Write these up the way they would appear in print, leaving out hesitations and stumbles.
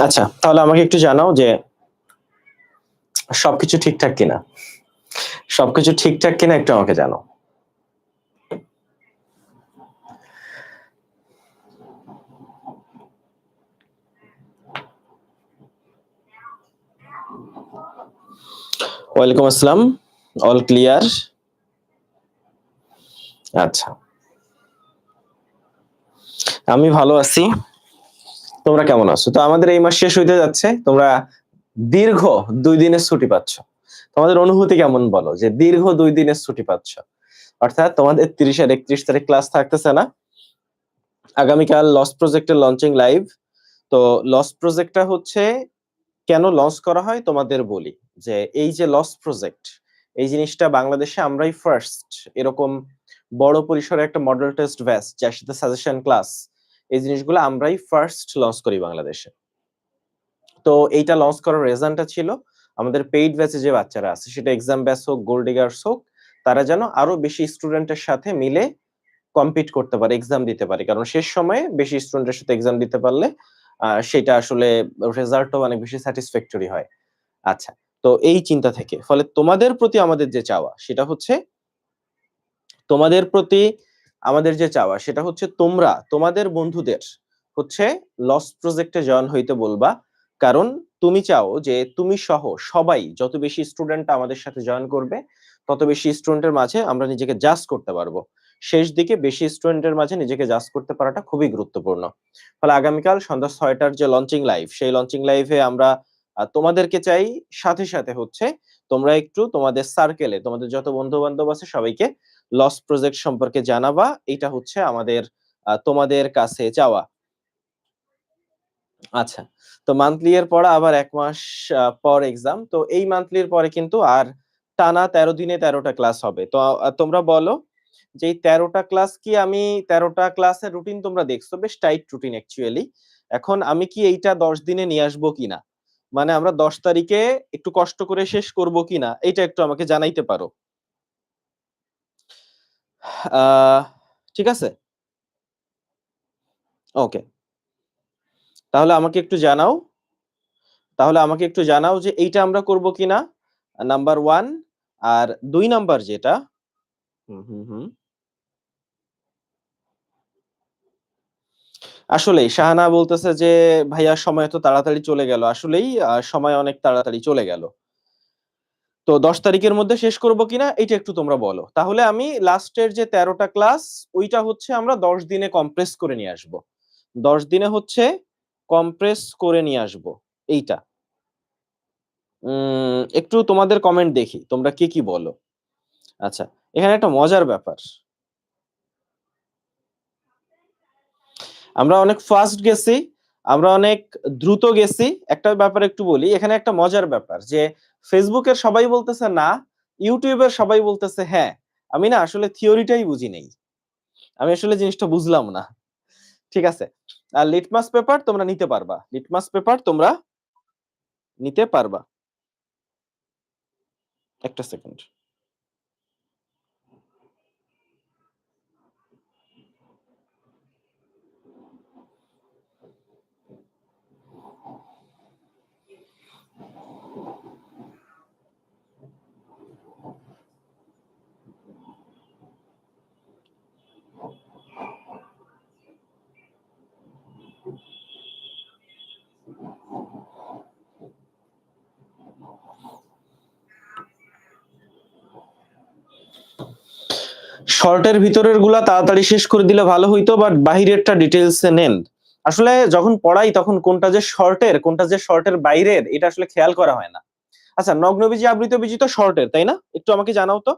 আচ্ছা, তাহলে আমাকে একটু জানাও যে সবকিছু ঠিকঠাক কিনা। সবকিছু ঠিকঠাক কিনা একটু আমাকে জানাও। ওয়ালাইকুম আসসালাম, অল ক্লিয়ার? আচ্ছা, আমি ভালো আছি, তোমরা কেমন আছো? তো আমাদের এই মাস শেষ হইতে যাচ্ছে, তোমরা দীর্ঘ 2 দিনের ছুটি পাচ্ছ। তোমাদের অনুভূতি কেমন বলো, যে দীর্ঘ 2 দিনের ছুটি পাচ্ছ? অর্থাৎ তোমাদের 30 আর 31 তারিখ ক্লাস থাকতেছে না। আগামীকাল লস প্রজেক্টের লঞ্চিং লাইভ। তো লস প্রজেক্টটা হচ্ছে কেন লঞ্চ করা হয় তোমাদের বলি, যে এই যে লস প্রজেক্ট, এই জিনিসটা বাংলাদেশে আমরাই ফার্স্ট এরকম বড় পরিসরে একটা মডেল টেস্ট ব্যাচ যার সাথে সাজেশন ক্লাস, এই জিনিসগুলো আমরাই ফার্স্ট লঞ্চ করি বাংলাদেশে। তো এইটা লঞ্চ করার রিজনটা ছিল আমাদের পেইড ব্যাচে যে বাচ্চারা আছে, সেটা এক্সাম ব্যাচ হোক, গোল্ড ডিগার্স হোক, তারা যেন আরো বেশি স্টুডেন্টের সাথে মিলে কম্পিট করতে পারে, এক্সাম দিতে পারে। কারণ শেষ সময়ে বেশি স্টুডেন্টের সাথে এক্সাম দিতে পারলে সেটা আসলে রেজাল্টও অনেক বেশি স্যাটিসফ্যাক্টরি হয়। আচ্ছা, তো এই চিন্তা থেকে ফলে তোমাদের প্রতি আমাদের যে চাওয়া সেটা হচ্ছে, তোমাদের প্রতি আমাদের যে চাওয়া সেটা হচ্ছে তোমরা তোমাদের বন্ধুদের হচ্ছে লস প্রজেক্টে জয়েন হইতে বলবা। কারণ তুমি চাও যে তুমি সহ সবাই যত বেশি স্টুডেন্ট আমাদের সাথে জয়েন করবে, তত বেশি স্টুডেন্টের মাঝে আমরা নিজেকে জাজ করতে পারবো। শেষ দিকে বেশি স্টুডেন্টের মাঝে নিজেকে জাজ করতে পারাটা খুবই গুরুত্বপূর্ণ। ফলে আগামীকাল সন্ধ্যা 6টার যে লঞ্চিং লাইভ, সেই লঞ্চিং লাইভে আমরা তোমাদেরকে চাই, সাথে সাথে হচ্ছে তোমরা একটু তোমাদের সার্কেলে তোমাদের যত বন্ধু বান্ধব আছে সবাইকে লস প্রজেক্ট সম্পর্কে জানাবা। এটা হচ্ছে আমাদের তোমাদের কাছে চাওয়া। আচ্ছা, তো মান্থলি এর পর আবার 1 মাস পর এক্সাম। তো এই মান্থলির পরে কিন্তু আর টানা 13 দিনে 13টা ক্লাস হবে। তো তোমরা বলো যে এই 13টা ক্লাস কি, আমি 13টা ক্লাসের রুটিন তোমরা দেখছো, বেশ টাইট রুটিন অ্যাকচুয়ালি। এখন আমি কি এইটা 10 দিনে নিয়ে আসবো কিনা, মানে আমরা 10 তারিখে একটু কষ্ট করে শেষ করব কিনা, এটা একটু আমাকে জানাইতে পারো। আহ ঠিক আছে, ওকে। তাহলে আমাকে একটু জানাও, তাহলে আমাকে একটু জানাও যে এইটা আমরা করব কিনা, নাম্বার 1। আর 2 নাম্বার যেটা, হুম হুম হুম, আসলেই শাহানা বলতেছে যে ভাইয়া সময় তো তাড়াতাড়ি চলে গেল। আসলেই সময় অনেক তাড়াতাড়ি চলে গেল। তো 10 তারিখের মধ্যে শেষ করব কিনা এটা একটু তোমরা বলো। তাহলে আমি লাস্টের যে 13টা ক্লাস ওইটা হচ্ছে আমরা 10 দিনে কম্প্রেস করে নিয়ে আসব। 10 দিনে হচ্ছে কম্প্রেস করে নিয়ে আসব এইটা। একটু তোমাদের কমেন্ট দেখি তোমরা কে কি বলো। আচ্ছা, এখানে একটা মজার ব্যাপার, আমরা অনেক ফাস্ট গেছি, আমরা অনেক দ্রুত গেছি। একটা ব্যাপার একটু বলি, এখানে একটা মজার ব্যাপার যে ফেসবুকের সবাই বলতেছে না, ইউটিউবের সবাই বলতেছে হ্যাঁ। আমি না আসলে থিওরিটাই বুঝি নেই, আমি আসলে জিনিসটা বুঝলাম না। ঠিক আছে, আর লিটমাস পেপার তোমরা নিতে পারবা, লিটমাস পেপার তোমরা নিতে পারবা। একটা সেকেন্ড। শর্টের ভিতরের গুলা তাড়াতাড়ি শেষ করে দিলে ভালো হইতো, বাট বাহিরেরটা ডিটেইলসে নেন। আসলে যখন পড়াই তখন কোনটা যে শর্টের কোনটা যে শর্টের বাইরের এটা আসলে খেয়াল করা হয় না। আচ্ছা, নগ্নবীজি আবৃতবীজি তো শর্টের, তাই না? একটু আমাকে জানাও তো,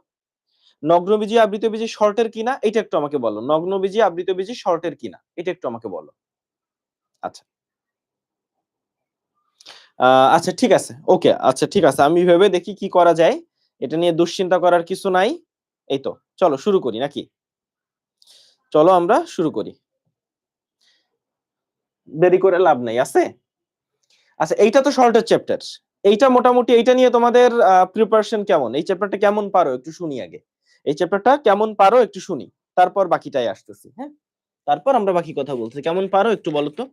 নগ্নবীজি আবৃতবীজি শর্টের কিনা এটা একটু আমাকে বলো। নগ্নবীজি আবৃতবীজি শর্টের কিনা এটা একটু আমাকে বলো। আচ্ছা, আচ্ছা ঠিক আছে, ওকে, আচ্ছা ঠিক আছে, আমি ভেবে দেখি কি করা যায়। এটা নিয়ে দুশ্চিন্তা করার কিছু নাই। এই তো, চলো শুরু করি নাকি? চলো আমরা শুরু করি, দেরি করে লাভ নাই, আছে? আচ্ছা, এইটা তো শর্টের চ্যাপ্টার। এইটা মোটামুটি, এইটা নিয়ে তোমাদের প্রিপারেশন কেমন? এই চ্যাপ্টারটা কেমন পারো একটু শুনি আগে। এই চ্যাপ্টারটা কেমন পারো একটু শুনি, তারপর বাকিটাই আসতেছি। হ্যাঁ, তারপর আমরা বাকি কথা বলছি। কেমন পারো একটু বলো তো,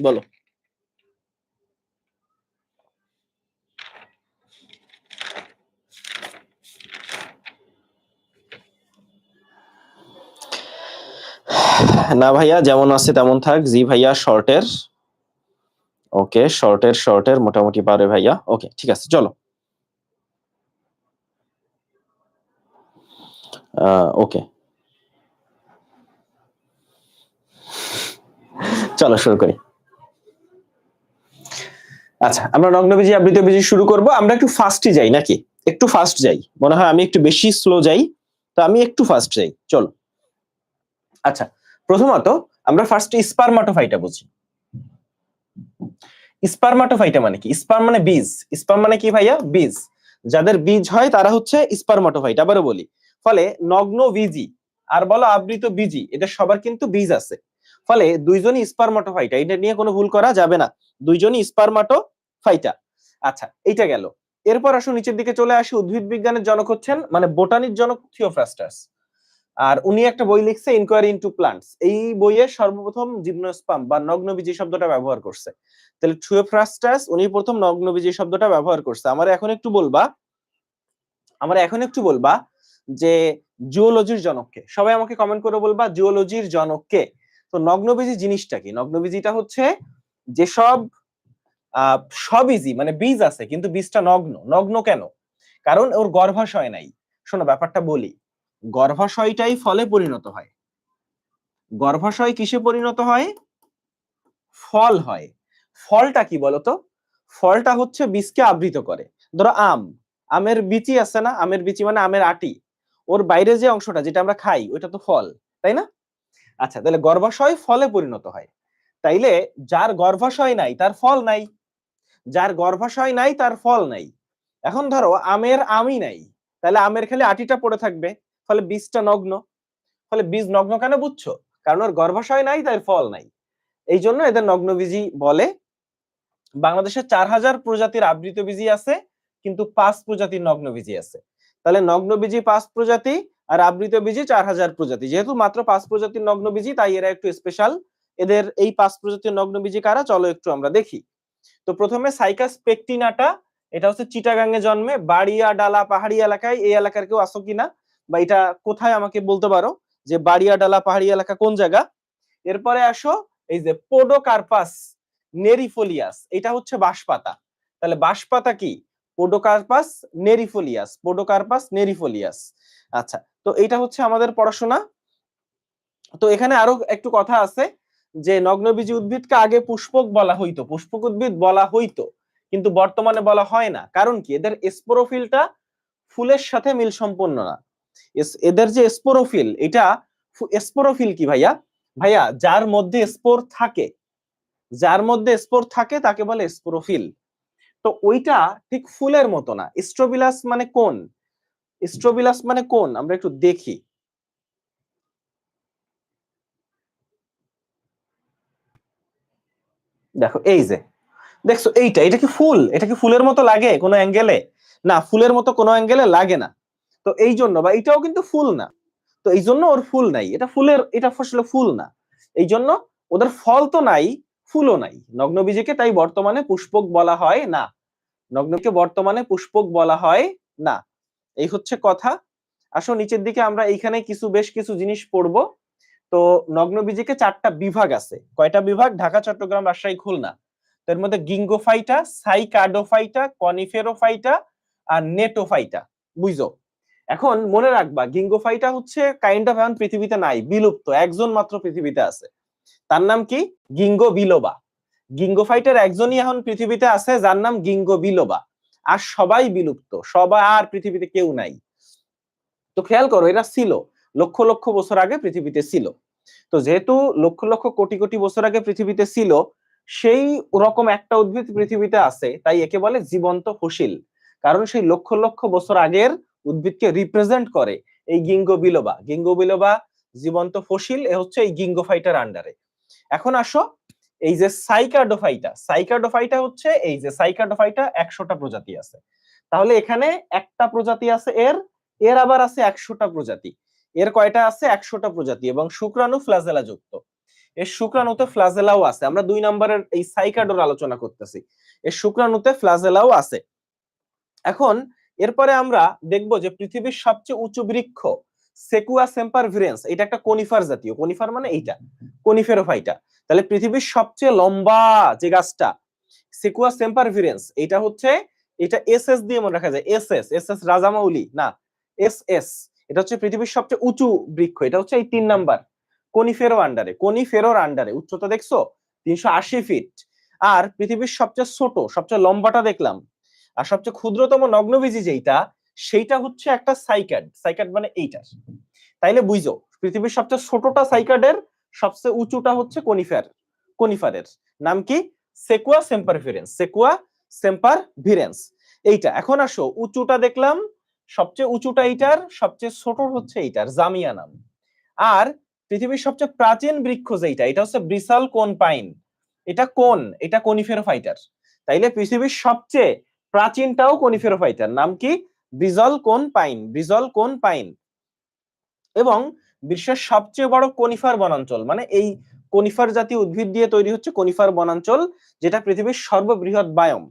বলো। না ভাইয়া, যেমন আছে তেমন থাক। জি ভাইয়া, শর্টের। ওকে, শর্টের শর্টের মোটামুটি পারে ভাইয়া। ওকে ঠিক আছে, চলো। ওকে, চলো শুরু করি। আচ্ছা, আমরা নগ্নবীজি আবৃতবীজি শুরু করব। আমরা একটু ফাস্টই যাই নাকি? একটু ফাস্ট যাই, মনে হয় আমি একটু বেশি স্লো যাই, তো আমি একটু ফাস্ট যাই, চলো। আচ্ছা, প্রথমত আমরা ফার্স্ট স্পারমাটোফাইটা বুঝি। স্পারমাটোফাইটা মানে কি? স্পার্ম মানে বীজ। স্পার্ম মানে কি ভাইয়া? বীজ। যাদের বীজ হয় তারা হচ্ছে স্পারমাটোফাইট। আবারও বলি, ফলে নগ্ন বীজি আর বলো আবৃত বীজি, এদের সবার কিন্তু বীজ আছে। ফলে দুইজনই স্পারমাটোফাইটা, এটা নিয়ে কোনো ভুল করা যাবে না, দুইজনই স্পারমাটোফাইটা। আচ্ছা, এইটা গেল। এরপর আসো নিচের দিকে চলে আসি। উদ্ভিদ বিজ্ঞানের জনক হচ্ছেন, মানে বোটানির জনক থিওফ্রাস্টাস। আর উনি একটা বই লিখছে, ইনকোয়ারি ইনটু প্লান্টস। এই বইয়ে সর্বপ্রথম জিমনোস্পার্ম বা নগ্নবীজি শব্দটা ব্যবহার করছে। তাহলে থিওফ্রাস্টাস উনি প্রথম নগ্নবীজি শব্দটা ব্যবহার করছে। আমার এখন একটু বলবা যে জিওলজির জনককে। সবাই আমাকে কমেন্ট করে বলবা জিওলজির জনককে। তো নগ্নবীজি জিনিসটা কি? নগ্নবীজিটা হচ্ছে যেসব সবইজি মানে বীজ আছে কিন্তু বীজটা নগ্ন। নগ্ন কেন? কারণ ওর গর্ভাশয় নাই। শোনো ব্যাপারটা বলি, গর্ভাশয়টাই ফলে পরিণত হয়। গর্ভাশয় কিসে পরিণত হয়? ফল হয়। ফলটা কি বলতো? ফলটা হচ্ছে বীজকে আবৃত করে। ধরো আম, আমের বিচি আছে না? আমের বিচি মানে আমের আটি, ওর বাইরে যে অংশটা যেটা আমরা খাই ওইটা তো ফল, তাই না? আচ্ছা, তাহলে গর্ভাশয় ফলে পরিণত হয়। তাইলে যার গর্ভাশয় নাই তার ফল নাই, যার গর্ভাশয় নাই তার ফল নাই। এখন ধরো আমের আমই নাই, তাহলে আমের খালি আটিটা পড়ে থাকবে, ফলে বীজটা নগ্ন। ফলে বীজ নগ্ন কেন বুঝছো? কারণ ওর গর্ভাশয় নাই, তাই ফল নাই। এই জন্য এদের নগ্নবীজি বলে। বাংলাদেশে 4000 প্রজাতির আবৃতবীজি আছে, কিন্তু 5 প্রজাতির নগ্নবীজি আছে। তাহলে নগ্নবীজি 5 প্রজাতি আর আবৃতবীজি 4000 প্রজাতি। যেহেতু মাত্র 5 প্রজাতির নগ্নবীজি, তাই এরা একটু স্পেশাল। এদের এই 5 প্রজাতির নগ্নবীজি কারা, চলো একটু আমরা দেখি। তো প্রথমে সাইকাস পেকটিনাটা, এটা হচ্ছে চিটাগাঙ্গে জন্মে, বাড়িয়া ডালা পাহাড়ি এলাকায়। এই এলাকার কেউ আসো কিনা বা এটা কোথায় আমাকে বলতে পারো যে বাড়িয়া ডালা পাহাড়ি এলাকা কোন জায়গা। এরপরে আসো, এই যে পোডোকার্পাস নেরিফোলিয়াস, এটা হচ্ছে বাঁশপাতা। তাহলে বাঁশপাতা কি? পোডোকার্পাস নেরিফোলিয়াস, পোডোকার্পাস নেরিফোলিয়াস। আচ্ছা, তো এটা হচ্ছে আমাদের পড়াশোনা। তো এখানে আরো একটু কথা আছে যে নগ্নবীজি উদ্ভিদকে আগে পুষ্পক বলা হইতো, পুষ্পক উদ্ভিদ বলা হইতো, কিন্তু বর্তমানে বলা হয় না। কারণ কি? এদের স্পোরোফিলটা ফুলের সাথে মিল সম্পন্ন না। এদের যে স্পোরোফিল, এটা স্পোরোফিল কি ভাইয়া? ভাইয়া যার মধ্যে স্পোর থাকে, যার মধ্যে স্পোর থাকে তাকে বলে স্পোরোফিল। তো ওইটা ঠিক ফুলের মতো না। স্ট্রোবিলাস মানে কোন? স্ট্রোবিলাস মানে কোন আমরা একটু দেখি। দেখো এই যে, দেখছো এইটা, এটা কি ফুল? এটা কি ফুলের মতো লাগে কোনো অ্যাঙ্গেলে? না, ফুলের মতো কোনো অ্যাঙ্গেলে লাগে না। তো এই জন্য, বা এটাও কিন্তু ফুল না, তো এই জন্য ওর ফুল নাই। এটা ফুলের, এটা আসলে ফুল না, এই জন্য ওদের ফল তো নাই, ফুলও নাই। নগ্নবীজিকে তাই বর্তমানে পুষ্পক বলা হয় না, নগ্নকে বর্তমানে পুষ্পক বলা হয় না। এই হচ্ছে কথা। আসো নিচের দিকে আমরা এইখানে বেশ কিছু জিনিস পড়বো। তো নগ্নবীজিকে 4টা বিভাগ আছে। কয়টা বিভাগ? ঢাকা, চট্টগ্রাম, রাজশাহী, খুলনা। তার মধ্যে গিঙ্গোফাইটা, সাইকাডোফাইটা, কনিফেরোফাইটা আর নেটোফাইটা। বুঝছো? এখন মনে রাখবা, গিঙ্গোফাইটা হচ্ছে কাইন্ড অফ এখন পৃথিবীতে নাই, বিলুপ্ত। একজন মাত্র পৃথিবীতে আছে, তার নাম কি? গিঙ্গো বিলোবা। গিঙ্গোফাইটার একজনই এখন পৃথিবীতে আছে, যার নাম গিঙ্গো বিলোবা। আর সবাই বিলুপ্ত, সবাই আর পৃথিবীতে কেউ নাই। তো খেয়াল করো, এরা ছিল লক্ষ লক্ষ বছর আগে পৃথিবীতে ছিল। তো যেহেতু লক্ষ লক্ষ কোটি কোটি বছর আগে পৃথিবীতে ছিল, সেই রকম একটা উদ্ভিদ পৃথিবীতে আছে, তাই একে বলে জীবন্ত ফসিল। কারণ সেই লক্ষ লক্ষ বছর আগের উদ্ভিদকে রিপ্রেজেন্ট করে এই গিঙ্গো বিলোবা। গিঙ্গো বিলোবা জীবন্ত ফসিল, এ হচ্ছে এই গিঙ্গোফাইটার আন্ডারে। এখন আসো, এই যে সাইকাডোফাইটা, সাইকাডোফাইটা হচ্ছে এই যে সাইকাডোফাইটা 100টা প্রজাতি আছে। তাহলে এখানে একটা প্রজাতি আছে এর, এর আবার আছে 100টা প্রজাতি। এর কয়টা আছে? 100টা প্রজাতি, এবং শুক্রাণু ফ্লাজেলা যুক্ত। এর শুক্রাণুতে ফ্লাজেলাও আছে। আমরা 2 নম্বরের এই সাইকাডোর আলোচনা করতেছি, এর শুক্রাণুতে ফ্লাজেলাও আছে। এখন এরপরে আমরা দেখব যে পৃথিবীর সবচেয়ে উঁচু বৃক্ষ সেকুয়া সেম্পারভিরেন্স, এটা একটা কনিফার জাতীয়, কনিফার মানে এইটা, কনিফেরোফাইটা। তাহলে পৃথিবীর সবচেয়ে লম্বা যে গাছটা সেকুয়া সেম্পারভিরেন্স, এটা হচ্ছে, এটা এস এস দিয়ে মনে রাখা যায়, এস এস, এস এস রাজামাউলি না, এস এস। এটা হচ্ছে পৃথিবীর সবচেয়ে উঁচু বৃক্ষ। এটা হচ্ছে এই 3 নাম্বার কনিফেরো আন্ডারে, কনিফেরোর আন্ডারে। উচ্চতা দেখছো 380 ফিট। আর পৃথিবীর সবচেয়ে ছোট, সবচেয়ে লম্বাটা দেখলাম, আর সবচেয়ে ক্ষুদ্রতম নগ্নবীজি যেইটা, সেইটা হচ্ছে একটা সাইকাড। সাইকাড মানে এইটা। তাইলে বুঝো, পৃথিবীর সবচেয়ে ছোটটা সাইকাডের, সবচেয়ে উঁচুটা হচ্ছে কনিফার। কনিফারের নাম কি? সেকুয়া সেম্পারভিরেন্স, সেকুয়া সেম্পারভিরেন্স এইটা। এখন আসো, উঁচুটা দেখলাম, সবচেয়ে উঁচুটা এইটার, সবচেয়ে ছোট হচ্ছে এইটার, জামিয়া নাম। আর পৃথিবীর সবচেয়ে প্রাচীন বৃক্ষ যেটা, এটা হচ্ছে ব্রিসাল কোন পাইন। এটা কোন? এটা কনিফেরোফাইটার। তাইলে পৃথিবীর সবচেয়ে প্রাচীনটাও কনিফেরোফাইটার, নাম কি? ব্রিজল কোন পাইন, ব্রিজল কোন পাইন। এবং বিশ্বের সবচেয়ে বড় কনিফার বনাঞ্চল, মানে এই কনিফার জাতীয় উদ্ভিদ দিয়ে তৈরি হচ্ছে কনিফার বনাঞ্চল, যেটা পৃথিবীর সর্ববৃহৎ বায়ম।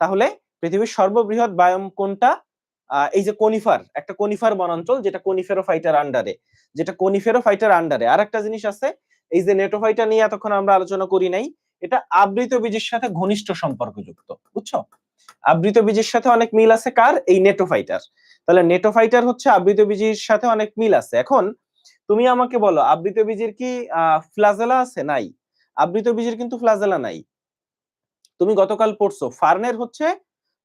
তাহলে পৃথিবীর সর্ববৃহৎ বায়ম কোনটা? এই যে কনিফার, একটা কনিফার বনাঞ্চল, যেটা কনিফেরোফাইটার আন্ডারে, যেটা কনিফেরোফাইটার আন্ডারে। আর একটা জিনিস আছে, এই যে নেটোফাইটা নিয়ে এতক্ষণ আমরা আলোচনা করি নাই, এটা আবৃত বীজের সাথে ঘনিষ্ঠ সম্পর্কযুক্ত, বুঝছো? আবৃত বীজের সাথে অনেক মিল আছে কার? এই নেটোফাইটার। তাহলে নেটোফাইটার হচ্ছে আবৃত বীজের সাথে অনেক মিল আছে। এখন তুমি আমাকে বলো, আবৃত বীজের কি ফ্লাজেলা আছে? নাই, আবৃত বীজের কিন্তু ফ্লাজেলা নাই। তুমি গতকাল পড়ছো ফার্নের হচ্ছে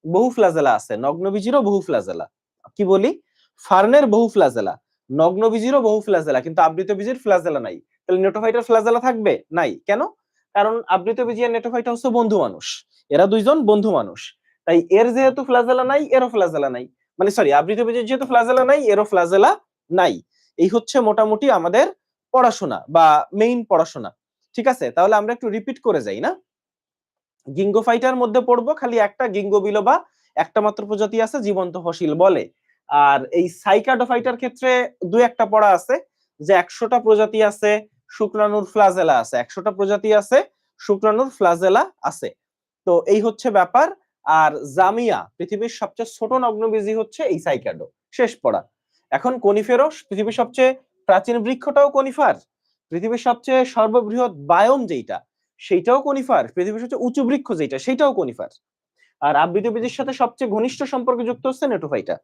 বহু ফ্লাজেলা আছে, নগ্নবীজিরও বহু ফ্লাজেলা। কি বলি? ফার্নের বহু ফ্লাজেলা, নগ্নবীজিরও বহু ফ্লাজেলা, কিন্তু আবৃত বীজের ফ্লাজেলা নাই। তাহলে নেটোফাইটার ফ্লাজেলা থাকবে? নাই। কেন? কারণ আবৃত বীজি আর নেটোফাইটা হচ্ছে বন্ধু মানুষ, এরা দুইজন বন্ধু মানুষ। তাই এর যেহেতু ফ্লাজেলা নাই, এরও ফ্লাজেলা নাই, মানে সরি, আবৃত বীজের যেহেতু ফ্লাজেলা নাই, এরও ফ্লাজেলা নাই। এই হচ্ছে মোটামুটি আমাদের পড়াশোনা বা মেইন পড়াশোনা। ঠিক আছে, তাহলে আমরা একটু রিপিট করে যাই না? গিঙ্গোফাইটার মধ্যে পড়বো খালি একটা, গিঙ্গো বিলোবা, একটা মাত্র প্রজাতি আছে, জীবন্ত ফসিল বলে। আর এই সাইকাডোফাইটার ক্ষেত্রে 2-1টা পড়া আছে, যে 100টা প্রজাতি আছে, শুক্রাণুর ফ্লাজেলা আছে, 100টা প্রজাতি আছে, শুক্রাণুর ফ্লাজেলা আছে। তো এই হচ্ছে ব্যাপার। আর জামিয়া, পৃথিবীর সবচেয়ে ছোট নগ্নবীজি হচ্ছে এই সাইকাডো। শেষ পড়া। এখন কনিফেরস, পৃথিবীর সবচেয়ে প্রাচীন বৃক্ষটাও কনিফার, পৃথিবীর সবচেয়ে সর্ববৃহৎ বায়ম যেটা, সেইটাও কনিফার, পৃথিবীর সবচেয়ে উঁচু বৃক্ষ যেটা, সেটাও কনিফার। আর আবৃতবীজের সাথে সবচেয়ে ঘনিষ্ঠ সম্পর্কযুক্ত হচ্ছে নেটোফাইটা।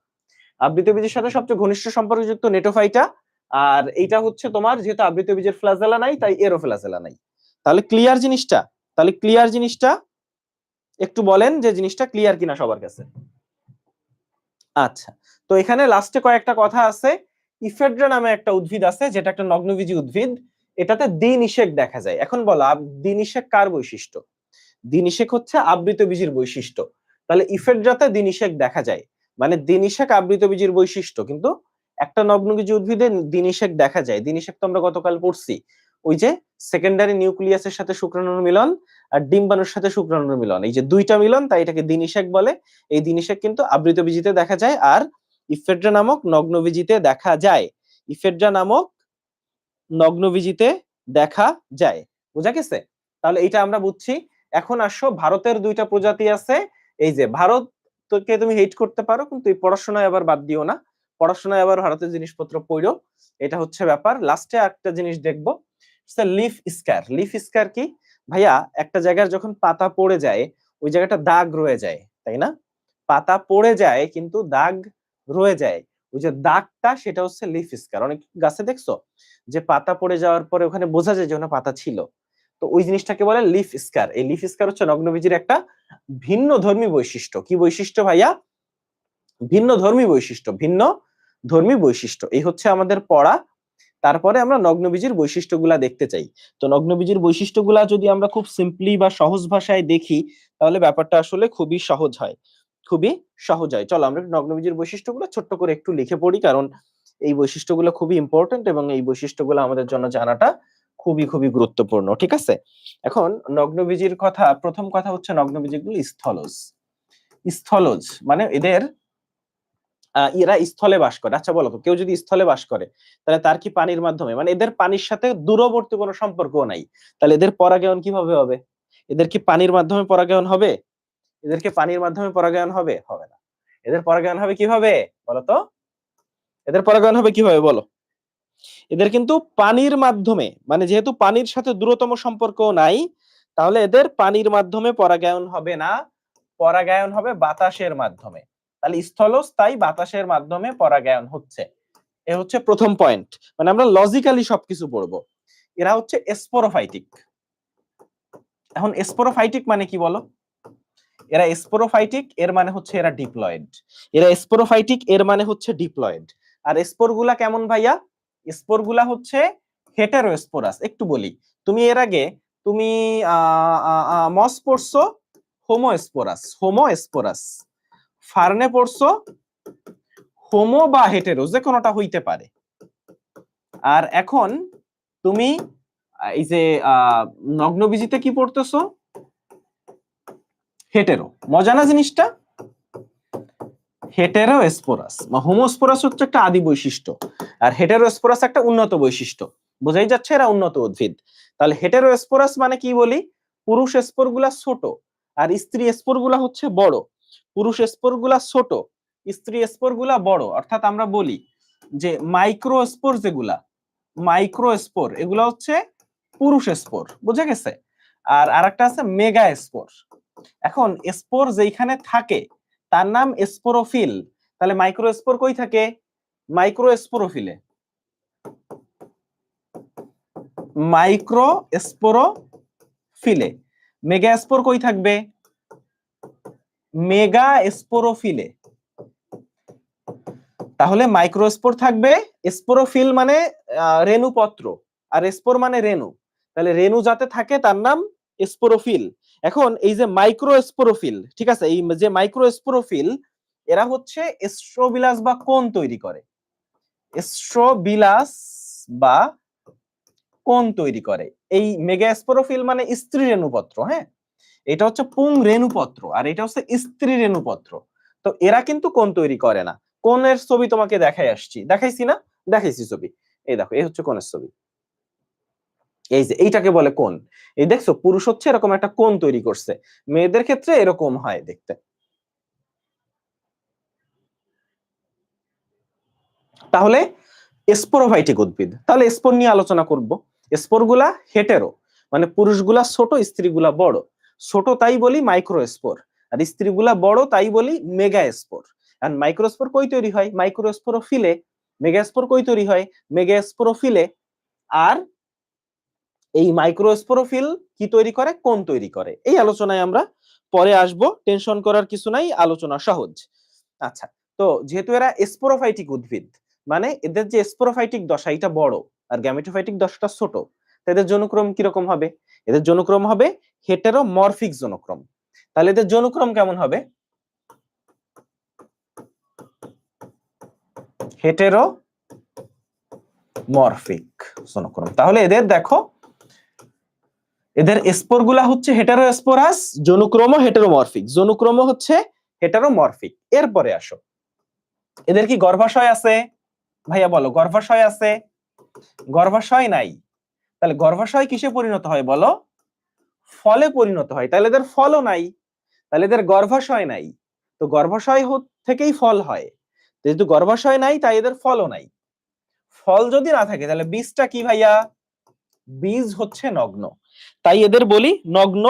আবৃতবীজের সাথে সবচেয়ে ঘনিষ্ঠ সম্পর্কযুক্ত নেটোফাইটা। আর এইটা হচ্ছে তোমার, যেহেতু আবৃতবীজের ফ্লাজেলা নাই তাই এরও ফ্লাজেলা নাই। তাহলে ক্লিয়ার জিনিসটা? তাহলে ক্লিয়ার জিনিসটা একটু বলেন যে জিনিসটা ক্লিয়ার কিনা সবার কাছে। আচ্ছা, তো এখানে লাস্টে কয়েকটা কথা আছে। ইফেড্রা নামে একটা উদ্ভিদ আছে, যেটা একটা নগ্নবীজী উদ্ভিদ। এটাতে দ্বিনিষেক দেখা যায়। এখন বলো, দ্বিনিষেক কার বৈশিষ্ট্য? দ্বিনিষেক হচ্ছে আবৃতবীজীর বৈশিষ্ট্য। তাহলে ইফেড্রাতে দ্বিনিষেক দেখা যায়, মানে দ্বিনিষেক আবৃতবীজীর বৈশিষ্ট্য। কিন্তু একটা নগ্নবীজী উদ্ভিদে দ্বিনিষেক দেখা যায়। দ্বিনিষেক তো আমরা গতকাল পড়ছি, ওই যে সেকেন্ডারি নিউক্লিয়াসের সাথে শুক্রাণুর মিলন আর ডিম্বাণুর সাথে শুক্রাণুর মিলন, এই যে দুইটা মিলন, তাই এটাকে দ্বিনিষেক বলে। এই দ্বিনিষেক কিন্তু আবৃতবীজীতে দেখা যায় আর ইফেড্রা নামক নগ্নবীজীতে দেখা যায়। ইফেড্রা নামক নগ্নবীজীতে দেখা যায়। বুঝা গেছে? তাহলে এটা আমরা বুঝছি। এখন আসো, ভারতের দুইটা প্রজাতি আছে। এই যে ভারত তোকে তুমি হেট করতে পারো, কিন্তু এই পড়াশোনায় আবার বাদ দিও না। পড়াশোনায় আবার ভারতের জিনিসপত্র পড়ো, এটা হচ্ছে ব্যাপার। লাস্টে একটা জিনিস দেখবো, লিফ স্কার। লিফ স্কার কি ভাইয়া? একটা জায়গার যখন পাতা পড়ে যায়, ওই জায়গাটা দাগ রয়ে যায়, তাই না? পাতা পড়ে যায় কিন্তু দাগ রয়ে যায়, ওই যে দাগটা, সেটা হচ্ছে লিফ স্কার। অনেক গাছে দেখছো যে পাতা পড়ে যাওয়ার পরে ওখানে বোঝা যায় যে ওখানে পাতা ছিল, তো ওই জিনিসটাকে বলে লিফ স্কার। এই লিফ স্কার হচ্ছে নগ্নবীজীর একটা ভিন্ন ধর্মী বৈশিষ্ট্য। কি বৈশিষ্ট্য ভাইয়া? ভিন্ন ধর্মী বৈশিষ্ট্য। ভিন্ন ধর্মী বৈশিষ্ট্য, এই হচ্ছে আমাদের পড়া। তারপরে আমরা নগ্নবীজীর বৈশিষ্ট্যগুলা দেখতে চাই। তো নগ্নবীজীর বৈশিষ্ট্যগুলা যদি আমরা খুব সিম্পলি বা সহজ ভাষায় দেখি, তাহলে ব্যাপারটা আসলে খুবই সহজ হয়, খুবই সহজ হয়। চলো আমরা নগ্নবীজীর বৈশিষ্ট্যগুলো ছোট্ট করে একটু লিখে পড়ি, কারণ এই বৈশিষ্ট্যগুলো খুবই ইম্পর্টেন্ট এবং এই বৈশিষ্ট্যগুলো আমাদের জন্য জানাটা খুবই খুবই গুরুত্বপূর্ণ। ঠিক আছে? এখন নগ্নবীজীর কথা, প্রথম কথা হচ্ছে নগ্নবীজীগুলো স্থলজ। স্থলজ মানে এদের এরা স্থলে বাস করে। আচ্ছা বলো তো, কেউ যদি স্থলে বাস করে তাহলে তার কি পানির মাধ্যমে, মানে এদের পানির সাথে দূরবর্তী কোনো সম্পর্কও নাই, তাহলে এদের পরাগায়ন কিভাবে হবে? এদের কি পানির মাধ্যমে পরাগায়ন হবে? এদেরকে পানির মাধ্যমে পরাগায়ন হবে? হবে না। এদের পরাগায়ন হবে কিভাবে বলো তো? এদের পরাগায়ন হবে কিভাবে বলো? এদের কিন্তু পানির মাধ্যমে, মানে যেহেতু পানির সাথে দূরতম সম্পর্ক নাই, তাহলে এদের পানির মাধ্যমে পরাগায়ন হবে না, পরাগায়ন হবে বাতাসের মাধ্যমে। তাহলে স্থলস্থায়ী বাতাসের মাধ্যমে পরাগায়ন হচ্ছে। এ হচ্ছে প্রথম পয়েন্ট। মানে আমরা লজিক্যালি সবকিছু পড়বো। এরা হচ্ছে স্পোরোফাইটিক। এখন স্পোরোফাইটিক মানে কি বলো? এরা স্পোরোফাইটিক, এর মানে হচ্ছে এরা ডিপ্লয়েড। এরা স্পোরোফাইটিক, এর মানে হচ্ছে ডিপ্লয়েড। আর স্পোরগুলা কেমন ভাইয়া? স্পোরগুলা হচ্ছে হেটেরোস্পোরাস। একটু বলি, তুমি এর আগে তুমি মস পড়ছো হোমোস্পোরাস, হোমোস্পোরাস। ফার্নে পড়ছো হোমো বা হেটেরো, যে কোনোটা হইতে পারে। আর এখন তুমি এই যে নগ্নবীজীতে কি পড়তেছো? হেটেরো। মজা না জিনিসটা? হেটেরোস্পোরাস বা হোমোস্পোরাস হচ্ছে একটা আদি বৈশিষ্ট্য, আর হেটেরোস্পোরাস একটা উন্নত বৈশিষ্ট্য। বোঝাই যাচ্ছে এরা উন্নত উদ্ভিদ। তাহলে হেটেরোস্পোরাস মানে কি বলি? পুরুষ স্পোর গুলা ছোট আর স্ত্রী স্পোর গুলা হচ্ছে বড়। পুরুষ স্পোর গুলা ছোট, স্ত্রী স্পোর গুলা বড়। অর্থাৎ আমরা বলি যে মাইক্রোস্পোর, যেগুলা মাইক্রোস্পোর, এগুলা হচ্ছে পুরুষ স্পোর। বুঝা গেছে? আর আরেকটা আছে মেগা স্পোর। এখন স্পোর যেখানে থাকে তার নাম স্পোরোফিল। তাহলে মাইক্রোস্পোর কই থাকে? মাইক্রোস্পোরোফিলে। মাইক্রোস্পোরোফিলে। মেগাস্পোর কই থাকবে? মেগা স্পোরোফিলে। তাহলে মাইক্রোস্পোর থাকবে, স্পোরোফিল মানে রেণুপত্র, আর স্পোর মানে রেণু। তাহলে রেণু যাতে থাকে তার নাম স্পোরোফিল। এখন এই যে মাইক্রোস্পোরোফিল, ঠিক আছে, এই যে মাইক্রোস্পোরোফিল, এরা হচ্ছে স্ট্রোবিলাস বা কোন তৈরি করে। স্ট্রোবিলাস বা কোন তৈরি করে। এই মেগাস্পোরোফিল মানে স্ত্রী রেণুপত্র। হ্যাঁ, এটা হচ্ছে পুং রেণুপত্র আর এটা হচ্ছে স্ত্রী রেণুপত্র। তো এরা কিন্তু কোন তৈরি করে না। কোনের ছবি তোমাকে দেখাই আসছি, দেখাইছি না? দেখাইছি ছবি। এই দেখো, এই হচ্ছে কোনের ছবি। এই যে এইটাকে বলে কোন। এই দেখছো, পুরুষ হচ্ছে এরকম একটা কোন তৈরি করছে, মেয়েদের ক্ষেত্রে এরকম হয় দেখতে। তাহলে স্পোরোফাইটিক উদ্ভিদ, তাহলে স্পোর নিয়ে আলোচনা করব। স্পোর গুলা হেটেরো, মানে পুরুষগুলা ছোট, স্ত্রীগুলা বড়। ছোট তাই বলি মাইক্রোস্পোর, আর স্ত্রীগুলা বড়, তাই বলি মেগাস্পোর। আর মাইক্রোস্পোর কই তৈরি হয়? মাইক্রোস্পোরোফিলে। মেগাস্পোর কই তৈরি হয়? মেগাস্পোরোফিলে। আর এই মাইক্রোস্পোরোফিল কি তৈরি করে? কোন তৈরি করে। এই আলোচনায় আমরা পরে আসব, টেনশন করার কিছু নাই, আলোচনা সহজ। আচ্ছা, তো যেহেতু এরা স্পোরোফাইটিক উদ্ভিদ, মানে এদের যে স্পোরোফাইটিক দশা এটা বড় আর গ্যামেটোফাইটিক দশাটা ছোট, এদের জনুক্রম কিরকম হবে? এদের জনুক্রম হবে হেটেরোমরফিক জনুক্রম। তাহলে এদের জনুক্রম কেমন হবে? হেটেরোমরফিক জনুক্রম। তাহলে এদের দেখো, এদের স্পোর গুলা হচ্ছে হেটেরোস্পোরাস, জনুক্রম হেটেরোমরফিক, জনুক্রম হচ্ছে হেটেরোমরফিক। এরপরে আসো, এদের কি গর্ভাশয় আছে? ভাইয়া বলো, গর্ভাশয় আছে? গর্ভাশয় নাই। তাহলে গর্ভাশয় কিসে পরিণত হয় বলো? ফলে পরিণত হয়। তাহলে এদের ফলও নাই, তাহলে এদের গর্ভাশয় নাই। তো গর্ভাশয় থেকেই ফল হয়, যেহেতু গর্ভাশয় নাই তাই এদের ফলও নাই। ফল যদি না থাকে তাহলে বীজটা কি ভাইয়া? বীজ হচ্ছে নগ্ন, তাই এদের বলি নগ্ন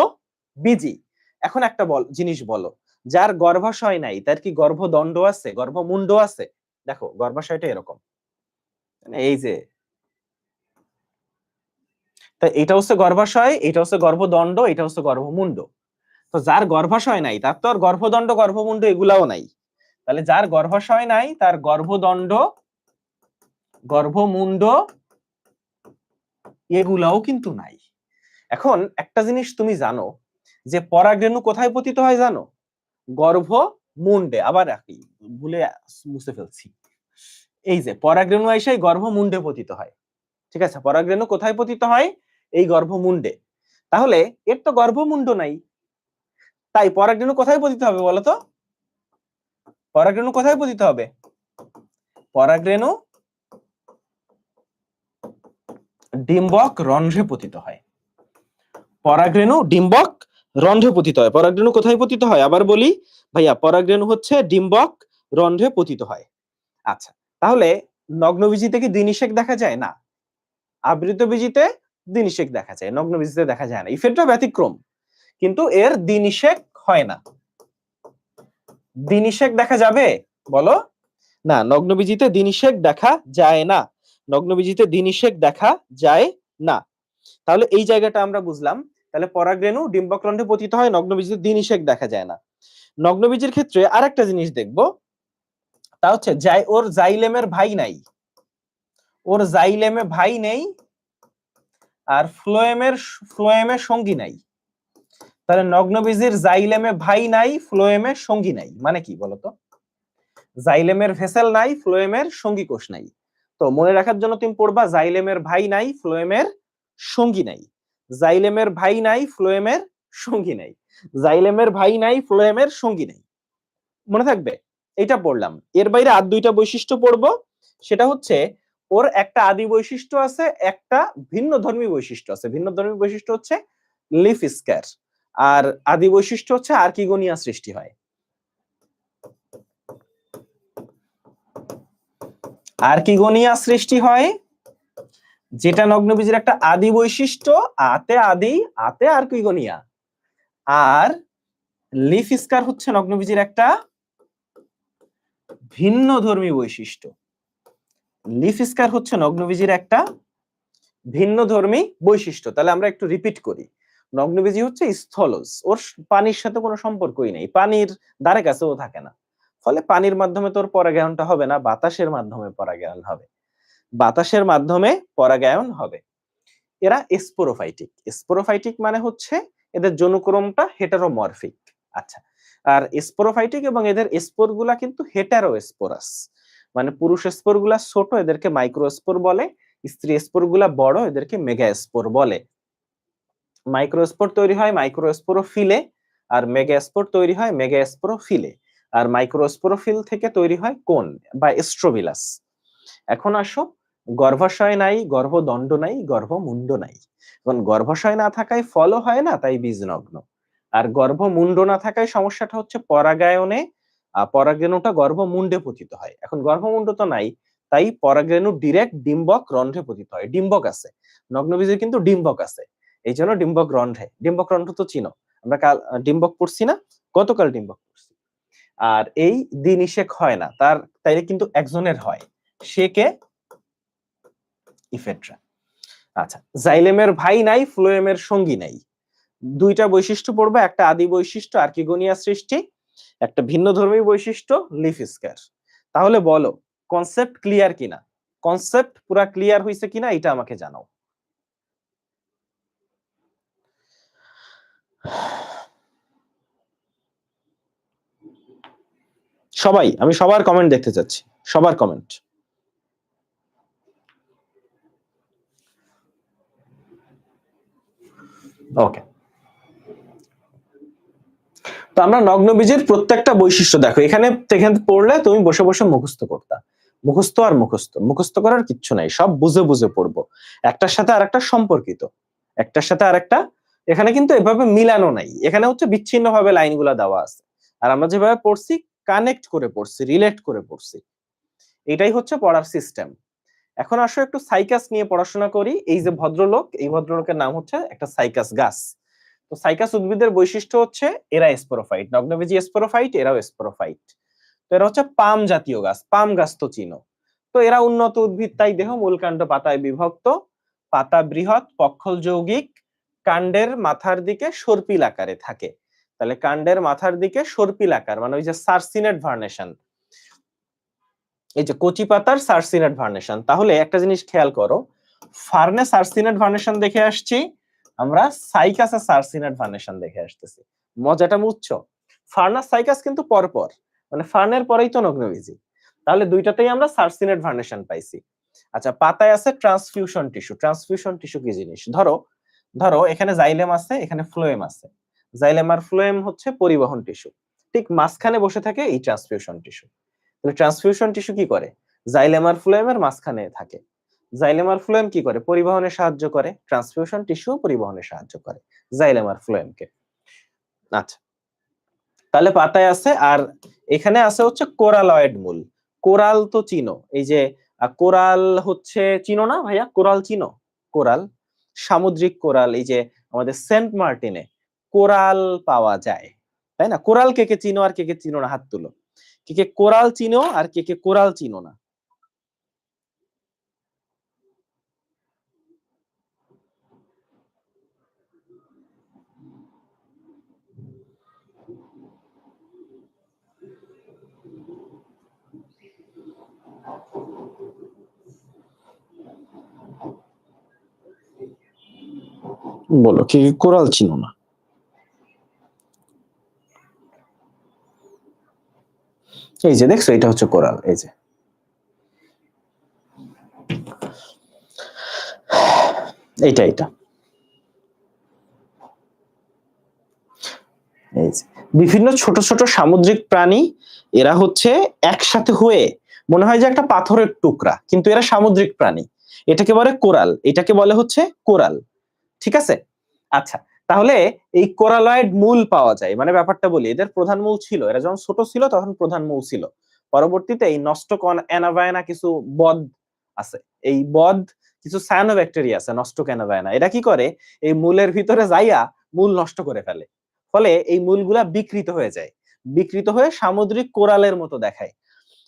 বীজি। এখন একটা জিনিস বলো, যার গর্ভাশয় নাই তার কি গর্ভদণ্ড আছে? গর্ভমুণ্ড আছে? দেখো গর্ভাশয়টা এরকম, এই যে, তা এটা হচ্ছে গর্ভাশয়, এটা হচ্ছে গর্ভদণ্ড, এটা হচ্ছে গর্ভমুণ্ড। তো যার গর্ভাশয় নাই তার তো আর গর্ভদণ্ড গর্ভমুণ্ড এগুলাও নাই। তাহলে যার গর্ভাশয় নাই তার গর্ভদণ্ড গর্ভমুণ্ড এগুলাও কিন্তু নাই। এখন একটা জিনিস তুমি জানো যে পরাগরেণু কোথায় পতিত হয় জানো? গর্ভমুণ্ডে। আবার রাখি, ভুলে মুছে ফেলছি। এই যে পরাগরেণু এসে গর্ভমুণ্ডে পতিত হয়। ঠিক আছে, পরাগরেণু কোথায় পতিত হয়? এই গর্ভমুণ্ডে। তাহলে এর তো গর্ভমুণ্ড নাই, তাই পরাগরেণু কোথায় পতিত হবে বলতো? পরাগরেণু কোথায় পতিত হবে? পরাগরেণু ডিম্বক রন্ধ্রে পতিত হয়। পরাগরেণু ডিম্বক রন্ধ্রে পতিত হয়। পরাগরেণু কোথায় পতিত হয় আবার বলি ভাইয়া? পরাগরেণু হচ্ছে ডিম্বক রন্ধ্রে পতিত হয়। আচ্ছা, তাহলে নগ্নবীজিতে কি দ্বিনিষেক দেখা যায়? না। আবৃতবীজিতে দ্বিনিষেক দেখা যায়, নগ্নবীজিতে দেখা যায় না। ইফেক্টটা ব্যতিক্রম, কিন্তু এর দ্বিনিষেক হয় না। দ্বিনিষেক দেখা যাবে বলো? না, নগ্নবীজিতে দ্বিনিষেক দেখা যায় না। নগ্নবীজিতে দ্বিনিষেক দেখা যায় না। তাহলে এই জায়গাটা আমরা বুঝলাম। তাহলে পরাগরেণু ডিম্বকরন্ধ্রে পতিত হয়, নগ্নবীজিতে দ্বিনিষেক দেখা যায় না। নগ্নবীজির ক্ষেত্রে আরেকটা জিনিস দেখবো, তা হচ্ছে ওর জাইলেমের ভাই নাই। ওর জাইলেমে ভাই নেই আর ফ্লোয়েমের সঙ্গী নাই। তাহলে নগ্নবীজির জাইলেমে ভাই নাই, ফ্লোয়েমের সঙ্গী নাই, মানে কি বলতো? জাইলেমের ভেসেল নাই, ফ্লোয়েমের সঙ্গী কোষ নাই। তো মনে রাখার জন্য তুমি পড়বা জাইলেমের ভাই নাই, ফ্লোয়েমের সঙ্গী নাই। জাইলেমের ভাই নাই, ফ্লোয়েমের সঙ্গী নাই। জাইলেমের ভাই নাই, ফ্লোয়েমের সঙ্গী নাই। মনে থাকবে? এটা পড়লাম। এর বাইরে আর দুইটা বৈশিষ্ট্য পড়বো, সেটা হচ্ছে ওর একটা আদি বৈশিষ্ট্য আছে, একটা ভিন্নধর্মী বৈশিষ্ট্য আছে। ভিন্নধর্মী বৈশিষ্ট্য হচ্ছে লিফ স্ক্যার, আর আদি বৈশিষ্ট্য হচ্ছে আর্কিগোনিয়া সৃষ্টি হয়। আর্কিগোনিয়া সৃষ্টি হয়, যেটা নগ্নবীজের একটা আদি বৈশিষ্ট্য, আতে আর্কিগোনিয়া। আর লিফ স্কার হচ্ছে নগ্নবীজের একটা ভিন্নধর্মী বৈশিষ্ট্য। লিফ স্কার হচ্ছে নগ্নবীজের একটা ভিন্নধর্মী বৈশিষ্ট্য। তাহলে আমরা একটু রিপিট করি। নগ্নবীজি হচ্ছে স্থলজ, ওর পানির সাথে কোনো সম্পর্কই নেই, পানির ধারে কাছেও থাকে না। ফলে পানির মাধ্যমে তোর পরাগায়নটা হবে না, বাতাসের মাধ্যমে পরাগায়ন হবে। বাতাসের মাধ্যমে পরাগায়ন হবে। এরা স্পোরোফাইটিক। স্পোরোফাইটিক মানে হচ্ছে এদের জনুক্রমটা হেটারোমরফিক। আচ্ছা, আর স্পোরোফাইটিক এবং এদের স্পোর গুলা কিন্তু হেটারোস্পোরাস, মানে পুরুষ স্পোর গুলা ছোট, এদেরকে মাইক্রোস্পোর বলে। স্ত্রী স্পোর গুলা বড়, এদেরকে মেগাস্পোর বলে। মাইক্রোস্পোর তৈরি হয় মাইক্রোস্পোরোফিলে, আর মেগাস্পোর তৈরি হয় মেগাস্পোরোফিলে। আর মাইক্রোস্পোরোফিল থেকে তৈরি হয় কোন বা স্ট্রোবিলাস। এখন আসো, গর্ভাশয় নাই, গর্ভদণ্ড নাই, গর্ভমুণ্ড নাই। এখন গর্ভাশয় না থাকায় ফলও হয় না, তাই বীজনগ্ন। আর গর্ভমুণ্ড না থাকায় সমস্যাটা হচ্ছে পরাগায়নে পরাগরেণুটা গর্ভমুণ্ডে পতিত হয়। এখন গর্ভমুণ্ড তো নাই, তাই পরাগরেণু ডিরেক্ট ডিম্বক রন্ধ্রে পতিত হয়। ডিম্বক আছে, নগ্নবীজের কিন্তু ডিম্বক আছে, এই জন্য ডিম্বক রন্ধ্রে। ডিম্বক রন্ধ্র তো চিনো, আমরা কাল ডিম্বক পড়ছি না? গতকাল ডিম্বক করছি। আর এই দিনিশেক হয় না, তার তাইলে কিন্তু একজনের হয়, সে কে? ইফেড্রা। আচ্ছা, জাইলেমের ভাই নাই, ফ্লোয়েমের সঙ্গী নাই। দুইটা বৈশিষ্ট্য পড়বে, একটা আদি বৈশিষ্ট্য আর্কিগোনিয়া সৃষ্টি, একটা ভিন্নধর্মী বৈশিষ্ট্য লিফ স্কয়ার। তাহলে বলো কনসেপ্ট ক্লিয়ার কিনা, কনসেপ্ট পুরা ক্লিয়ার হইছে কিনা এটা আমাকে জানাও। সবাই, আমি সবার কমেন্ট দেখতে চাচ্ছি, সবার কমেন্ট। ওকে, তো আমরা নগ্নবীজের প্রত্যেকটা বৈশিষ্ট্য দেখো, এখানে পড়লে তুমি বসে বসে মুখস্থ করতা, মুখস্থ আর মুখস্থ, মুখস্থ করার কিচ্ছু নাই, সব বুঝে বুঝে পড়বো, একটার সাথে আরেকটা সম্পর্কিত, একটার সাথে আরেকটা। এখানে কিন্তু এভাবে মিলানো নাই, এখানে হচ্ছে বিচ্ছিন্ন ভাবে লাইনগুলা দেওয়া আছে, আর আমরা যেভাবে পড়ছি কানেক্ট করে পড়ছি, রিলেট করে পড়ছি, এটাই হচ্ছে পড়ার সিস্টেম। এখন আসো একটু সাইকাস নিয়ে পড়াশোনা করি। এই যে ভদ্রলোক, এই ভদ্রলোকের নাম হচ্ছে একটা সাইকাস গাছ। তো সাইকাস উদ্ভিদের বৈশিষ্ট্য হচ্ছে এরা স্পোরোফাইট, নগ্নবীজি স্পোরোফাইট, এরাও স্পোরোফাইট। তো এরা হচ্ছে পাম জাতীয় গাছ, পাম গাছ তো চিনো। তো এরা উন্নত উদ্ভিদ, তাই দেহ মূলকাণ্ড পাতায় বিভক্ত, পাতা বৃহৎ, পক্ষল যৌগিক, কাণ্ডের মাথার দিকে সর্পিল আকারে থাকে। তাহলে কাণ্ডের মাথার দিকে সর্পিল আকার মানে ওই যে সার্সিনেট ভার্নেশন, এই যে কচি পাতার সার্সিনেট ভার্নেশন। তাহলে একটা জিনিস খেয়াল করো, ফার্নে সার্সিনেট ভার্নেশন দেখে আসছি, আমরা সাইকাসে সার্সিনেট ভার্নেশন দেখে আসতেছি। মজাটা বুঝছো? ফার্নাস সাইকাস কিন্তু পরপর, মানে ফার্নের পরেই তো নগ্নবীজি, তাহলে দুইটাতেই আমরা সার্সিনেট ভার্নেশন পাইছি। আচ্ছা, পাতায় আছে ট্রান্সফিউশন টিস্যু। ট্রান্সফিউশন টিস্যু কি জিনিস? ধরো ধরো এখানে জাইলেম আছে, এখানে ফ্লোয়েম আছে, জাইলেম আর ফ্লোয়েম হচ্ছে পরিবহন টিস্যু, ঠিক মাঝখানে বসে থাকে এই ট্রান্সফিউশন টিস্যু। তাহলে ট্রান্সফিউশন টিস্যু কি করে? জাইলেম আর ফ্লোয়েমের মাঝখানে থাকে। জাইলেম আর ফ্লোয়েম কি করে? পরিবহনে সাহায্য করে। ট্রান্সফিউশন টিস্যু পরিবহনে সাহায্য করে জাইলেম আর ফ্লোয়েমকে। আচ্ছা, তাহলে পাতায় আছে, আর এখানে আছে হচ্ছে কোরালয়েড মূল। কোরাল তো চিনো, এই যে কোরাল হচ্ছে, চিনো না ভাইয়া? কোরাল চিনো? কোরাল, সামুদ্রিক কোরাল, এই যে আমাদের সেন্ট মার্টিনে কোরাল পাওয়া যায়, তাই না? কোরাল কে কে চিনো আর কে কে চিনো না, হাত তুলো। কে কে কোরাল চিনো আর কে কে কোরাল চিনো না? বলো কে কে কোরাল চিনো না? এই যে দেখছো, এটা হচ্ছে কোরাল, এই যে এইটা এইটা, এই যে বিভিন্ন ছোট ছোট সামুদ্রিক প্রাণী, এরা হচ্ছে একসাথে হয়ে মনে হয় যে একটা পাথরের টুকরা, কিন্তু এরা সামুদ্রিক প্রাণী, এটাকে বলে কোরাল, এটাকে বলে হচ্ছে কোরাল। ঠিক আছে? আচ্ছা, তাহলে এই কোরালয়েড মূল পাওয়া যায়, মানে ব্যাপারটা বলি, এদের প্রধান মূল ছিল, এরা যখন ছোট ছিল তখন প্রধান মূল ছিল, পরবর্তীতে এই নষ্ট অ্যানাবায়না কিছু বদ আছে, এই বদ কিছু সায়ানোব্যাকটেরিয়া আছে, নষ্ট অ্যানাবায়না, এরা কি করে? এই মূলের ভিতরে যাইয়া মূল নষ্ট করে ফেলে, ফলে এই মূলগুলা বিকৃত হয়ে যায়, বিকৃত হয়ে সামুদ্রিক কোরালের মতো দেখায়,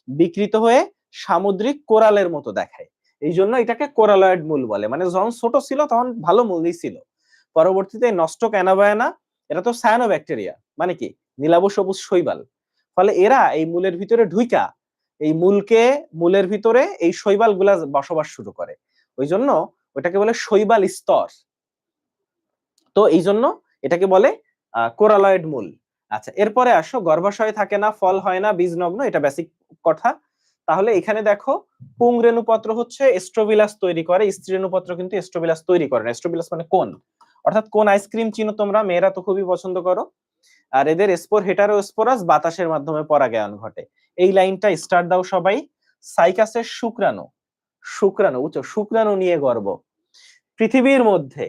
বিকৃত হয়ে সামুদ্রিক কোরালের মতো দেখায়। এই জন্য এটাকে কোরালয়েড মূল বলে, মানে যখন ছোট ছিল তখন ভালো মূলই ছিল, পরবর্তীতে নষ্ট অ্যানাবায়না, এরা তো সায়ানোব্যাকটেরিয়া, মানে কি নীলাভ সবুজ শৈবাল, ফলে এরা এই মূলের ভিতরে ঢুইকা এই মূলের ভিতরে এই শৈবাল গুলা বসবাস শুরু করে, ওই জন্য ওটাকে বলে শৈবাল স্তর। তো এই জন্য এটাকে বলে কোরালয়েড মূল। আচ্ছা, এরপরে আসো, গর্ভাশয় থাকে না, ফল হয় না, বীজ নগ্ন, এটা বেসিক কথা। তাহলে এখানে দেখো, পুংরেণুপত্র হচ্ছে এস্ট্রোবিলাস তৈরি করে, স্ত্রীরেণুপত্র কিন্তু এস্ট্রোবিলাস তৈরি করে না। এস্ট্রোবিলাস মানে কোন, অর্থাৎ কোন আইসক্রিম চিনো তোমরা? মেয়েরা তো খুবই পছন্দ করো। আর এদের স্পোর হেটারোস্পোরাস, বাতাসের মাধ্যমে পরাগায়ন ঘটে। এই লাইনটা স্টার্ট দাও সবাই। সাইকাসের শুক্রাণু, শুক্রাণু বুঝছো, শুক্রাণু নিয়ে গর্ব। পৃথিবীর মধ্যে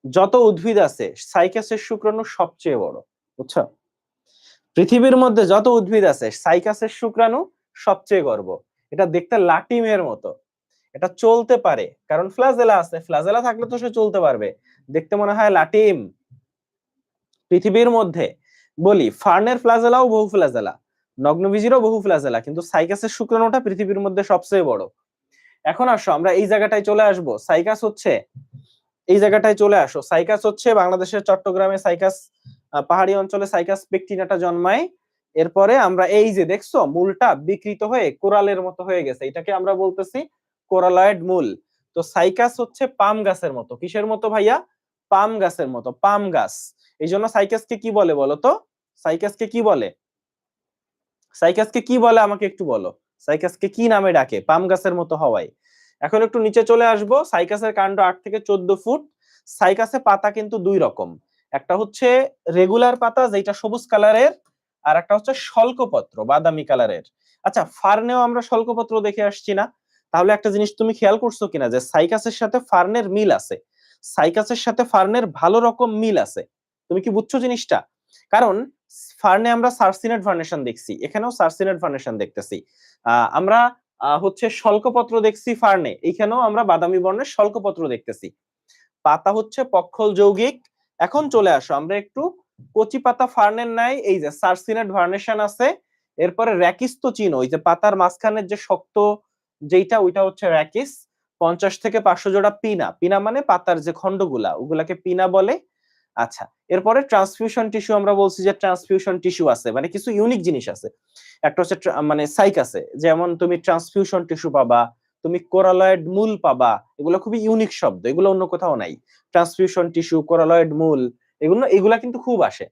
যত উদ্ভিদ আছে সাইকাসের শুক্রাণু সবচেয়ে বড়, বুঝছো? পৃথিবীর মধ্যে যত উদ্ভিদ আছে সাইকাসের শুক্রাণু সবচেয়ে গর্ব। এটা দেখতে লাটিমের মতো, এটা চলতে পারে কারণ ফ্লাজেলা আছে, ফ্লাজেলা থাকলে তো সে চলতে পারবে, দেখতে মনে হয় লাটিম। পৃথিবীর মধ্যে বলি ফার্নের ফ্লাজেলাও বহু ফ্লাজেলা, নগ্নবীজিরও বহু ফ্লাজেলা, কিন্তু সাইকাসের শুক্রাণুটা পৃথিবীর মধ্যে সবচেয়ে বড়। এখন আসো আমরা এই জায়গাটায় চলে আসব। সাইকাস হচ্ছে, এই জায়গাটায় চলে আসো, সাইকাস হচ্ছে বাংলাদেশের চট্টগ্রামে সাইকাস পাহাড়ি অঞ্চলে সাইকাস পেকটিনাটা জন্মায়। এরপরে আমরা এই যে দেখছো মূলটা বিকৃত হয়ে কোরালের মতো হয়ে গেছে, এটাকে আমরা বলতেছি কোরালয়েড মূল। তো সাইকাস হচ্ছে পাম গাছের মতো। কিসের মতো ভাইয়া? পাম গাছের মতো, পাম গাছ। এই জন্য সাইকাসকে কি বলে বলো তো? সাইকাসকে কি বলে? সাইকাসকে কি বলে আমাকে একটু বলো। সাইকাসকে কি নামে ডাকে পাম গাছের মতো হওয়ায়? এখন একটু নিচে চলে আসবো। সাইকাসের কাণ্ড 8 থেকে 14 ফুট। সাইকাসে পাতা কিন্তু দুই রকম, একটা হচ্ছে রেগুলার পাতা যেটা সবুজ কালারের, আর একটা হচ্ছে শল্কপত্র বাদামি কালারের। আচ্ছা, ফার্নেও আমরা শল্কপত্র দেখে আসছি না? তাহলে একটা জিনিস তুমি খেয়াল করছো কিনা যে সাইকাসের সাথে ফার্নের মিল আছে, সাইকাসের সাথে ফার্নের ভালো রকম মিল আছে। তুমি কি বুঝছো জিনিসটা? কারণ ফার্নে আমরা সার্সিনেট ভার্নেশন দেখছি, এখানেও সার্সিনেট ভার্নেশন দেখতেছি। আমরা হচ্ছে শল্কপত্র দেখছি ফার্নে, এখানেও আমরা বাদামি বর্ণের শল্কপত্র দেখতেছি। পাতা হচ্ছে পক্ষল যৌগিক। এখন চলে আসো আমরা একটু কচি পাতা ফার্নের নাই, এই যে সার্সিনেট ভার্নেশন আছে। এরপরে র্যাকিস তো চিনো, ওই যে পাতার মাঝখানের যে শক্ত যেইটা, ওইটা হচ্ছে র্যাকিস। 50 থেকে 500 জোড়া পিনা, পিনা মানে পাতার যে খণ্ডগুলা ওগুলাকে পিনা বলে। আচ্ছা, এরপরে ট্রান্সফিউশন টিস্যু আমরা বলছি যে ট্রান্সফিউশন টিস্যু আছে, মানে কিছু ইউনিক জিনিস আছে। একটা হচ্ছে মানে সাইকাসে যেমন তুমি ট্রান্সফিউশন টিস্যু পাবা, তুমি কোরালয়েড মূল পাবা, এগুলো খুবই ইউনিক শব্দ, এগুলো অন্য কোথাও নাই। ট্রান্সফিউশন টিস্যু, কোরালয়েড মূল, এগুলা কিন্তু খুব আসে।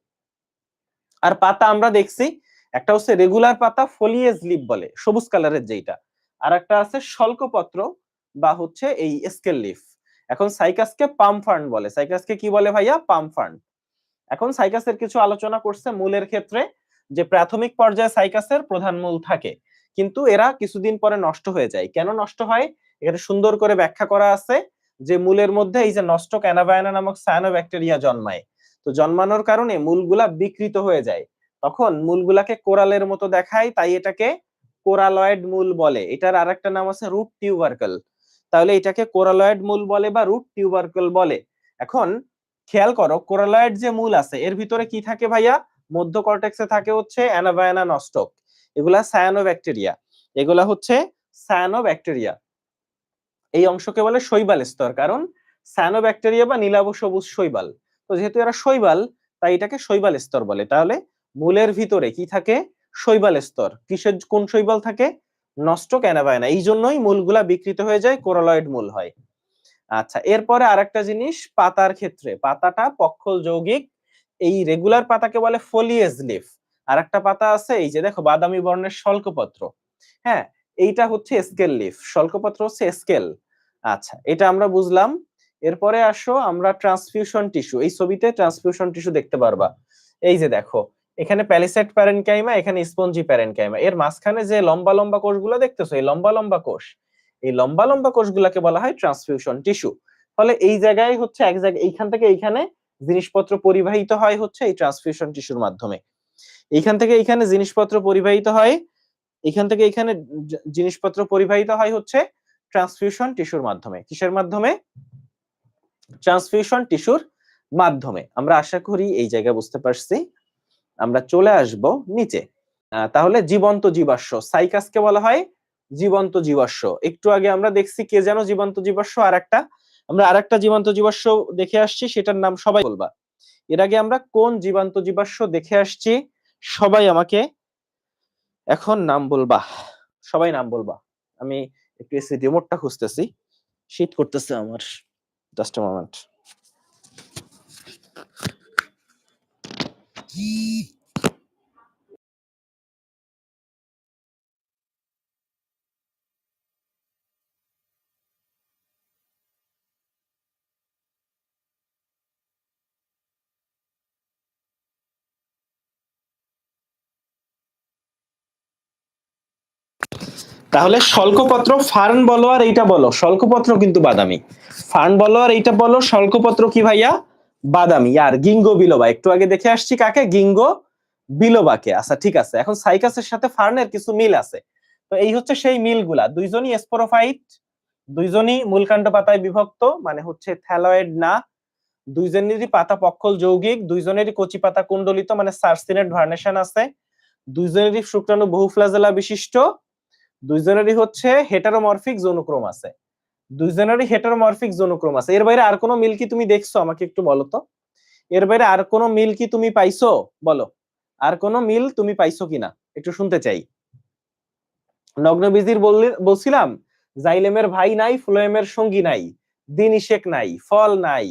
আর পাতা আমরা দেখছি একটা হচ্ছে রেগুলার পাতা, ফোলিয়েজ লিফ বলে সবুজ কালারের যেটা, আর একটা আছে শল্কপত্র বা হচ্ছে এই স্কেল লিফ। এখন সাইকাসকে পাম ফার্ন বলে। সাইকাসকে কি বলে ভাইয়া? পাম ফার্ন। এখন সাইকাসের কিছু আলোচনা করছে মূলের ক্ষেত্রে, যে প্রাথমিক পর্যায়ে সাইকাসের প্রধান মূল থাকে, কিন্তু এরা কিছুদিন পরে নষ্ট হয়ে যায়। কেন নষ্ট হয় এখানে সুন্দর করে ব্যাখ্যা করা আছে, যে মূলের মধ্যে এই যে নস্টক অ্যানাবায়না নামক সায়ানোব্যাকটেরিয়া জন্মায়। তো জন্মানোর কারণে মূলগুলা বিকৃত হয়ে যায়, তখন মূলগুলাকে কোরালের মতো দেখায়, তাই এটাকে কোরালয়েড মূল বলে। এটার আরেকটা নাম আছে রুট টিউবারকেল। তাহলে এটাকে কোরালয়েড মূল বলে বা রুট টিউবারকেল বলে। এখন খেয়াল করো কোরালয়েড যে মূল আছে এর ভিতরে কি থাকে ভাইয়া? মধ্য কর্টেক্সে থাকে হচ্ছে অ্যানাবায়না নস্টক, এগুলা সায়ানোব্যাকটেরিয়া, এগুলা হচ্ছে সায়ানোব্যাকটেরিয়া। এই অংশকে বলে শৈবাল স্তর, কারণ সায়ানোব্যাকটেরিয়া বা নীলাভ সবুজ শৈবাল। তো যেহেতু এরা শৈবাল, তাই এটাকে শৈবাল স্তর বলে। তাহলে মূলের ভিতরে কি থাকে? শৈবাল স্তর। কিসের কোন শৈবাল থাকে? নস্টক অ্যানাবায়না। এই জন্যই মূলগুলা বিকৃত হয়ে যায়, কোরালয়েড মূল হয়। আচ্ছা, এরপরে আরেকটা জিনিস পাতার ক্ষেত্রে, পাতাটা পক্ষল যৌগিক। এই রেগুলার পাতাকে বলে ফোলিয়েজ লিফ। আর একটা পাতা আছে এই যে দেখো বাদামি বর্ণের শল্কপত্র, হ্যাঁ, এইটা হচ্ছে স্কেল লিফ, শল্কপত্র হচ্ছে স্কেল। আচ্ছা, এটা আমরা বুঝলাম। এরপরে আসো আমরা ট্রান্সফিউশন টিস্যু, এই ছবিতে ট্রান্সফিউশন টিস্যু দেখতে পারবা। এই যে দেখো এখানে প্যালিসেড প্যারেনকাইমা, এখানে স্পঞ্জি প্যারেনকাইমা, এর মাঝখানে যে লম্বা লম্বা কোষগুলো দেখতেছো, এই লম্বা লম্বা কোষ, এই লম্বা লম্বা কোষগুলোকে বলা হয় ট্রান্সফিউশন টিস্যু। ফলে এই জায়গায় হচ্ছে এক জায়গায় এইখান থেকে এইখানে জিনিসপত্র পরিবাহিত হয় হচ্ছে এই ট্রান্সফিউশন টিস্যুর মাধ্যমে। এইখান থেকে এইখানে জিনিসপত্র পরিবাহিত হয়, এখান থেকে এখানে জিনিসপত্র পরিবাহিত হয় হচ্ছে ট্রান্সফিউশন টিস্যুর মাধ্যমে। কিসের মাধ্যমে? ট্রান্সফিউশন টিস্যুর মাধ্যমে। আমরা আশা করি এই জায়গা বুঝতে পারছি। আমরা চলে আসব নিচে। তাহলে জীবন্ত জীবাশ্ম, সাইকাসকে বলা হয় জীবন্ত জীবাশ্ম। একটু আগে আমরা দেখছি কে যেন জীবন্ত জীবাশ্ম, আমরা আরেকটা জীবন্ত জীবাশ্ম দেখে আসছি, সেটার নাম সবাই বলবা। এর আগে আমরা কোন জীবন্ত জীবাশ্ম দেখে আসছি? সবাই আমাকে এখন নাম বলবা, সবাই নাম বলবা। আমি একটু এসি রিমোটটা খুঁজতেছি, শীত করতেছে আমার, জাস্ট আ মোমেন্ট। তাহলে শল্কপত্র ফার্ন বলো আর এইটা বলো, শল্কপত্র কিন্তু বাদামি। ফার্ন বলো আর এইটা বলো, শল্কপত্র কি ভাইয়া? বাদামি। আর গিঙ্গো বিলোবা একটু আগে দেখে আসছি কাকে? গিঙ্গো বিলোবাকে। আচ্ছা ঠিক আছে, এখন সাইকাসের সাথে ফার্নের কিছু মিল আছে। তো এই হচ্ছে সেই মিলগুলা, দুইজনই স্পোরোফাইট, দুইজনই মূলকাণ্ড পাতায় বিভক্ত, মানে হচ্ছে থ্যালয়েড না। দুইজনেরই পাতা পক্ষল যৌগিক, দুইজনেরই কচি পাতা কুণ্ডলিত মানে সার্সিনেট ভার্নেশন আছে, দুইজনেরই শুক্রাণু বহু ফ্ল্যাজেলা বিশিষ্ট, দুইজনেরই হচ্ছে হেটারোমরফিক যৌনক্রম আছে, দুইজনেরই হেটারোমরফিক যৌনক্রম আছে। এর বাইরে আর কোনো মিল কি তুমি দেখছো আমাকে একটু বলো তো, এর বাইরে আর কোনো মিল কি তুমি পাইছো, বলো আর কোনো মিল তুমি পাইছো কিনা একটু শুনতে চাই। নগ্নবীজির বলছিলাম জাইলেমের ভাই নাই, ফ্লোয়েমের সঙ্গী নাই, দিন ইশেক নাই, ফল নাই,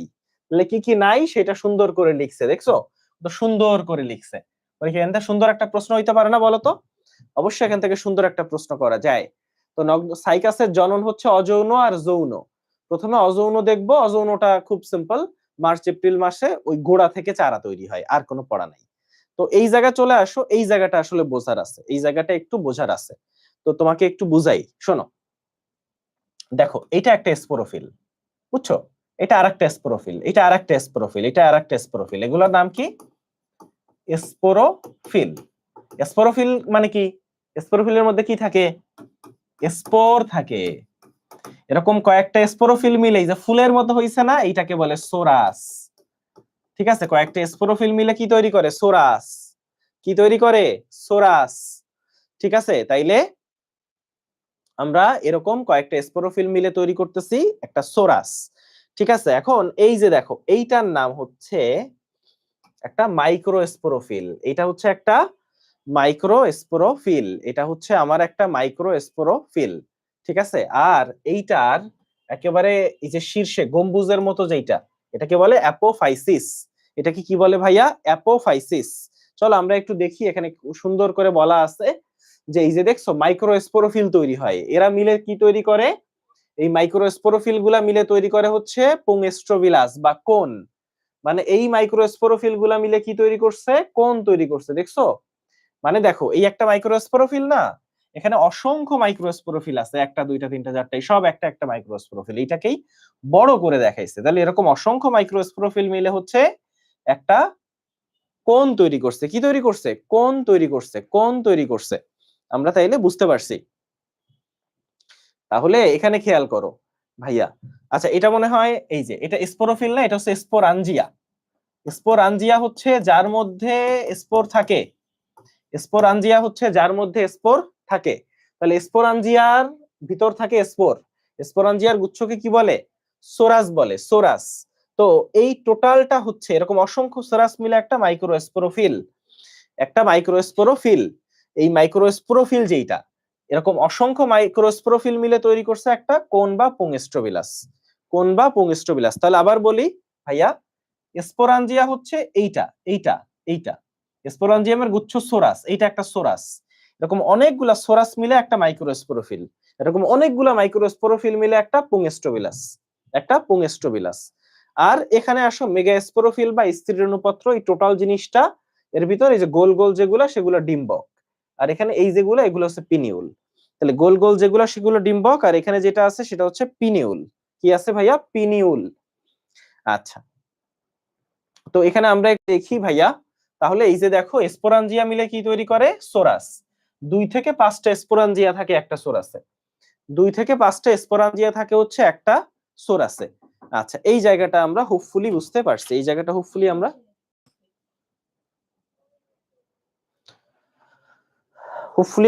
কি কি নাই সেটা সুন্দর করে লিখছে, দেখছো তো সুন্দর করে লিখছে। এখান থেকে সুন্দর একটা প্রশ্ন হইতে পারে না বলো তো? অবশ্যই এখান থেকে সুন্দর একটা প্রশ্ন করা যায়। তো সাইকাসের জনন হচ্ছে অযৌন আর যৌন। প্রথমে অযৌন দেখবো, অযৌনটা খুব সিম্পল, মার্চ এপ্রিল মাসে ওই গোড়া থেকে চারা তৈরি হয়, আর কোনো পড়া নাই। তো এই জায়গা চলে আসো, এই জায়গাটা আসলে বোঝার আছে, এই জায়গাটা একটু বোঝার আছে। তো তোমাকে একটু বুঝাই, শোনো। দেখো এটা একটা স্পোরোফিল, বুঝছো, এটা আরেকটা স্পোরোফিল, এটা আরেকটা স্পোরোফিল, এটা আরেকটা স্পোরোফিল, এগুলোর নাম কি? স্পোরোফিল। স্পোরোফিল মানে কি? স্পোরোফিলের মধ্যে কি থাকে? স্পোর থাকে। এরকম কয়েকটা স্পোরোফিল মিলে যে ফুলের মতো হইছে না, এইটাকে বলে সোরাস। ঠিক আছে, কয়েকটা স্পোরোফিল মিলে কি তৈরি করে? সোরাস। কি তৈরি করে? সোরাস। ঠিক আছে, তাইলে আমরা এরকম কয়েকটা স্পোরোফিল মিলে তৈরি করতেছি একটা সোরাস। ঠিক আছে, এখন এই যে দেখো এইটার নাম হচ্ছে একটা মাইক্রোস্পোরোফিল, এটা হচ্ছে একটা মাইক্রোস্পোরোফিল, এটা হচ্ছে আমার একটা মাইক্রোস্পোরোফিল। ঠিক আছে, আর এইটার একেবারে এই যে শীর্ষে গম্বুজের মতো যেটা, এটাকে বলে অ্যাপোফাইসিস। এটাকে কি বলে ভাইয়া? অ্যাপোফাইসিস। চলো আমরা একটু দেখি, এখানে সুন্দর করে বলা আছে যে এই যে দেখছো মাইক্রোস্পোরোফিল তৈরি হয়, এরা মিলে কি তৈরি করে? এই মাইক্রোস্পোরোফিল গুলা মিলে তৈরি করে হচ্ছে পুংস্ট্রোবিলাস বা কোন। মানে এই মাইক্রোস্পোরোফিল গুলা মিলে কি তৈরি করছে? কোন তৈরি করছে, দেখছো? মানে দেখো এই একটা মাইক্রোস্পোরোফিল না, এখানে অসংখ্য মাইক্রোস্পোরোফিল আছে, একটা দুইটা তিনটা চারটা, সব একটা একটা মাইক্রোস্পোরোফিল, এইটাকেই বড় করে দেখাইছে। তাহলে এরকম অসংখ্য মাইক্রোস্পোরোফিল মিলে হচ্ছে একটা কোন তৈরি করছে। কি তৈরি করছে? কোন তৈরি করছে, কোন তৈরি করছে। আমরা তাইলে বুঝতে পারছি। তাহলে এখানে খেয়াল করো ভাইয়া। আচ্ছা, এটা মনে হয় এই যে এটা স্পোরোফিল না, এটা হচ্ছে স্পোরাঞ্জিয়া। স্পোরাঞ্জিয়া হচ্ছে যার মধ্যে স্পোর থাকে, স্পোরাঞ্জিয়া হচ্ছে যার মধ্যে স্পোর থাকে। তাহলে স্পোরাঞ্জিয়ার ভিতর থাকে স্পোর, স্পোরাঞ্জিয়ার গুচ্ছকে কি বলে? সোরাস বলে, সোরাস। তো এই টোটালটা হচ্ছে এরকম অসংখ্য সোরাস মিলে একটা মাইক্রোস্পোরোফিল, একটা মাইক্রোস্পোরোফিল। এই মাইক্রোস্পোরোফিল যেটা এরকম অসংখ্য মাইক্রোস্পোরোফিল মিলে তৈরি করছে একটা কোন বা পুংস্ট্রোবিলাস, কোন বা পুংস্ট্রোবিলাস। তাহলে আবার বলি ভাইয়া, স্পোরাঞ্জিয়া হচ্ছে এইটা, এইটা, এইটা স্পোরাঞ্জিয়ামের গুচ্ছ সোরাস, এইটা একটা সোরাস। এরকম অনেকগুলা সোরাস মিলে একটা মাইক্রোস্পোরোফিল, এরকম অনেকগুলা মাইক্রোস্পোরোফিল মিলে একটা পুংস্ট্রোবিলাস, একটা পুংস্ট্রোবিলাস। আর এখানে আসো মেগাস্পোরোফিল বা স্ত্রীরেণুপত্র, এই টোটাল জিনিসটা এর ভিতর এই যে গোল গোল যেগুলা সেগুলো ডিম্বক, আর এখানে এই যেগুলো এগুলো হচ্ছে পিনিউল। তাহলে গোল গোল যেগুলো সেগুলো ডিম্বক, আর এখানে যেটা আছে সেটা হচ্ছে পিনিউল। কি আছে ভাইয়া? পিনিউল। আচ্ছা, তো এখানে আমরা দেখি ভাইয়া, তাহলে এই যে দেখো স্পোরাঞ্জিয়া মিলে কি তৈরি করে? সোরাস। 2 থেকে 5টা স্পোরাঞ্জিয়া থাকে একটা সোরাসে, 2 থেকে 5টা স্পোরাঞ্জিয়া থাকে হচ্ছে একটা সোরাসে। আচ্ছা, এই জায়গাটা আমরা হোপফুলি বুঝতে পারছি, এই জায়গাটা হোপফুলি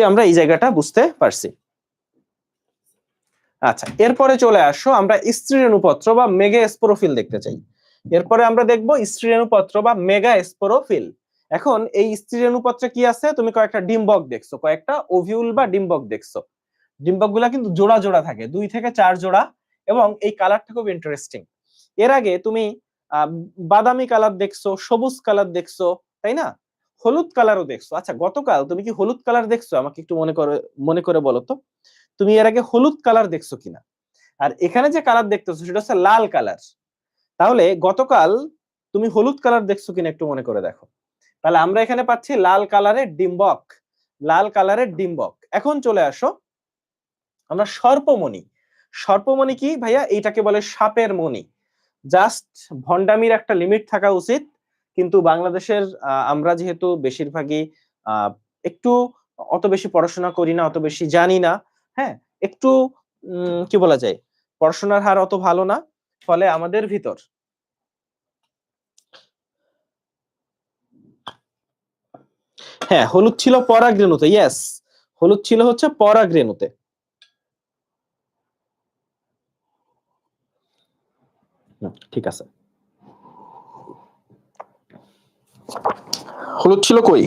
আমরা এই জায়গাটা বুঝতে পারছি। আচ্ছা, এরপরে চলে আসো আমরা স্ত্রীরেণুপত্র বা মেগা স্পোরোফিল দেখতে চাই। এরপরে আমরা দেখব স্ত্রীরেণুপত্র বা মেগা স্পোরোফিল। এখন এই স্ত্রীরেণুপত্রে কি আছে? তুমি কয়েকটা ডিম্বক দেখছো, কয়েকটা ওভিউল বা ডিম্বক দেখছো। ডিম্বক গুলা কিন্তু জোড়া জোড়া থাকে, 2 থেকে 4 জোড়া, এবং এই কালারটা খুব ইন্টারেস্টিং। এর আগে তুমি বাদামি কালার দেখছো, সবুজ কালার দেখছো, তাই না? হলুদ কালারও দেখছো। আচ্ছা, গতকাল তুমি কি হলুদ কালার দেখছো? আমাকে একটু মনে করে বলো তো, তুমি এর আগে হলুদ কালার দেখছো কিনা? আর এখানে যে কালার দেখতেছো সেটা হচ্ছে লাল কালার। তাহলে গতকাল তুমি হলুদ কালার দেখছো কিনা একটু মনে করে দেখো। তাহলে আমরা এখানে পাচ্ছি লাল কালারের ডিম্বক, লাল কালারের ডিম্বক। এখন চলে আসো আমরা সর্পমণি। সর্পমণি কি ভাইয়া? এইটাকে বলে সাপের মণি। জাস্ট ভন্ডামির একটা লিমিট থাকা উচিত, কিন্তু বাংলাদেশের আমরা যেহেতু বেশিরভাগই একটু অত বেশি পড়াশোনা করি না, অত বেশি জানি না, হ্যাঁ, একটু কি বলা যায়, পড়াশোনার হার অত ভালো না, ফলে আমাদের ভিতর হ্যাঁ, হলুদ ছিল পরাগরেণুতে। ইয়েস, হলুদ ছিল হচ্ছে পরাগরেণুতে। ঠিক আছে, হলুদ ছিল কই?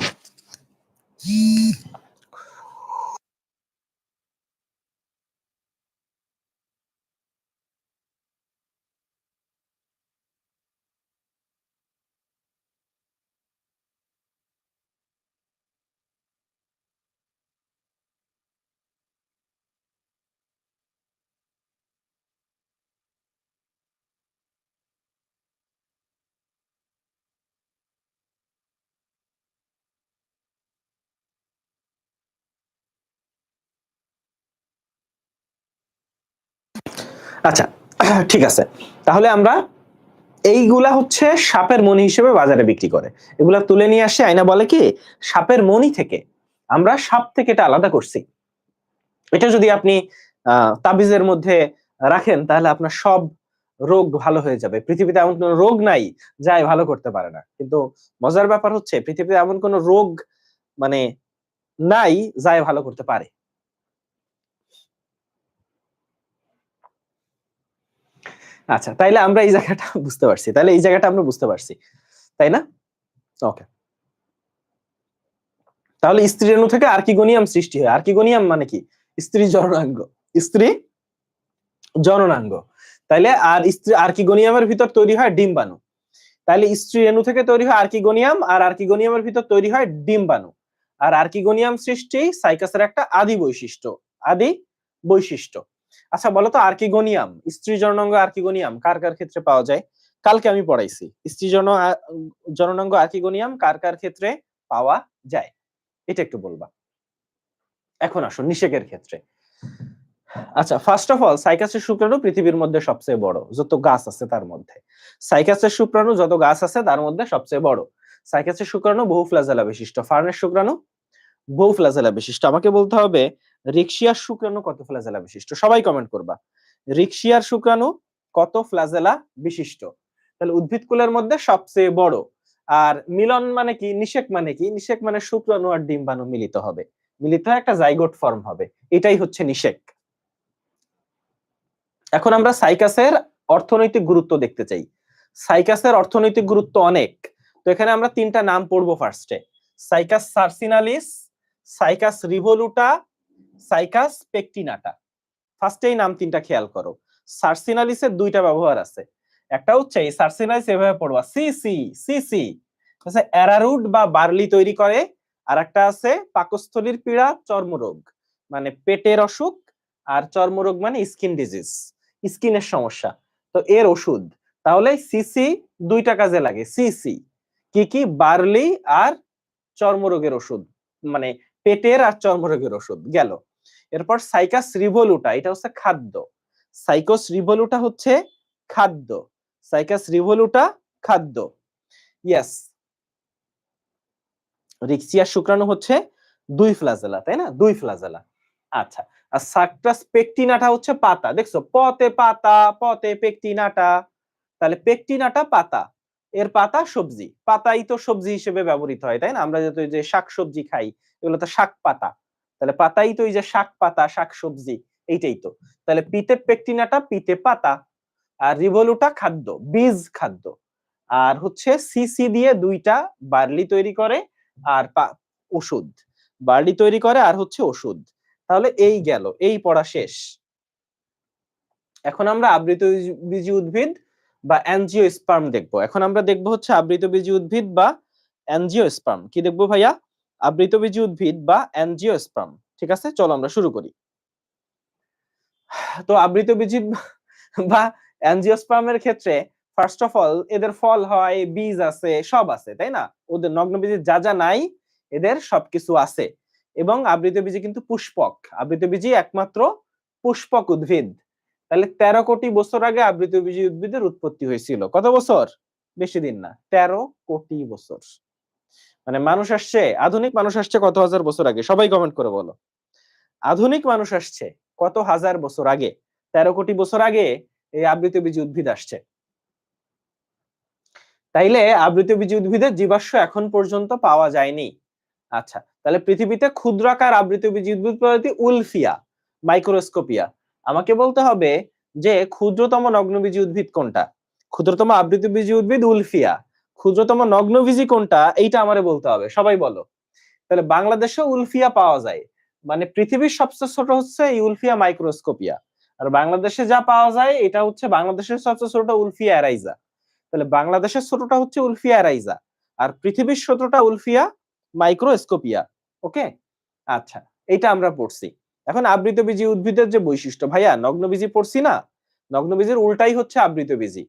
আচ্ছা, ঠিক আছে। তাহলে আমরা এইগুলা হচ্ছে সাপের মণি হিসেবে বাজারে বিক্রি করে। এগুলা তুলে নিয়ে আসে আয়না বলে কি সাপের মণি থেকে আমরা সাপ থেকে এটা আলাদা করছি। এটা যদি আপনি তাবিজের মধ্যে রাখেন তাহলে আপনার সব রোগ ভালো হয়ে যাবে। পৃথিবীতে এমন কোন রোগ নাই যা ভালো করতে পারে না। কিন্তু মজার ব্যাপার হচ্ছে পৃথিবীতে এমন কোন রোগ মানে নাই যা ভালো করতে পারে। আচ্ছা, তাইলে আমরা এই জায়গাটা বুঝতে পারছি। তাইলে এই জায়গাটা আমরা বুঝতে পারছি। তাই না? ওকে। তাহলে স্ত্রী রেণু থেকে আর্কিগোনিয়াম সৃষ্টি হয়। আর্কিগোনিয়াম মানে কি? স্ত্রী জননাঙ্গ। স্ত্রী জননাঙ্গ। তাইলে আর স্ত্রী আর্কিগোনিয়ামের ভিতর তৈরি হয় ডিম্বাণু। তাহলে স্ত্রী রেণু থেকে তৈরি হয় আর্কিগোনিয়াম, আর আর্কিগোনিয়ামের ভিতর তৈরি হয় ডিম্বাণু। আর আর্কিগোনিয়াম সৃষ্টি সাইকাসের একটা আদি বৈশিষ্ট্য। আদি বৈশিষ্ট্য। আচ্ছা বলো তো আর্কিগোনিয়াম, স্ত্রী জননাঙ্গ আর্কিগোনিয়াম কার কার ক্ষেত্রে পাওয়া যায়? কালকে আমি পড়াইছি। স্ত্রী জননাঙ্গ আর্কিগোনিয়াম কার কার ক্ষেত্রে পাওয়া যায়? এটা একটু বলবা। এখন আসো নিষেকের ক্ষেত্রে। আচ্ছা, ফার্স্ট অফ অল সাইকাসের শুক্রাণু পৃথিবীর মধ্যে সবচেয়ে বড়, যত গাছ আছে তার মধ্যে। সাইকাসের শুক্রাণু যত গাছ আছে তার মধ্যে সবচেয়ে বড়। সাইকাসের শুক্রাণু বহু ফ্ল্যাজেলা বিশিষ্ট। ফার্নের শুক্রাণু বহু ফ্ল্যাজেলা বিশিষ্ট। আমাকে বলতে হবে রিক্সিয়ার শুক্রাণু কত ফ্ল্যাজেলা বিশিষ্ট? সবাই কমেন্ট করবা। রিক্সিয়ার শুক্রাণু কত ফ্ল্যাজেলা বিশিষ্ট? তাহলে উদ্ভিদকুলের মধ্যে সবচেয়ে বড়। আর মিলন মানে কি? নিষেক মানে কি? নিষেক মানে শুক্রাণু আর ডিম্বাণু মিলিত হবে, মিলিত হয়ে একটা জাইগোট ফর্ম হবে, এটাই হচ্ছে নিষেক। এখন আমরা সাইকাসের অর্থনৈতিক গুরুত্ব দেখতে চাই। সাইকাসের অর্থনৈতিক গুরুত্ব অনেক। তো এখানে আমরা তিনটা নাম পড়বো ফার্স্টে। Cycas circinalis, Cycas revoluta, Cycas pectinata. ফার্স্টে এই নাম তিনটা খেয়াল করো। সার্সিনালিসের দুইটা ব্যবহার আছে। একটা হচ্ছে এই সার্সিনালিস এভাবে পড়বা সিসি সিসি, আচ্ছা অ্যারারুট বা বার্লি তৈরি করে। আর একটা আছে পাকস্থলীর পীড়া চর্মরোগ, মানে পেটের অসুখ, আর চর্মরোগ মানে স্কিন ডিজিজ, স্কিনের সমস্যা। তো এর ওষুধ তাহলে সিসি দুইটা কাজে লাগে। সিসি কি কি? বার্লি আর চর্মরোগের ওষুধ, মানে পেটের আর চর্মরোগের ওষুধ গেল। এরপর সাইকাস রিভোলুটা, এটা হচ্ছে খাদ্য। সাইকোস রিভোলুটা হচ্ছে খাদ্য। সাইকাস রিভোলুটা খাদ্য। ইয়েস, রিক্সিয়া শুক্রাণু হচ্ছে দুই ফ্লাজেলা, তাই না? দুই ফ্লাজেলা। আচ্ছা, আর সাকটাস পেকটিনাটা হচ্ছে পাতা। দেখছো পতে পাতা, পতে পেকটিনাটা। তাহলে পেকটিনাটা পাতা, এর পাতা সবজি। পাতাই তো সবজি হিসেবে ব্যবহৃত হয়, তাই না? আমরা যেহেতু যে শাক সবজি খাই এগুলো তো শাক পাতা। তাহলে পাতাই তো এই যে শাক পাতা, শাক সবজি, এইটাই তো। তাহলে পিতে পেকটিনাটা পিতে পাতা। আর রিভোলুটা খাদ্য, বীজ খাদ্য। আর হচ্ছে সিসি দিয়ে দুইটা বার্লি তৈরি করে আর ওষুধ। বার্লি তৈরি করে আর হচ্ছে ওষুধ। তাহলে এই গেল, এই পড়া শেষ। এখন আমরা আবৃতবীজী উদ্ভিদ বা অ্যাঞ্জিওস্পার্ম দেখবো। এখন আমরা দেখবো হচ্ছে আবৃতবীজী উদ্ভিদ বা অ্যাঞ্জিওস্পার্ম। কি দেখবো ভাইয়া? আবৃতবীজী উদ্ভিদ বা অ্যাঞ্জিওস্পার্ম। ঠিক আছে, চলো আমরা শুরু করি। তো আবৃতবীজী বা অ্যাঞ্জিওস্পার্মের ক্ষেত্রে ফার্স্ট অফ অল এদের ফল হয়, বীজ আছে, সব আছে, তাই না? ওদের নগ্নবীজের যা যা নাই এদের সবকিছু আছে। এবং আবৃতবীজী কিন্তু পুষ্পক। আবৃতবীজী একমাত্র পুষ্পক উদ্ভিদ। তাহলে 13 কোটি বছর আগে আবৃতবীজী উদ্ভিদের উৎপত্তি হয়েছিল। কত বছর? বেশি দিন না, 13 কোটি বছর। মানে মানুষ আসছে, আধুনিক মানুষ আসছে কত হাজার বছর আগে? সবাই কমেন্ট করে বলো। আধুনিক মানুষ আসছে কত হাজার বছর আগে? 13 কোটি বছর আগে এই আবৃতবীজী উদ্ভিদ আসছে। তাইলে আবৃতবীজী উদ্ভিদের জীবাশ্ম এখন পর্যন্ত পাওয়া যায়নি। আচ্ছা, তাহলে পৃথিবীতে ক্ষুদ্রাকার আবৃতবীজী উদ্ভিদ প্রজাতি উলফিয়া, মাইক্রোস্কোপিয়া। আমাকে বলতে হবে যে ক্ষুদ্রতম নগ্নবীজী উদ্ভিদ কোনটা। ক্ষুদ্রতম আবৃতবীজী উদ্ভিদ উলফিয়া, ক্ষুদ্রতম নগ্নবীজী কোনটা এইটা আমারে বলতে হবে। সবাই বলো। তাহলে বাংলাদেশে উলফিয়া পাওয়া যায়, মানে পৃথিবীর সবচেয়ে ছোট হচ্ছে ইউলফিয়া মাইক্রোস্কোপিয়া, আর বাংলাদেশে যা পাওয়া যায় এটা হচ্ছে বাংলাদেশের সবচেয়ে ছোট উলফিয়া এরাইজা। তাহলে বাংলাদেশের ছোটটা হচ্ছে উলফিয়া এরাইজা, আর পৃথিবীর ছোটটা উলফিয়া মাইক্রোস্কোপিয়া। ওকে, আচ্ছা, এটা আমরা পড়ছি। এখন আবৃতবীজী উদ্ভিদের যে বৈশিষ্ট্য, ভাইয়া নগ্নবীজী পড়ছি না, নগ্নবীজীর উল্টাই হচ্ছে আবৃতবীজী।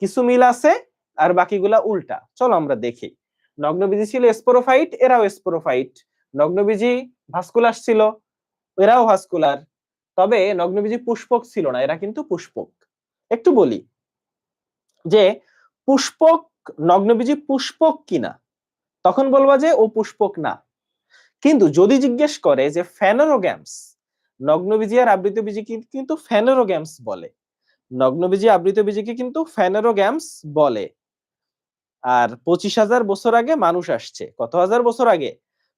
কিছু মিল আছে আর বাকিগুলা উল্টা। চলো আমরা দেখি। নগ্নবীজী ছিল স্পোরোফাইট, এরাও স্পোরোফাইট। নগ্নবীজী ভাস্কুলার ছিল, এরাও ভাস্কুলার। তবে নগ্নবীজী পুষ্পক ছিল না, এরা কিন্তু পুষ্পক। একটু বলি যে পুষ্পক, নগ্নবীজী পুষ্পক কিনা, তখন বলবা যে ও পুষ্পক না। কিন্তু যদি জিজ্ঞেস করে যে ফেনোরোগ্যামস, নগ্নবীজী আর আবৃতবীজী কিন্তু ফেনোরোগ্যামস বলে, নগ্নবীজী আবৃতবীজীকে কিন্তু ফেনোরোগ্যামস বলে। আর 25,000 বছর আগে মানুষ আসছে। কত হাজার বছর আগে?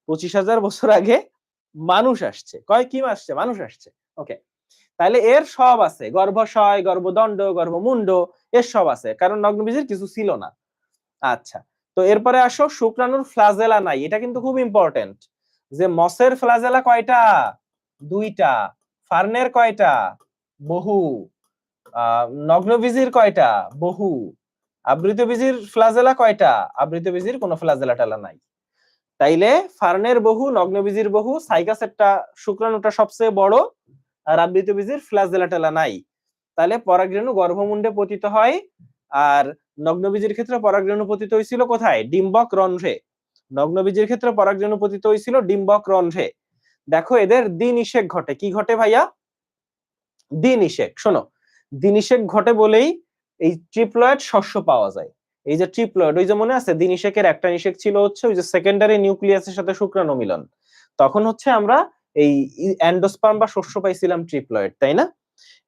25,000 বছর আগে মানুষ আসছে। কয় কি আসছে? মানুষ আসছে। ওকে, তাহলে এর সব আছে, গর্ভাশয়, গর্ভদণ্ড, গর্ভমুণ্ড, এর সব আছে, কারণ নগ্নবীজীর কিছু ছিল না। আচ্ছা, তো এরপরে আসো, শুক্রাণুর ফ্লাজেলা নাই। এটা কিন্তু খুব ইম্পর্টেন্ট, যে মসের ফ্লাজেলা কয়টা? দুইটা। ফার্নের কয়টা? বহু। নগ্নবীজীর কয়টা? বহু। আবৃতবীজীর ফ্লাজেলা কয়টা? আবৃতবীজীর কোনো ফ্লাজেলা টালা নাই। তাইলে ফার্নের বহু, নগ্নবীজীর বহু, সাইকাসেটটা শুক্রাণুটা সবচেয়ে বড়, আর আবৃতবীজীর ফ্লাজেলা টালা নাই। তাহলে পরাগরেণু গর্ভমুণ্ডে পতিত হয়, আর নগ্নবীজীর ক্ষেত্রে পরাগরেণু পতিত হয়েছিল কোথায়? ডিম্বক রন্ধ্রে। নগ্নবীজীর ক্ষেত্রে পরাগরেণু পতিত হয়েছিল ডিম্বক রন্ধ্রে। দেখো এদের দ্বিনিষেক ঘটে। কি ঘটে ভাইয়া? দ্বিনিষেক। শোনো, দ্বিনিষেক ঘটে বলেই এই ট্রিপ্লয়েড শস্য পাওয়া যায়। এই যে ট্রিপ্লয়েড, ওই যে মনে আছে দ্বিনিষেকের একটা নিষেক ছিল হচ্ছে ওই যে সেকেন্ডারি নিউক্লিয়াসের সাথে শুক্রাণু মিলন, তখন হচ্ছে আমরা এই এন্ডোস্পার্ম বা শস্য পাইছিলাম ট্রিপ্লয়েড, তাই না?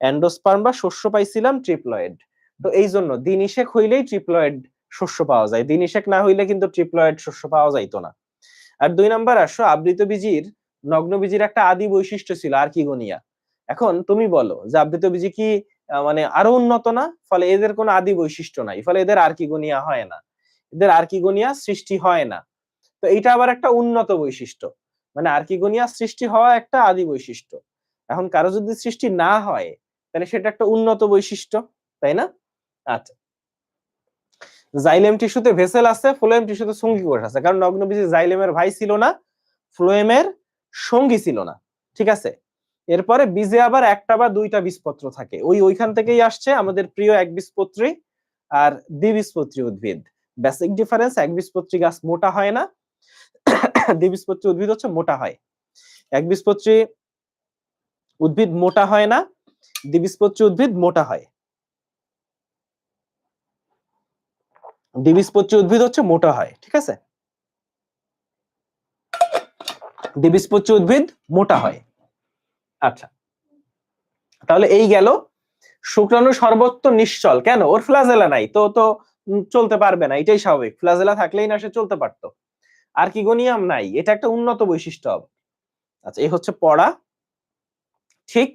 এন্ডোস্পার্ম বা শস্য পাইছিলাম ট্রিপ্লয়েড। তো এই জন্য দ্বিনিষেক হইলেই ট্রিপ্লয়েড শস্য পাওয়া যায়, দ্বিনিষেক না হইলে কিন্তু ট্রিপ্লয়েড শস্য পাওয়া যাইতো না। আর 2 নাম্বার আসো, আবৃতবীজীর, নগ্নবীজীর একটা আদি বৈশিষ্ট্য ছিল আর্কিগোনিয়া। এখন তুমি বলো যে আবৃতবীজী কি মানে আরো উন্নত না? ফলে এদের কোনো আদি বৈশিষ্ট্য নাই, ফলে এদের আর্কিগোনিয়া হয় না, এদের আর্কিগোনিয়া সৃষ্টি হয় না। তো এইটা আবার একটা উন্নত বৈশিষ্ট্য, মানে আর্কিগোনিয়া সৃষ্টি হওয়া একটা আদি বৈশিষ্ট্য। এখন কারো যদি সৃষ্টি না হয় তাহলে সেটা একটা উন্নত বৈশিষ্ট্য, তাই না? আচ্ছা, জাইলেম টিস্যুতে ভেসেল আছে, ফ্লোয়েম টিস্যুতে সঙ্গী কোষ আছে, কারণ নগ্নবীজী জাইলেমের ভাই ছিল না, ফ্লোয়েমের সঙ্গী ছিল না। ঠিক আছে, এরপরে বীজে আবার একটা বা দুইটা বীজপত্র থাকে, ওইখান থেকেই আসছে আমাদের প্রিয় একবীজপত্রী আর দ্বিবীজপত্রী উদ্ভিদ। বেসিক ডিফারেন্স, একবীজপত্রী গাছ মোটা হয় না, দ্বিবীজপত্রী উদ্ভিদ হচ্ছে মোটা হয়। একবীজপত্রী উদ্ভিদ মোটা হয় না, দ্বিবীজপত্রী উদ্ভিদ মোটা হয়। দ্বিবীজপত্রী উদ্ভিদ হচ্ছে মোটা হয়, ঠিক আছে? দ্বিবীজপত্রী উদ্ভিদ মোটা হয়। আচ্ছা, তাহলে এই গেল শুক্রাণু সর্বত্র নিশ্চল। কেন? ওর ফ্লাজেলা নাই, তো তো চলতে পারবে না, এটাই স্বাভাবিক। ফ্লাজেলা থাকলেই না সে চলতে পারতো। আর্কিগোনিয়াম নাই, এটা একটা উন্নত বৈশিষ্ট্য হবে। আচ্ছা, এই হচ্ছে পড়া। ঠিক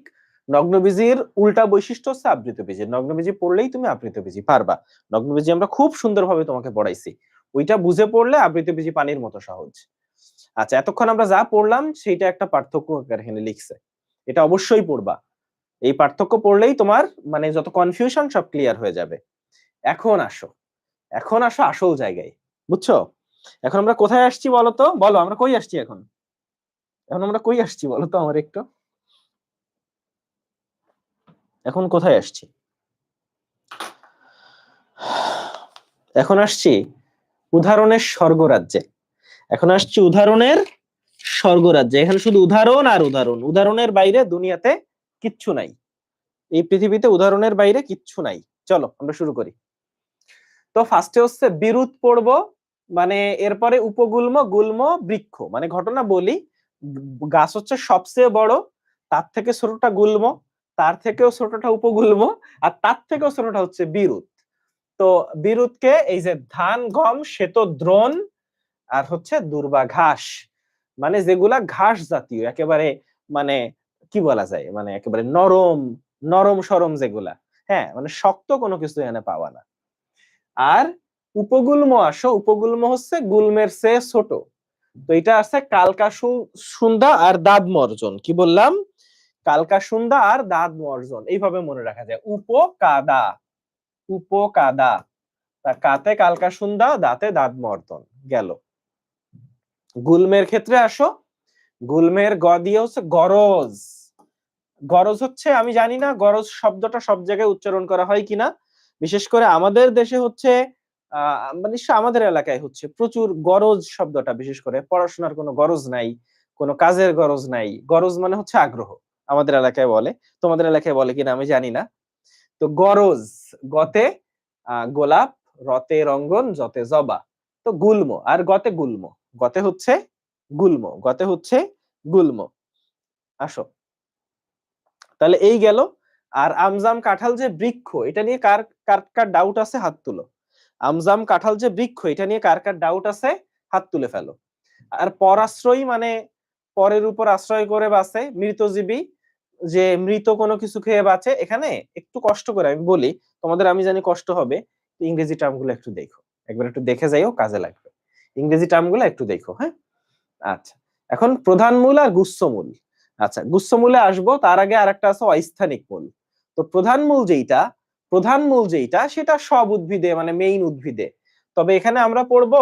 নগ্নবীজীর উল্টা বৈশিষ্ট্য হচ্ছে আবৃতবীজীর। নগ্নবীজী পড়লেই তুমি আবৃতবীজী পারবা। নগ্নবীজী আমরা খুব সুন্দরভাবে তোমাকে পড়াইছি, ওইটা বুঝে পড়লে আবৃতবীজী পানির মতো সহজ। আচ্ছা, এতক্ষণ আমরা যা পড়লাম সেইটা একটা পার্থক্য এখানে লিখছে, এটা অবশ্যই পড়বা। এই পার্থক্য পড়লেই তোমার মানে যত কনফিউশন সব ক্লিয়ার হয়ে যাবে। এখন আসো, এখন আসো আসল জায়গায়, বুঝছো? এখন আমরা কোথায় আসছি বলো তো, বলো আমরা কই আসছি এখন? এখন আমরা কই আসছি বলো তো আমার একটু, এখন কোথায় আসছি? এখন আসছি উদাহরণের স্বর্গরাজ্যে। এখন আসছি উদাহরণের স্বর্গরাজ্যে। এখানে শুধু উদাহরণ আর উদাহরণ, উদাহরণের বাইরে দুনিয়াতে কিচ্ছু নাই, এই পৃথিবীতে উদাহরণের বাইরে কিচ্ছু নাই। চলো আমরা শুরু করি। তো ফার্স্টে হচ্ছে বিরুৎ পড়বো, মানে এরপরে উপগুল্ম, গুল্ম, বৃক্ষ। মানে ঘটনা বলি, গাছ হচ্ছে সবচেয়ে বড়, তার থেকে ছোটটা গুল্ম, তার থেকেও ছোটটা উপগুল্ম, আর তার থেকেও ছোটটা হচ্ছে বিরুৎ। তো বিরুৎকে এই যে ধান, গম, শ্বেত দ্রোণ আর হচ্ছে দূর্বা ঘাস, মানে যেগুলা ঘাস জাতীয়, একেবারে মানে কি বলা যায়, মানে একেবারে নরম নরম সরম যেগুলা, হ্যাঁ, মানে শক্ত কোনো কিছু এখানে পাওয়া না। আর উপগুল্ম আসো, উপগুল্ম হচ্ছে গুল্মের চেয়ে ছোট। তো এটা আছে কালকাসুন্দা আর দাঁত মর্জন। কি বললাম? কালকাসুন্দা আর দাঁত মর্জন, এইভাবে মনে রাখা যায়। উপকাদা, উপকাদা, কাতে কালকাসুন্দা, দাঁতে দাঁত মর্দন গেল। গুল্মের ক্ষেত্রে আসো, গুল্মের গ দিয়ে হচ্ছে গরজ। গরজ হচ্ছে, আমি জানি না গরজ শব্দটা সব জায়গায় উচ্চারণ করা হয় কিনা, বিশেষ করে আমাদের দেশে হচ্ছে মানে আমাদের এলাকায় হচ্ছে প্রচুর গরজ শব্দটা, বিশেষ করে পড়াশোনার কোনো গরজ নাই, কোনো কাজের গরজ নাই, গরজ মানে হচ্ছে আগ্রহ, আমাদের এলাকায় বলে। তোমাদের এলাকায় বলে কিনা আমি জানি না। তো গরজ, গতে গোলাপ, রতে রঙ্গন, যতে জবা। তো গুল্ম আর গতে গুল্ম, গতে হচ্ছে গুল্ম, গতে হচ্ছে গুল্ম। আসো, তাহলে এই গেল। আর আমজাম কাঁঠাল যে বৃক্ষ, এটা নিয়ে কার কার কার ডাউট আছে হাত তুলো। আমজাম কাঁঠাল যে বৃক্ষ, এটা নিয়ে কার কার ডাউট আছে হাত তুলে ফেলো। আর পরাশ্রয়ী মানে পরের উপর আশ্রয় করে বাঁচে, মৃতজীবী যে মৃত কোনো কিছু খেয়ে বাঁচে। এখানে একটু কষ্ট করে আমি বলি তোমাদের, আমি জানি কষ্ট হবে, ইংরেজি টার্মগুলো একটু দেখো, একবার একটু দেখে যাইও, কাজে লাগবে। ইংরেজি টার্মগুলো একটু দেখো, হ্যাঁ। আচ্ছা, এখন প্রধান মূল আর গুচ্ছমূল। আচ্ছা, গুচ্ছমূলে আসবো, তার আগে আরেকটা আছে অস্থানিক মূল। তো প্রধান মূল যেইটা সেটা সব উদ্ভিদে মানে মেইন উদ্ভিদে। তবে এখানে আমরা পড়বো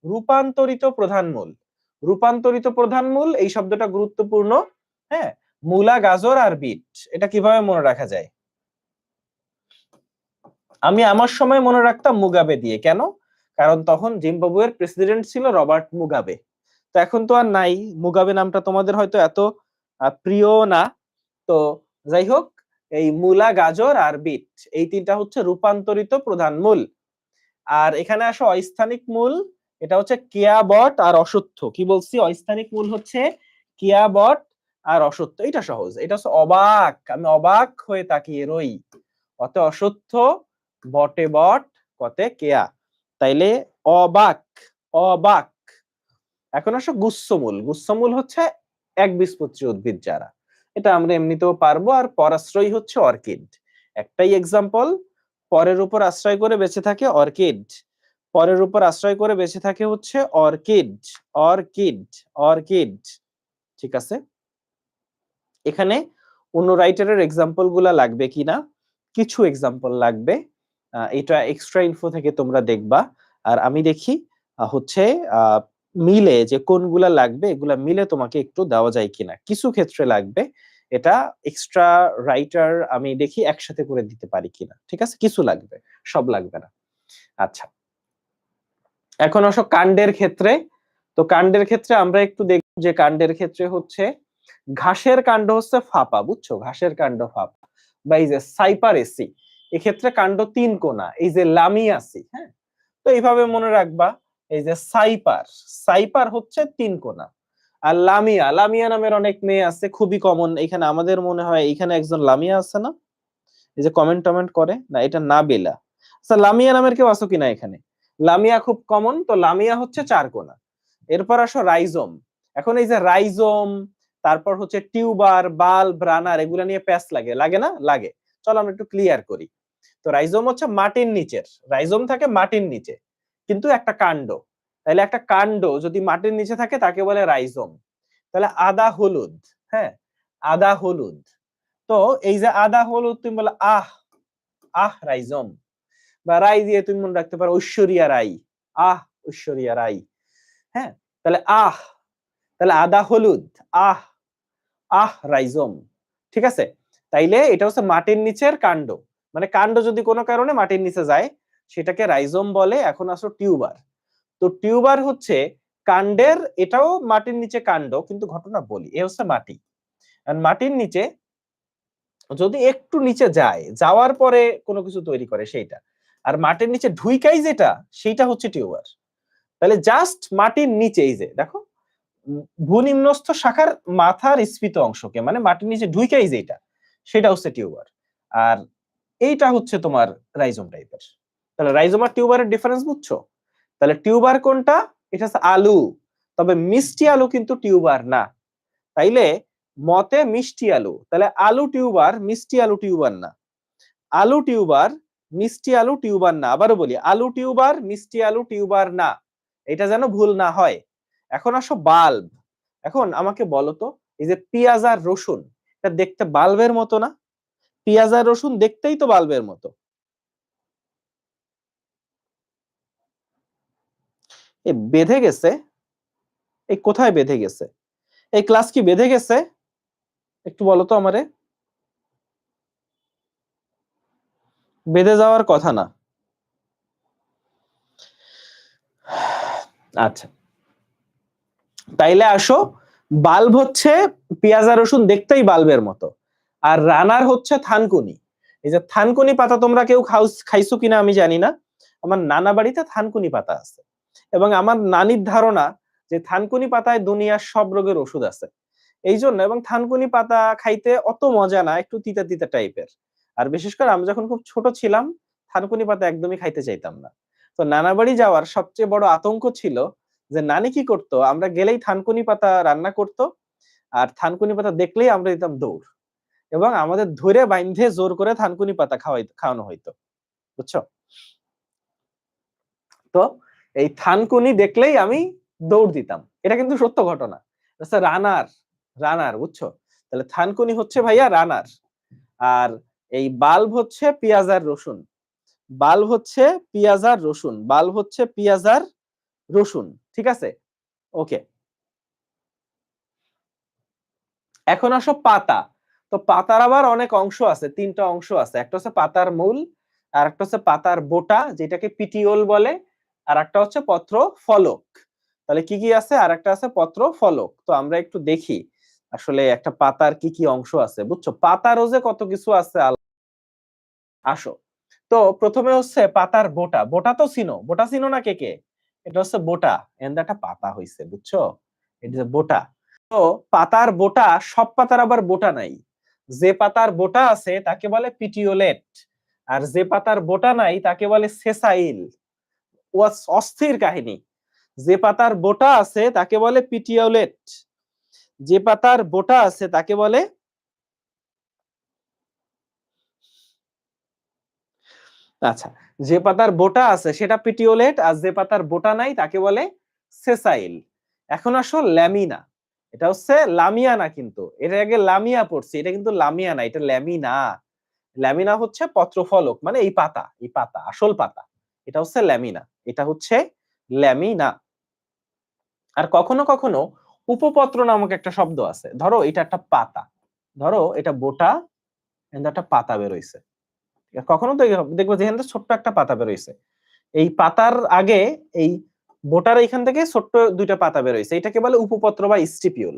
রূপান্তরিত প্রধান মূল। রূপান্তরিত প্রধান মূল এই শব্দটা গুরুত্বপূর্ণ, হ্যাঁ। মূলা, গাজর আর বিট, এটা কিভাবে মনে রাখা যায়? আমি আমার সময় মনে রাখতাম মুগাবে দিয়ে। কেন? কারণ তখন জিম্বাবুয়ের প্রেসিডেন্ট ছিল রবার্ট মুগাবে। তো এখন তো আর নাই, মুগাবে নামটা তোমাদের হয়তো এত প্রিয় না। তো যাই হোক, এই মূলা, গাজর আর বিট, এই তিনটা হচ্ছে রূপান্তরিত প্রধান মূল। আর এখানে আসো অস্থানিক মূল, এটা হচ্ছে কেয়াবট আর অশ্বত্থ। কি বলছি? অস্থানিক মূল হচ্ছে কেয়াবট আর অশ্বত্থ। এটা সহজ, এটা হচ্ছে অবাক, আমি অবাক হয়ে তাকিয়ে রই। অতে অশ্বত্থ, বটে বট, কতে কেয়া। তাইলে অবাক, অবাক। এখন আসো গুচ্ছমূল। গুচ্ছমূল হচ্ছে একবীজপত্রী উদ্ভিদ যারা, এটা আমরা এমনিতেও পারবো। আর পরাশ্রয়ী হচ্ছে অর্কিড। একটাই এক্সাম্পল, পরের উপর আশ্রয় করে বেঁচে থাকে অর্কিড। পরের উপর আশ্রয় করে বেঁচে থাকে হচ্ছে অর্কিড, অর্কিড, অর্কিড। ঠিক আছে, এখানে অন্য রাইটারের এক্সাম্পল গুলা লাগবে কিনা, কিছু এক্সাম্পল লাগবে। এটা এক্সট্রা ইনফো থেকে তোমরা দেখবা। আর আমি দেখি হচ্ছে মিলে যে কোনগুলা লাগবে, এগুলা মিলে তোমাকে একটু দেওয়া যায় কিনা। কিছু ক্ষেত্রে লাগবে, এটা এক্সট্রা রাইটার আমি দেখি একসাথে করে দিতে পারি কিনা। ঠিক আছে, কিছু লাগবে, সব লাগবে না। আচ্ছা, এখন আসো কাণ্ডের ক্ষেত্রে। তো কাণ্ডের ক্ষেত্রে আমরা একটু দেখব যে কাণ্ডের ক্ষেত্রে হচ্ছে ঘাসের কাণ্ড হচ্ছে ফাঁপা, বুঝছো? ঘাসের কাণ্ড ফাঁপা। বা এই যে সাইপারেসি, এক্ষেত্রে কাণ্ড তিন কোনা। এই যে লামিয়াসি, হ্যাঁ, তো এইভাবে মনে রাখবা। এই যে সাইপার, সাইপার হচ্ছে তিন কোনা। আর লামিয়া, লামিয়া নামের অনেক মেয়ে আছে, খুবই কমন। এখানে আমাদের মনে হয় এখানে একজন লামিয়া আছে না, এই যে কমেন্ট টমেন্ট করে না, এটা না বেলা। আচ্ছা, লামিয়া নামের কেউ আছো কিনা এখানে? লামিয়া খুব কমন, তো লামিয়া হচ্ছে চার কোনা। এরপর আসো রাইজোম। এখন এই যে রাইজোম, তারপর হচ্ছে টিউবার, বাল্ব, রানার, এগুলা নিয়ে প্যাচ লাগে, লাগে না? লাগে। চলো আমরা একটু ক্লিয়ার করি। তো রাইজোম হচ্ছে মাটির নিচের, রাইজোম থাকে মাটির নিচে, কিন্তু একটা কাণ্ড। তাহলে একটা কাণ্ড যদি মাটির নিচে থাকে তাকে বলে রাইজোম। তাহলে আদা হলুদ, হ্যাঁ, আদা হলুদ। তো এই যে আদা হলুদ, তুমি বলে আহ, আহ রাইজম। বা রাই দিয়ে তুমি মনে রাখতে পারো ঐশ্বরিয়া রাই, আহ ঐশ্বরিয়া রাই, হ্যাঁ। তাহলে আহ, তাহলে আদা হলুদ, আহ, আহ রাইজম। ঠিক আছে, তাইলে এটা হচ্ছে মাটির নিচের কাণ্ড। মানে কাণ্ড যদি কোনো কারণে মাটির নিচে যায় সেটাকে রাইজম বলে। এখন আসো টিউবার। তো টিউবার হচ্ছে কাণ্ডের, এটাও মাটির নিচে কাণ্ড, কিন্তু ঘটনা বলি, এ হচ্ছে মাটি। আর মাটির নিচে যদি একটু নিচে যায়, যাওয়ার পরে কোনো কিছু তৈরি করে সেইটা। আর মাটির নিচে ঢুইকাই যেটা, সেইটা হচ্ছে টিউবার। তাহলে জাস্ট মাটির নিচে, এই যে দেখো, ভূনিম্নস্থ শাখার মাথার স্ফীত অংশকে, মানে মাটির নিচে ঢুইকাই যেটা, সেটা হচ্ছে টিউবার। আর এইটা হচ্ছে তোমার রাইজোম টাইপের। তাহলে রাইজোম আর টিউবারের ডিফারেন্স বুঝছো? তাহলে টিউবার কোনটা? এটা হচ্ছে আলু। তবে মিষ্টি আলু কিন্তু টিউবার না। তাইলে মতে মিষ্টি আলু, তাহলে আলু টিউবার, মিষ্টি আলু টিউবার না। আলু টিউবার, মিষ্টি আলু টিউবার না। আবারও বলি, আলু টিউবার, মিষ্টি আলু টিউবার না। এটা যেন ভুল না হয়। এখন আসো বাল্ব। এখন আমাকে বলো তো, এই যে পেঁয়াজ আর রসুন, এটা দেখতে বাল্বের মতো না? পেঁয়াজ আর রসুন দেখতেই তো বাল্বের মতো। এ বেঁধে গেছে? এই কোথায় বেঁধে গেছে? এই ক্লাস কি বেঁধে গেছে? একটু বলো তো আমারে। বেঁধে যাওয়ার কথা না। আচ্ছা, তাইলে আসো, বাল্ব হচ্ছে পেঁয়াজ আর রসুন দেখতেই বাল্বের মতো, আর রানার হচ্ছে থানকুনি। এই যে থানকুনি পাতা তোমরা কেউ খাইছো কিনা আমি জানি না, আমার নানা বাড়িতে থানকুনি পাতা আছে, এবং আমার নানির ধারণা যে থানকুনি পাতায় দুনিয়ার সব রোগের ওষুধ আছে। এই জন্য, এবং থানকুনি পাতা খাইতে অত মজা না, একটু তিতা তিতা টাইপের। আর বিশেষ করে আমি যখন খুব ছোট ছিলাম, থানকুনি পাতা একদমই খাইতে চাইতাম না। তো নানা বাড়ি যাওয়ার সবচেয়ে বড় আতঙ্ক ছিল যে নানি কি করতো, আমরা গেলেই থানকুনি পাতা রান্না করতো, আর থানকুনি পাতা দেখলেই আমরা দিতাম দৌড়, এবং আমাদের ধরে বাইন্ধে জোর করে থানকুনি পাতা খাওয়ানো হইতো, বুঝছো? তো এই থানকুনি দেখলেই আমি দৌড় দিতাম। এটা কিন্তু সত্য ঘটনা। আচ্ছা, রানার, রানার বুঝছো? তাহলে থানকুনি হচ্ছে ভাইয়া রানার। আর এই বাল্ব হচ্ছে পেঁয়াজ আর রসুন। বাল্ব হচ্ছে পেঁয়াজ আর রসুন। বাল্ব হচ্ছে পেঁয়াজ আর রসুন। ঠিক আছে? ওকে। এখন আসো পাতা। তো পাতার আবার অনেক অংশ আছে, তিনটা অংশ আছে। একটা হচ্ছে পাতার মূল, আর একটা হচ্ছে পাতার বোটা যেটাকে পিটিওল বলে, আর একটা হচ্ছে পত্র ফলক। তাহলে কি কি আছে? আর একটা আছে পত্র ফলক। তো আমরা একটু দেখি আসলে একটা পাতার কি কি অংশ আছে, বুঝছো? পাতারও যে কত কিছু আছে। আসো, তো প্রথমে হচ্ছে পাতার বোটা। বোটা তো চিনো, বোটা চিনো না কে কে? এটা হচ্ছে বোটা, এন্ড একটা পাতা হইছে, বুঝছো? এটা যে বোটা। তো পাতার বোটা, সব পাতার আবার বোটা নাই। যে পাতার বোটা আছে তাকে বলে পিটিওলেট, আর যে পাতার বোটা নাই তাকে বলে সেসাইল। অস্থির কাহিনী। যে পাতার বোটা আছে তাকে বলে পিটিওলেট, যে পাতার বোটা আছে তাকে বলে, আচ্ছা, যে পাতার বোটা আছে সেটা পিটিওলেট, আর যে পাতার বোটা নাই তাকে বলে সেসাইল। এখন আসো ল্যামিনা। এটা হচ্ছে লামিয়া না, কিন্তু এটা আগে লামিয়া পড়ছি, এটা কিন্তু লামিয়া না, এটা ল্যামিনা। ল্যামিনা হচ্ছে পত্রফলক, মানে এই পাতা, এই পাতা আসল পাতা, এটা হচ্ছে ল্যামিনা, এটা হচ্ছে ল্যামিনা। আর কখনো কখনো উপপত্র নামক একটা শব্দ আছে। ধরো এটা একটা পাতা, ধরো এটা বোটা, একটা পাতা বেরোইছে। কখনো তো দেখবো যেখান থেকে ছোট্ট একটা পাতা বেরোইছে, এই পাতার আগে এই বোটার এখান থেকে ছোট্ট দুইটা পাতা বেরোইছে, এটাকে বলে উপপত্র বা স্টিপিউল।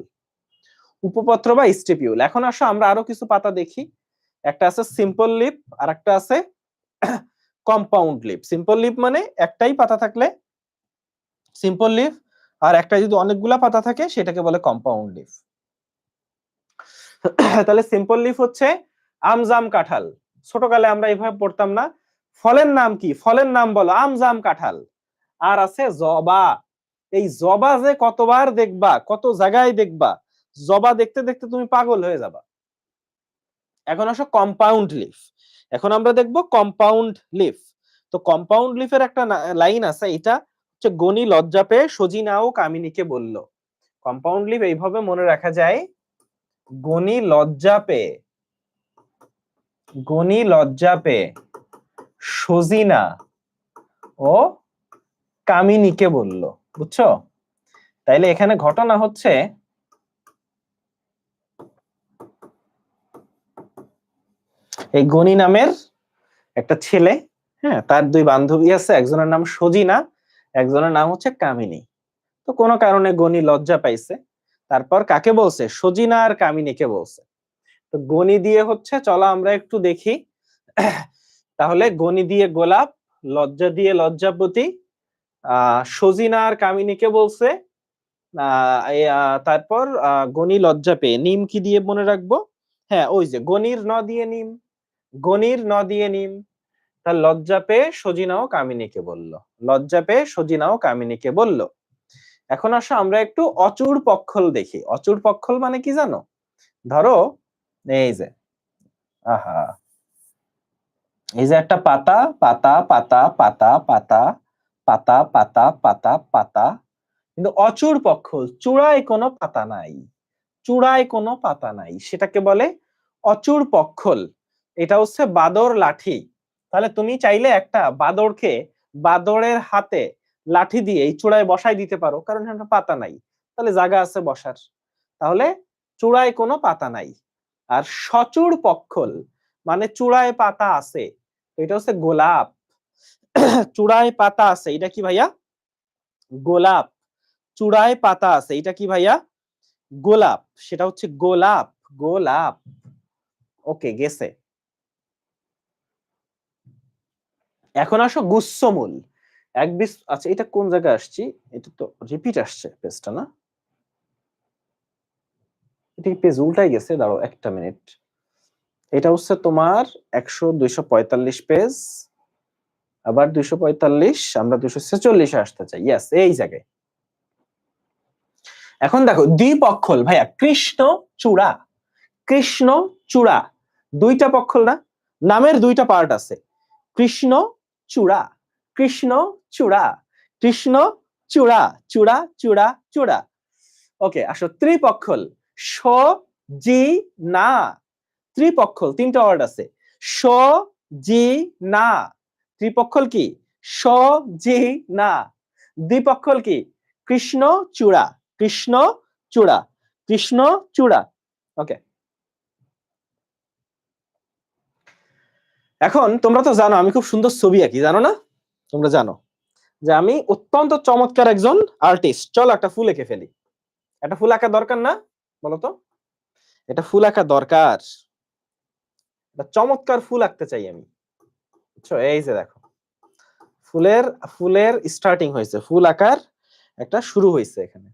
উপপত্র বা স্টিপিউল। এখন আসো আমরা আরো কিছু পাতা দেখি। একটা আছে সিম্পল লিপ, আর একটা আছে কম্পাউন্ড লিপ। সিম্পল লিপ মানে একটাই পাতা থাকলে সিম্পল লিফ, আর একটা যদি অনেকগুলা পাতা থাকে সেটাকে বলে কম্পাউন্ড লিফ। তাহলে সিম্পল লিফ হচ্ছে আম, জাম, কাঁঠাল। ছোটকালে আমরা এইভাবে পড়তাম না? ফলের নাম কি? ফলের নাম বলো, আম, জাম, কাঁঠাল। আর আছে জবা। এই জবা যে কতবার দেখবা, কত জায়গায় দেখবা, জবা দেখতে দেখতে তুমি পাগল হয়ে যাবা। এখন আসো কম্পাউন্ড লিফ। এখন আমরা দেখবো কম্পাউন্ড লিফ। তো কম্পাউন্ড লিফের একটা লাইন আছে, এটা হচ্ছে গনি লজ্জা পেয়ে সজিনা ও কামিনীকে বলল। কম্পাউন্ড লিফ এইভাবে মনে রাখা যায়, গনি লজ্জা পেয়ে, গনি লজ্জা পেয়ে সজিনা ও কামিনীকে বলল, বুঝছো? তাইলে এখানে ঘটনা হচ্ছে, এই গনি নামের একটা ছেলে, হ্যাঁ, তার দুই বান্ধবী আছে, একজনের নাম সজিনা, একজনের নাম হচ্ছে কামিনী। তো কোনো কারণে গনি লজ্জা পাইছে, তারপর কাকে বলছে? সজিনা আর কামিনীকে বলছে। তো গনি দিয়ে হচ্ছে, চলো আমরা একটু দেখি। তাহলে গনি দিয়ে গোলাপ, লজ্জা দিয়ে লজ্জাপতি, সজিনা আর কামিনীকে বলছে। তারপর গনি লজ্জা পেয়ে নিম কি দিয়ে মনে রাখবো? হ্যাঁ, ওই যে গনির ন দিয়ে নিম, গনির ন দিয়ে নিম। তার লজ্জা পেয়ে সজিনা ও কামিনীকে বলল, লজ্জা পেয়ে সজিনা ও কামিনীকে বলল। এখন আসো আমরা একটু অচূড় পক্ষল দেখি। অচূড় পক্ষল মানে কি জানো? ধরো এই যে আহা এই যে একটা পাতা পাতা পাতা পাতা পাতা পাতা পাতা পাতা পাতা, কিন্তু অচূড় পক্ষল, চূড়ায় কোনো পাতা নাই, চূড়ায় কোনো পাতা নাই, সেটাকে বলে অচূড় পক্ষল। এটা হচ্ছে বাদর লাঠি। তাহলে তুমি চাইলে একটা বাদরকে বাদরের হাতে লাঠি দিয়ে এই চূড়ায় বসাই দিতে পারো, কারণ এখানে পাতা নাই, তাহলে জায়গা আছে বসার। তাহলে চূড়ায় কোনো পাতা নাই। আর সচূড় পক্ষল মানে চূড়ায় পাতা আছে, এটা হচ্ছে গোলাপ। চূড়ায় পাতা আছে, এটা কি ভাইয়া? গোলাপ। চূড়ায় পাতা আছে, এটা কি ভাইয়া? গোলাপ। সেটা হচ্ছে গোলাপ, গোলাপ। ওকে, গেছে। এখন আসো গুচ্ছমূল। আচ্ছা, এটা কোন জায়গায় আসছি? এটা তো রিপিট আসছে পেজটা, না? এটা কি পেজ উল্টাই গেছে? দাঁড়াও একটা মিনিট। এটা হচ্ছে তোমার 100 245 পেজ, আবার 245, আমরা 246 আসতে চাই। ইয়েস, এই জায়গায়। এখন দেখো দ্বিপক্ষল ভাইয়া, কৃষ্ণ চূড়া, কৃষ্ণ চূড়া, দুইটা পক্ষল না? নামের দুইটা পার্ট আছে, কৃষ্ণ চূড়া, কৃষ্ণ চূড়া, কৃষ্ণ চূড়া, চূড়া চূড়া চূড়া। ওকে, আসো ত্রিপক্ষল, স জি না। ত্রিপক্ষল তিনটা ওয়ার্ড আছে, স জি না। ত্রিপক্ষল কি? স জি না। দ্বিপক্ষল কি? কৃষ্ণ চূড়া, কৃষ্ণ চূড়া, কৃষ্ণ চূড়া। ওকে, এখন তোমরা তো জানো আমি খুব সুন্দর ছবি আঁকি, জানো না? তোমরা জানো যে আমি অত্যন্ত চমৎকার একজন আর্টিস্ট। চলো একটা ফুল এঁকে ফেলি। একটা ফুল আঁকা দরকার না? বলতো, এটা ফুল আঁকা দরকার। একটা চমৎকার ফুল আঁকতে চাই আমি, বুঝছো? এই যে দেখো, ফুলের ফুলের স্টার্টিং হয়েছে, ফুল আঁকার একটা শুরু হয়েছে এখানে।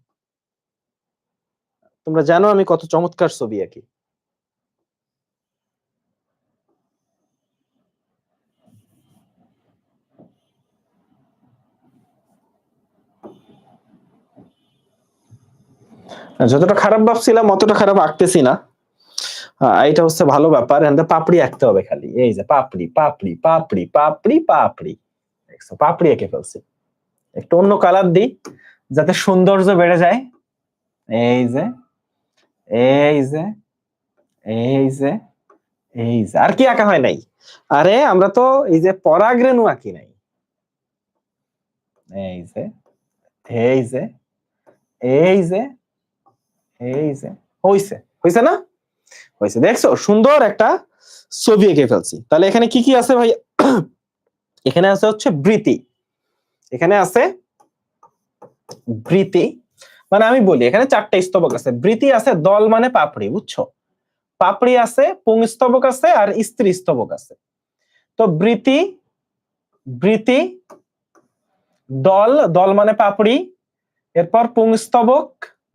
তোমরা জানো আমি কত চমৎকার ছবি আঁকি। যতটা খারাপ ভাবছিলাম অতটা খারাপ আঁকতেছি না। এটা হচ্ছে ভালো ব্যাপার। পাপড়ি আঁকতে হবে খালি, এই যে পাপড়ি পাপড়ি পাপড়ি পাপড়ি পাপড়ি, দেখছো পাপড়ি এঁকে ফেলছি। একটু অন্য কালার দিই যাতে সৌন্দর্য বেড়ে যায়। এই যে, এই যে, এই যে, এই যে, আর কি আঁকা হয় নাই? আরে আমরা তো এই যে পরাগরেণু আঁকি নাই। এই যে, এই যে, এই যে, এই যে, হইছে, হইছে না? হইছে, দেখছো সুন্দর একটা ছবি এঁকে ফেলছি। তাহলে এখানে কি কি আছে ভাই? এখানে আছে হচ্ছে বৃতি, এখানে আছে বৃতি, মানে আমি বলি এখানে চারটা স্তবক আছে। বৃতি আছে, দল মানে পাপড়ি, বুঝছো? পাপড়ি আছে, পুংস্তবক আছে, আর স্ত্রী স্তবক আছে। তো বৃতি, বৃতি, দল, দল মানে পাপড়ি, এরপর পুংস্তবক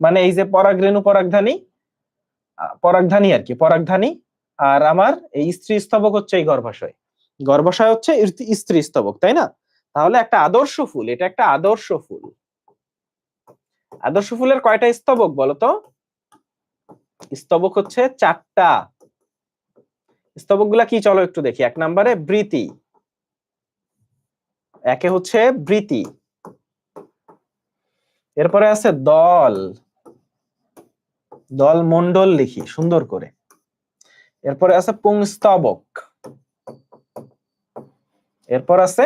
মানে এই যে পরাগরেণু পরাগধানী, পরাগধানী আর কি, পরাগধানী। আর আমার এই স্ত্রী স্তবক হচ্ছে এই গর্ভাশয়, গর্ভাশয় হচ্ছে স্ত্রী স্তবক, তাই না? তাহলে একটা আদর্শ ফুল, এটা একটা আদর্শ ফুল। আদর্শ ফুলের কয়টা স্তবক বলতো? স্তবক হচ্ছে চারটা। স্তবক গুলা কি চলো একটু দেখি। এক নম্বরে বৃতি, একে হচ্ছে বৃতি, এরপরে আছে দল, দল মন্ডল লিখি সুন্দর করে। এরপরে আছে পুংস্তবক, এরপর আছে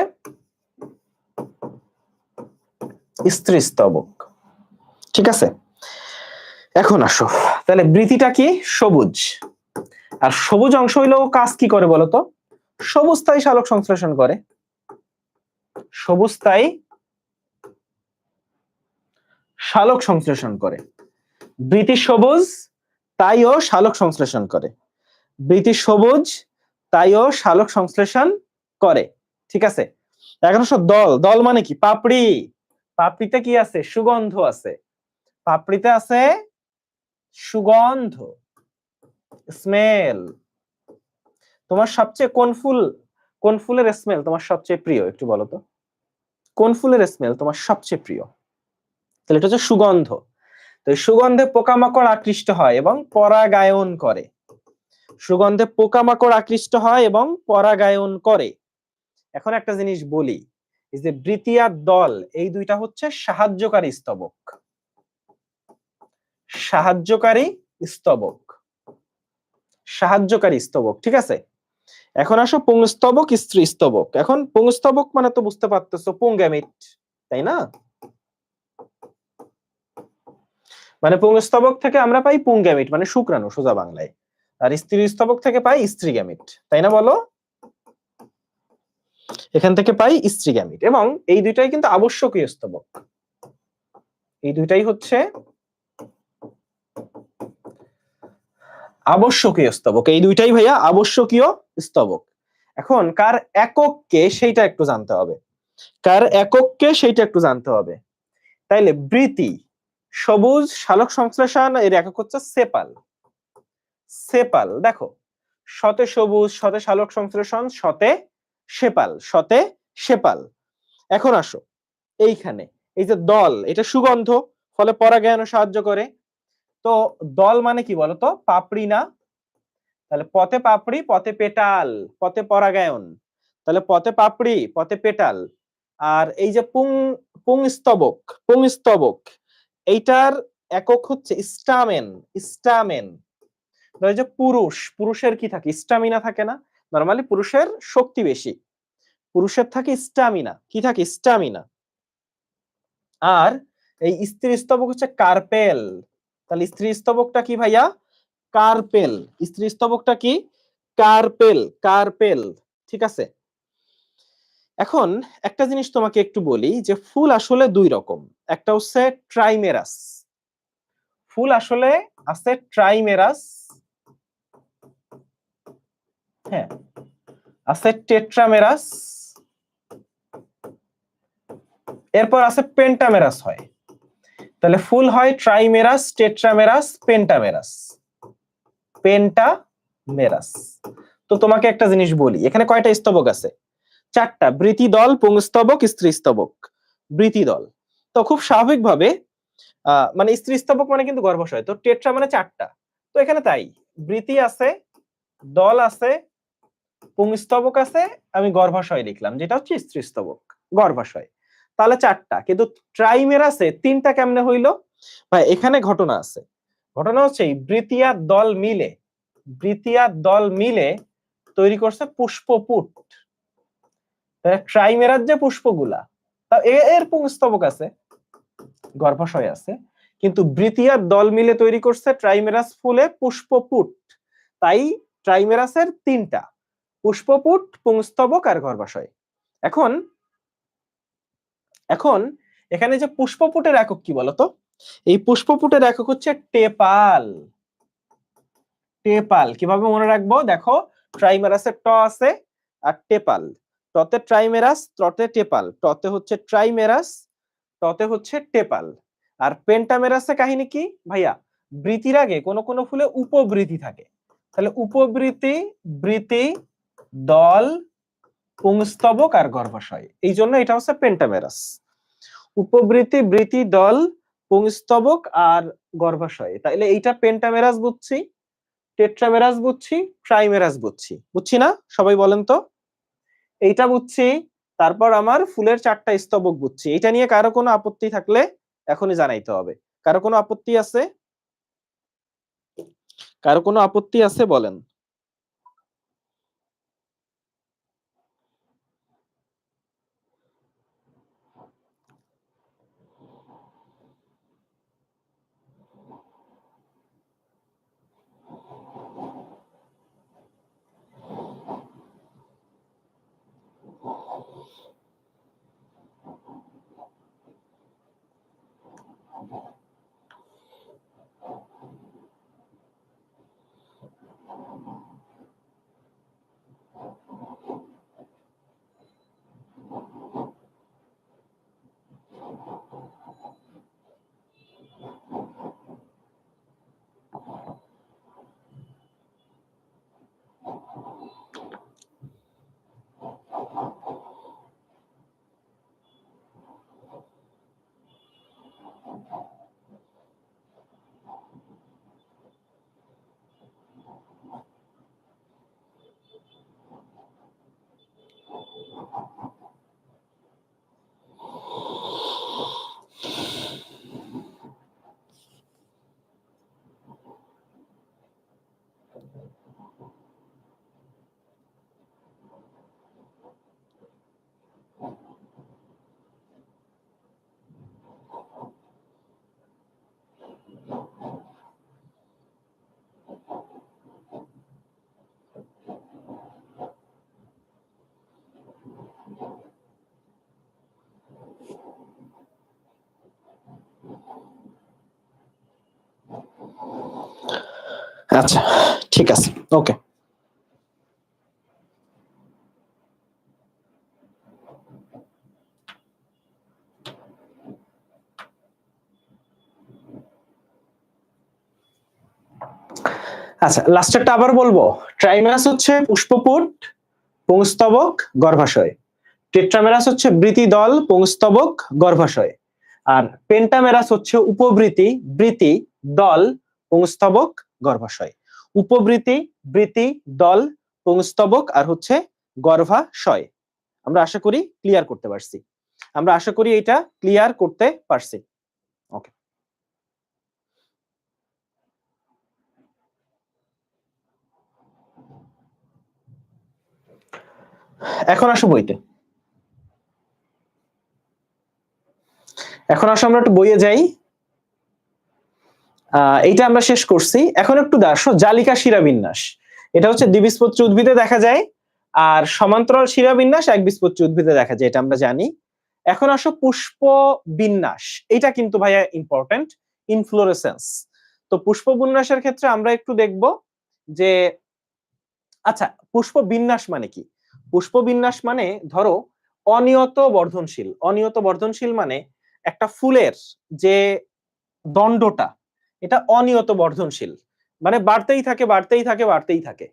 স্ত্রী স্তবক। ঠিক আছে, এখন আসো তাহলে বৃতিটা কি? সবুজ। আর সবুজ অংশ হইলেও কাজ কি করে বলতো? সবুজ তাই সালোক সংশ্লেষণ করে, সবুজ তাই সালোক সংশ্লেষণ করে। বৃতি সবুজ তাইও সালোক সংশ্লেষণ করে, বৃতি সবুজ তাইও সালোক সংশ্লেষণ করে। ঠিক আছে, এখন আসো দল, দল মানে কি? পাপড়ি। পাপড়িতে কি আছে? সুগন্ধ আছে, পাপড়িতে আছে সুগন্ধ, স্মেল। তোমার সবচেয়ে কোন ফুলের স্মেল তোমার সবচেয়ে প্রিয় একটু বলো তো? কোন ফুলের স্মেল তোমার সবচেয়ে প্রিয়? তাহলে এটা হচ্ছে সুগন্ধ। তো এই সুগন্ধে পোকামাকড় আকৃষ্ট হয় এবং পরাগায়ন করে। সুগন্ধে পোকামাকড় আকৃষ্ট হয় এবং পরাগায়ন করে। এখন একটা জিনিস বলি, এই যে বৃতি আর দল, এই দুইটা হচ্ছে সাহায্যকারী স্তবক। সাহায্যকারী স্তবক, সাহায্যকারী স্তবক, ঠিক আছে। এখন আসো পুংস্তবক, স্ত্রী স্তবক। এখন পুংস্তবক মানে তো বুঝতে পারতেছো পুংগ্যামিট, তাই না? মানে পুংস্তবক থেকে আমরা পাই পুংগ্যামিট মানে শুক্রাণু সোজা বাংলায়, আর স্ত্রী স্তবক থেকে পাই স্ত্রী গ্যামিট, তাই না বলো? এখান থেকে পাই স্ত্রী গ্যামিট, এবং এই দুইটাই কিন্তু আবশ্যকীয় স্তবক। এই দুইটাই হচ্ছে আবশ্যকীয় স্তবক, এই দুইটাই ভাইয়া আবশ্যকীয় স্তবক। এখন কার একককে সেইটা একটু জানতে হবে, কার একককে সেইটা একটু জানতে হবে। তাইলে বৃতি, সবুজ সালোক সংশ্লেষণ, এর একক হচ্ছে সেপাল। সেপাল দেখো, শতে সবুজ, শতে সালোক সংশ্লেষণ, শতে সেপাল, শতে সেপাল। এখন আসো এইখানে, এই যে দল, এটা সুগন্ধ, ফলে পরাগায়নে সাহায্য করে। তো দল মানে কি বলতো, পাপড়ি না? তাহলে পথে পাপড়ি, পথে পেটাল, পথে পরাগায়ন। তাহলে পথে পাপড়ি, পথে পেটাল। আর এই যে পুংস্তবক, পুংস্তবক এইটার একক হচ্ছে স্টামেন। স্টামেন, ধরো যে পুরুষ, পুরুষের কি থাকে, স্টামিনা থাকে না? নরমালি পুরুষের শক্তি বেশি, পুরুষের থাকে স্টামিনা, কি থাকে, স্টামিনা। আর এই স্ত্রী স্তবক হচ্ছে কার্পেল। তাহলে স্ত্রী স্তবকটা কি ভাইয়া, কার্পেল। স্ত্রী স্তবকটা কি, কার্পেল, কার্পেল, ঠিক আছে। এখন একটা জিনিস তোমাকে একটু বলি, যে ফুল আসলে দুই রকম। একটা হচ্ছে ট্রাইমেরাস, ফুল আসলে আছে ট্রাইমেরাস, হ্যাঁ, আছে টেট্রামেরাস, এরপর আছে পেন্টামেরাস হয়। তাহলে ফুল হয় ট্রাইমেরাস, টেট্রামেরাস, পেন্টামেরাস, পেন্টামেরাস। তো তোমাকে একটা জিনিস বলি, এখানে কয়টা স্তবক আছে? চারটা, বৃতি দল, পুংস্তবক, স্ত্রী স্তবক। বৃতি দল, তো খুব স্বাভাবিকভাবে মানে স্ত্রী স্তবক মানে কিন্তু গর্ভাশয়, তো টেট্রা মানে চারটা, তো এখানে তাই বৃতি আছে, দল আছে, পুংস্তবক আছে, আমি গর্ভাশয় লিখলাম, যেটা হচ্ছে স্ত্রী স্তবক, গর্ভাশয়। তাহলে চারটা, কিন্তু ট্রাইমেরাসে তিনটা কেমনে হইলো? ভাই এখানে ঘটনা আছে। ঘটনা হচ্ছে এই বৃতি আর দল মিলে, বৃতি আর দল মিলে তৈরি করছে পুষ্পপুট। ট্রাইমেরাস যে পুষ্পগুলা, তা এর পুংস্তবক আছে, গর্ভাশয় আছে, কিন্তু বৃতি আর দল মিলে তৈরি করছে ট্রাইমেরাস ফুলে পুষ্পপুট। তাই ট্রাইমেরাসের তিনটা, পুষ্পপুট, পুংস্তবক আর গর্ভাশয়। এখন এখন এখানে যে পুষ্পপুটের একক কি বলতো? এই পুষ্পপুটের একক হচ্ছে টেপাল। টেপাল কিভাবে মনে রাখবো, দেখো ট্রাইমেরাসের ট আছে আর টেপাল, টতে ট্রাইমেরাস, টতে টেপাল, টতে হচ্ছে ট্রাইমেরাস, টতে হচ্ছে টেপাল। আর পেন্টামেরাসে কাহিনী কি ভাইয়া, বৃতির আগে কোন কোন ফুলে উপবৃতি থাকে, তাহলে উপবৃতি, বৃতি, দল, পুংস্তবক আর গর্ভাশয়, এই জন্য এটা হচ্ছে পেন্টামেরাস। উপবৃতি, বৃতি, দল, পুংস্তবক আর গর্ভাশয়, তাইলে এইটা পেন্টামেরাস বুঝছি, টেট্রামেরাস বুঝছি, ট্রাইমেরাস বুঝছি, বুঝছি না সবাই বলেন তো? এইটা বুঝছি। তারপর আমার ফুলের চারটা স্তবক বুঝছি। এটা নিয়ে কারো কোনো আপত্তি থাকলে এখনই জানাইতে হবে। কারো কোনো আপত্তি আছে? কারো কোনো আপত্তি আছে বলেন। আচ্ছা ঠিক আছে, ওকে। আচ্ছা লাস্টেরটা আবার বলবো। ট্রাইমেরাস হচ্ছে পুষ্পপুট, পুংস্তবক, গর্ভাশয়। টেট্রামেরাস হচ্ছে বৃতি দল, পুংস্তবক, গর্ভাশয়। আর পেন্টামেরাস হচ্ছে উপবৃতি, বৃতি, দল, পুংস্তবক, গর্ভাশয়। উপবৃতি, বৃতি, দল, পুংস্তবক আর হচ্ছে গর্ভাশয়। আমরা আশা করি ক্লিয়ার করতে পারছি। আমরা আশা করি এটা ক্লিয়ার করতে পারছি। ওকে, এখন আসো বইতে। এখন আসো আমরা একটু বইয়ে যাই। এইটা আমরা শেষ করছি। এখন একটু আসো জালিকা শিরাবিন্যাস। এটা হচ্ছে দ্বিবীজপত্রী উদ্ভিদে দেখা যায়, আর সমান্তরাল শিরাবিন্যাস একবীজপত্রী উদ্ভিদে দেখা যায়, এটা আমরা জানি। এখন আসো পুষ্প বিন্যাস। এটা কিন্তু ভাইয়া ইম্পর্টেন্ট, ইনফ্লোরেসেন্স। তো পুষ্প বিন্যাসের ক্ষেত্রে আমরা একটু দেখব যে আচ্ছা পুষ্প বিন্যাস মানে কি। পুষ্প বিন্যাস মানে ধরো অনিয়ত বর্ধনশীল। অনিয়ত বর্ধনশীল মানে একটা ফুলের যে দণ্ডটা, এটা অনিয়ত বর্ধনশীল, মানে বাড়তেই থাকে বাড়তেই থাকে বাড়তেই থাকে।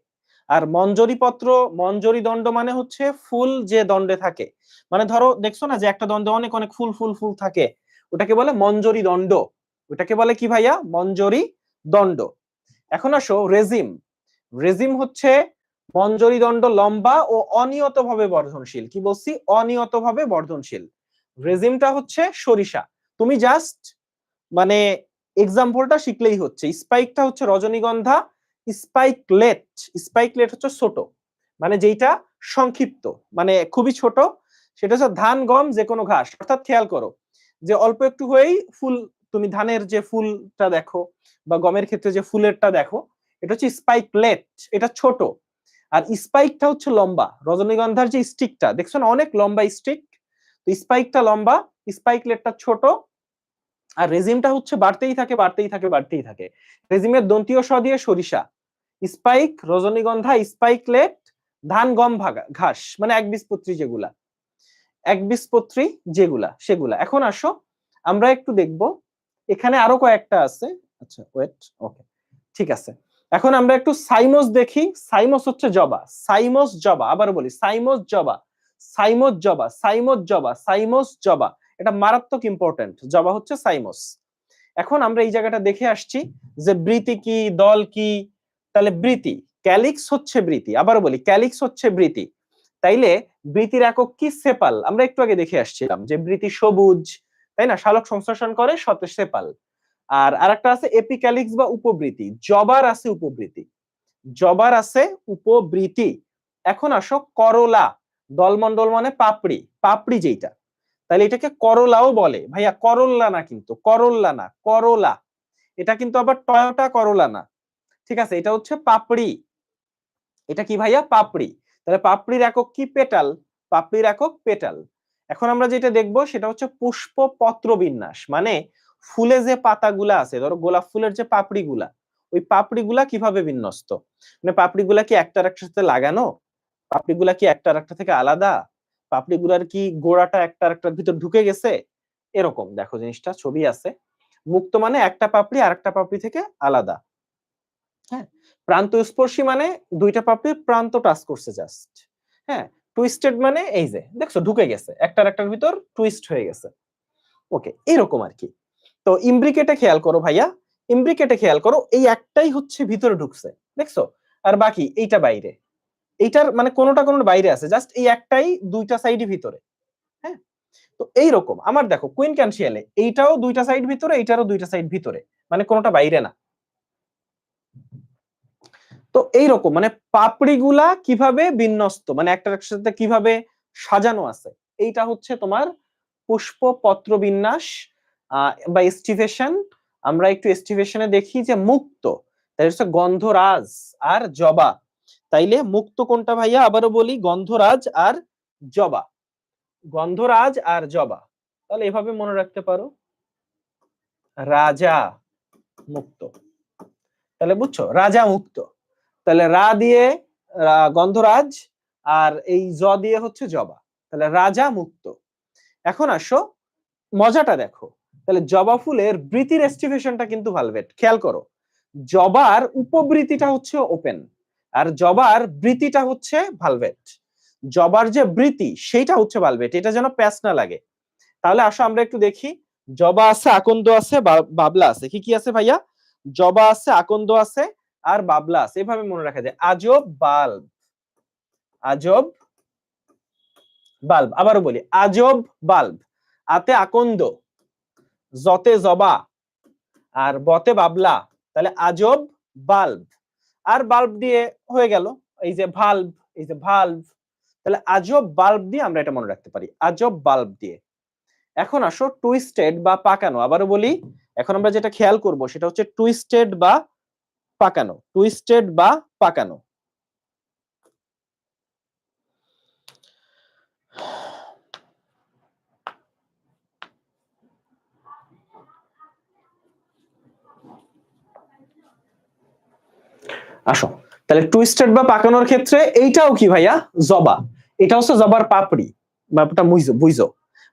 আর মঞ্জরি পত্র, মঞ্জরি দণ্ড মানে হচ্ছে ফুল যে দণ্ডে থাকে, মানে ধরো দেখছো না যে একটা দণ্ডে অনেক অনেক ফুল ফুল ফুল থাকে, ওটাকে বলে মঞ্জরি দণ্ড। ওটাকে বলে কি ভাইয়া? মঞ্জরি দণ্ড। এখন আসো রেজিম। রেজিম হচ্ছে মঞ্জরি দণ্ড লম্বা ও অনিয়তভাবে বর্ধনশীল। কি বলছি? অনিয়তভাবে বর্ধনশীল। রেজিমটা হচ্ছে সরিষা। তুমি জাস্ট মানে এক্সাম্পলটা শিখলেই হচ্ছে। স্পাইকটা হচ্ছে রজনীগন্ধা, স্পাইকলেট। স্পাইকলেট হচ্ছে ছোট, মানে যেটা সংক্ষিপ্ত, মানে খুবই ছোট। সেটা হচ্ছে ধান, গম, যে কোনো ঘাস। অর্থাৎ খেয়াল করো যে অল্প একটু হয়েই ফুল, তুমি ধানের যে ফুলটা দেখো বা গমের ক্ষেত্রে যে ফুলেরটা দেখো, এটা হচ্ছে স্পাইকলেট, এটা ছোট। আর স্পাইকটা হচ্ছে লম্বা। রজনীগন্ধার যে স্টিকটা দেখছো না, অনেক লম্বা স্টিক, তো স্পাইকটা লম্বা, স্পাইকলেটটা ছোট। আর রেজিমটা হচ্ছে বাড়তেই থাকে বাড়তেই থাকে বাড়তেই থাকে। রেজিমের দন্তীয় স দিয়ে সরিষা, স্পাইক, রজনীগন্ধা, স্পাইকলেট, ধান, গম, ঘাস, মানে একবীজপত্রী যেগুলা, একবীজপত্রী যেগুলা সেগুলা। এখন আসো আমরা একটু দেখব, এখানে আরো কয়েকটা আছে। আচ্ছা ওয়েট, ওকে ঠিক আছে। এখন আমরা একটু সাইমোস দেখি। সাইমোস হচ্ছে জবা, সাইমোস জবা। আবার বলি সাইমোস জবা, সাইমোস জবা, সাইমোস জবা, সাইমোস জবা। এটা মারাত্মক ইম্পর্টেন্ট, জবা হচ্ছে সাইমোস। এখন আমরা এই জায়গাটা দেখে আসছি যে বৃতি কি, দল কি। তাহলে বৃতি, ক্যালিক্স হচ্ছে বৃতি। আবারও বলি ক্যালিক্স হচ্ছে বৃতি। তাইলে বৃতির একক কি? সেপাল। আমরা একটু আগে দেখে আসছিলাম যে বৃতি সবুজ, তাই না, শালক সংশ্লেষণ করে সতে সেপাল। আর আরেকটা আছে এপিক্যালিক্স বা উপবৃতি। জবার আছে উপবৃতি, জবার আছে উপবৃতি। এখন আসো করলা। দলমন্ডল মানে পাপড়ি, পাপড়ি যেটা, তাহলে এটাকে করলাও বলে ভাইয়া, করল্লা না কিন্তু, করল্লা না, করলা। এটা কিন্তু আবার টয়োটা করলা না, ঠিক আছে, এটা হচ্ছে পাপড়ি। এটা কি ভাইয়া? পাপড়ি। তাহলে পাপড়ির একক কি? পেটাল। পাপড়ির একক পেটাল। এখন আমরা যেটা দেখবো সেটা হচ্ছে পুষ্প পত্র বিন্যাস, মানে ফুলে যে পাতাগুলা আছে, ধরো গোলাপ ফুলের যে পাপড়িগুলা, ওই পাপড়িগুলা কিভাবে বিন্যস্ত, মানে পাপড়িগুলা কি একটা আরেকটার সাথে লাগানো, পাপড়িগুলা কি একটা আরেকটা থেকে আলাদা, পাপড়িগুলার কি গোড়াটা একটা আরেকটার ভিতর ঢুকে গেছে, এরকম দেখো জিনিসটা, ছবি আছে। মুক্ত মানে একটা পাপড়ি আরেকটা পাপড়ি থেকে আলাদা। হ্যাঁ, প্রান্ত স্পর্শী মানে দুইটা পাপড়ির প্রান্ত টাচ করছে জাস্ট। হ্যাঁ, টুইস্টেড মানে এই যে দেখছো ঢুকে গেছে একটা আরেকটার ভিতর, টুইস্ট হয়ে গেছে। ওকে, এরকম আর কি। তো ইমব্রিকেটে খেয়াল করো ভাইয়া, ইমব্রিকেটে খেয়াল করো, এই একটাই হচ্ছে ভিতরে ঢুকছে, দেখছো, আর বাকি এইটা বাইরে। এইটার মানে কোনোটা কোনোটা বাইরে আছে, জাস্ট এই একটাই দুইটা সাইডই ভিতরে। হ্যাঁ, তো এইরকম আমার দেখো কুইন ক্যানসিয়ালে এইটাও দুইটা সাইড ভিতরে, এইটারও দুইটা সাইড ভিতরে, মানে কোনোটা বাইরে না। তো এইরকম মানে পাপড়িগুলা কিভাবে বিন্যস্ত, মানে একটা সাথে কিভাবে সাজানো আছে, এইটা হচ্ছে তোমার পুষ্প পত্র বিন্যাস বা এস্টিভেশন। আমরা একটু এস্টিভেশনে দেখি যে মুক্ত, তাই হচ্ছে গন্ধরাজ আর জবা। তাইলে মুক্ত কোনটা ভাইয়া? আবারও বলি গন্ধরাজ আর জবা, গন্ধরাজ আর জবা। তাহলে এভাবে মনে রাখতে পারো, রাজা, মুক্ত। তাহলে বুঝছো, রাজা মুক্ত। তাহলে রা দিয়ে গন্ধরাজ, আর এই জ দিয়ে হচ্ছে জবা, তাহলে রাজা মুক্ত। এখন আসো মজাটা দেখো, তাহলে জবা ফুলের বৃতির এস্টিভেশনটা কিন্তু ভালভেট, খেয়াল করো। জবার উপবৃতিটা হচ্ছে ওপেন, আর জবার বৃতিটা হচ্ছে ভালভেট। জবার যে বৃতি সেইটা হচ্ছে ভালভেট, এটা যেন প্যাচ না লাগে। তাহলে আসো আমরা একটু দেখি, জবা আছে, আকন্দ আছে, বাবলা আছে। কি কি আছে ভাইয়া? জবা আছে, আকন্দ আছে, আর বাবলা আছে। এভাবে মনে রাখা যায়, আজব বাল্ব, আজব বাল্ব। আবারও বলি, আজব বাল্ব। আতে আকন্দ, জতে জবা, আর বতে বাবলা, তাহলে আজব বাল্ব। আর বাল্ব দিয়ে হয়ে গেল, এই যে ভাল্ব, এই যে ভাল্ব। তাহলে আজব বাল্ব দিয়ে আমরা এটা মনে রাখতে পারি, আজব বাল্ব দিয়ে। এখন আসো টুইস্টেড বা পাকানো। আবারও বলি, এখন আমরা যেটা খেয়াল করব সেটা হচ্ছে টুইস্টেড বা পাকানো, টুইস্টেড বা পাকানো। আসো, তাহলে টুইস্টেড বা পাকানোর ক্ষেত্রে এইটাও কি ভাইয়া? জবা। এটা হচ্ছে জবার পাপড়ি, ব্যাপারটা বুঝো।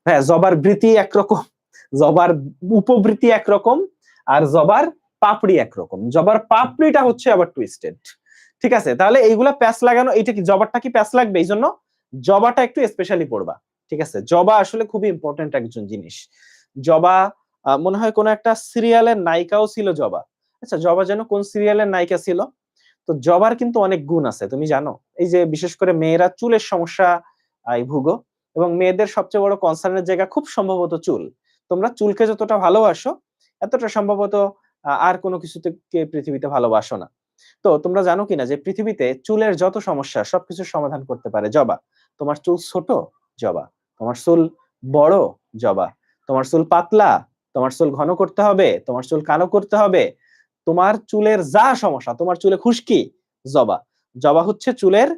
হ্যাঁ, জবার বৃতি একরকম, জবার উপবৃতি একরকম, আর জবার পাপড়ি একরকম। জবার পাপড়িটা হচ্ছে আবার টুইস্টেড। ঠিক আছে, তাহলে এইগুলা প্যাচ লাগানো, এইটা কি জবারটা কি প্যাচ লাগবে? এই জন্য জবাটা একটু স্পেশালি পড়বা। ঠিক আছে, জবা আসলে খুবই ইম্পর্টেন্ট একজন জিনিস। জবা মনে হয় কোন একটা সিরিয়ালের নায়িকাও ছিল জবা। আচ্ছা, জবা যেন কোন সিরিয়ালের নায়িকা ছিল? তো জবার কিন্তু অনেক গুণ আছে, তুমি জানো? এই যে বিশেষ করে মেয়েরা চুলের সমস্যা ভুগো, এবং মেয়েদের সবচেয়ে বড় কনসার্নের জায়গা খুব সম্ভবত চুল। তোমরা চুলকে যতটা ভালোবাসো, এতটা সম্ভবত আর কোনো কিছুতে পৃথিবীতে ভালোবাসো না। তো তোমরা জানো কিনা যে পৃথিবীতে চুলের যত সমস্যা সবকিছুর সমাধান করতে পারে জবা। তোমার চুল ছোট, জবা। তোমার চুল বড়, জবা। তোমার চুল পাতলা, তোমার চুল ঘন করতে হবে, তোমার চুল কালো করতে হবে, তোমার চুলের যা সমস্যা, তোমার চুলে খুশকি, জবা। জবা হচ্ছে চুলের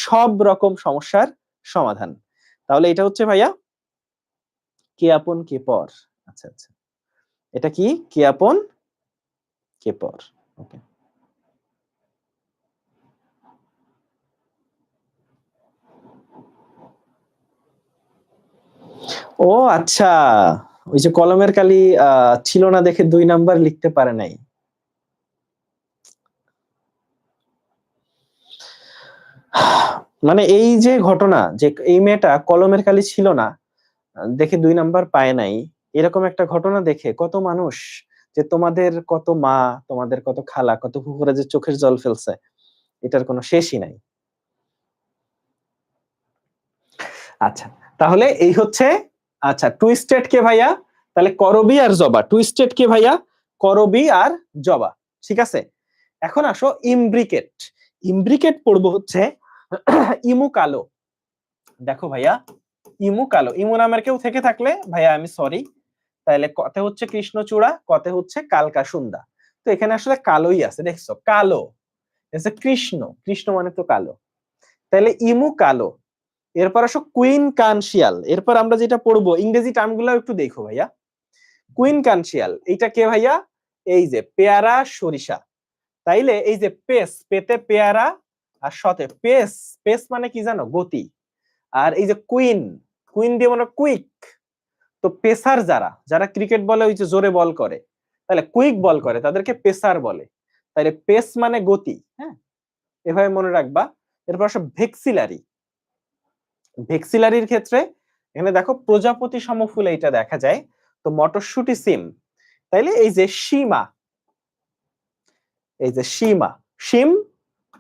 সব রকম সমস্যার সমাধান। তাহলে এটা হচ্ছে ভাইয়া কে আপন কে পর। আচ্ছা আচ্ছা, এটা কি? কে আপন কে পর। ওকে। ও আচ্ছা, ওই যে কলমের কালি ছিল না দেখে 2 নাম্বার লিখতে পারে নাই। মানে এই যে ঘটনা, যে এই মেয়েটা কলমের কালি ছিল না দেখে 2 নাম্বার পায় নাই, এরকম একটা ঘটনা দেখে কত মানুষ, যে তোমাদের কত মা, তোমাদের কত খালা, কত ফুফুরা যে চোখের জল ফেলছে, এটার কোনো শেষই নাই। আচ্ছা, তাহলে এই হচ্ছে, আচ্ছা টুইস্টেড কে ভাইয়া? তাহলে করবি আর জবা। টুইস্টেড কে ভাইয়া? করবি আর জবা। ঠিক আছে, এখন আসো ইমব্রিকেট। ইমব্রিকেট পড়বো হচ্ছে ইমু কালো। দেখো ভাইয়া, ইমু কালো, ইমু নামের কেউ থেকে থাকলে ভাইয়া আমি সরি। তাহলে কতে হচ্ছে কৃষ্ণচূড়া, কতে হচ্ছে কালকা সুন্দা। তো এখানে আসলে কালোই আছে, দেখছো? কালো এসে কৃষ্ণ, কৃষ্ণ মানে তো কালো। তাহলে ইমু কালো। এরপর আসো কুইন কানশিয়াল। এরপর আমরা যেটা পড়বো ইংরেজি টার্মগুলো একটু দেখো ভাইয়া। কুইন কানশিয়াল এইটা কে ভাইয়া? এই যে পেয়ারা সরিষা। তাইলে এই যে পেস, পেতে পেয়ারা, আর সতে পেস। পেস মানে কি জানো? গতি। আর এই যে কুইন, কুইন দিয়ে মনে কুইক। তো পেসার যারা, যারা ক্রিকেট বলে ওই যে জোরে বল করে, তাহলে কুইক বল করে, তাদেরকে পেসার বলে। তাইলে পেস মানে গতি। হ্যাঁ, এভাবে মনে রাখবা। এরপর আসো ভেক্সিলারি। ভেক্সিলারির ক্ষেত্রে এখানে দেখো প্রজাপতি সমফুল এইটা দেখা যায়, তো মটরশুটি সিম। তাইলে এই যে সীমা, এই যে সীমা, সিম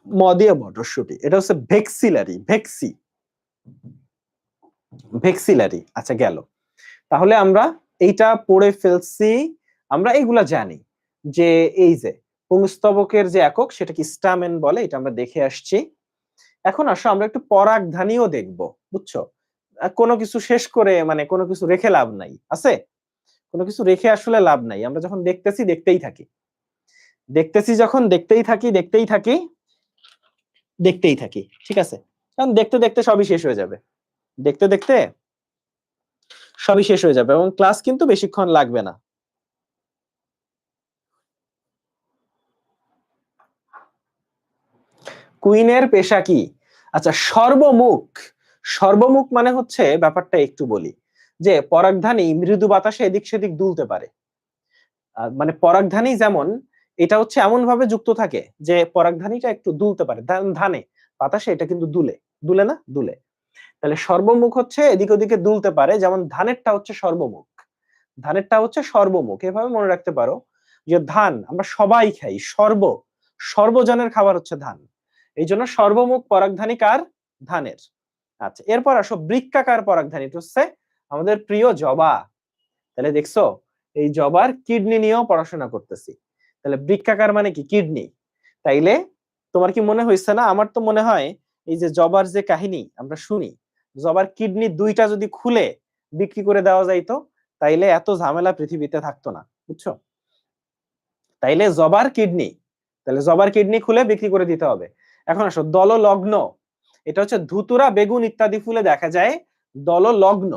ম দিয়ে মটরশুটি, এটা হচ্ছে ভেক্সিলারি, ভেক্সি, ভেক্সিলারি। আচ্ছা গেল। তাহলে আমরা এইটা পড়ে ফেলছি, আমরা এইগুলা জানি যে এই যে পুংস্তবকের যে একক সেটা কি স্টামেন বলে, এটা আমরা দেখে আসছি। এখন আসো আমরা একটু পরাগধানীও দেখবো, বুঝছো? কোনো কিছু শেষ করে মানে কোনো কিছু রেখে লাভ নাই, আছে? কোনো কিছু রেখে আসলে লাভ নাই, আমরা যখন দেখতেছি দেখতেই থাকি, দেখতেছি যখন দেখতেই থাকি, দেখতেই থাকি, দেখতেই থাকি। ঠিক আছে, কারণ দেখতে দেখতে সবই শেষ হয়ে যাবে, দেখতে দেখতে সবই শেষ হয়ে যাবে, এবং ক্লাস কিন্তু বেশিক্ষণ লাগবে না। কুইনের পেশা কি? আচ্ছা, সর্বমুখ। সর্বমুখ মানে হচ্ছে ব্যাপারটা একটু বলি, যে পরাগধানী মৃদু বাতাসে এদিক সেদিক দুলতে পারে। মানে পরাগধানী যেমন, এটা হচ্ছে এমন ভাবে যুক্ত থাকে যে পরাগধানীটা একটু দুলতে পারে। ধানে বাতাসে এটা কিন্তু দুলে, দুলে না, দুলে। তাহলে সর্বমুখ হচ্ছে এদিক ওদিকে দুলতে পারে, যেমন ধানেরটা হচ্ছে সর্বমুখ। ধানেরটা হচ্ছে সর্বমুখ, এভাবে মনে রাখতে পারো যে ধান আমরা সবাই খাই, সর্বজনের খাবার হচ্ছে ধান। এই জন্য সর্বমুখ পরাগধানী কার? ধানের। আচ্ছা, এরপর আসো বৃক্কাকার পরাগধানী, হচ্ছে আমাদের প্রিয় জবা। তাহলে দেখছো, এই জবার কিডনি নিয়েও পড়াশোনা করতেছি। তাহলে বৃক্কাকার মানে কি? কিডনি। তাইলে তোমার কি মনে হয়েছে না? আমার তো মনে হয় এই যে জবার যে কাহিনী আমরা শুনি, জবার কিডনি দুইটা যদি খুলে বিক্রি করে দেওয়া যাইতো, তাইলে এত ঝামেলা পৃথিবীতে থাকতো না, বুঝছো? তাইলে জবার কিডনি, তাহলে জবার কিডনি খুলে বিক্রি করে দিতে হবে। এখন আসো দললগ্ন। এটা হচ্ছে ধুতুরা, বেগুন ইত্যাদি ফুলে দেখা যায় দললগ্ন,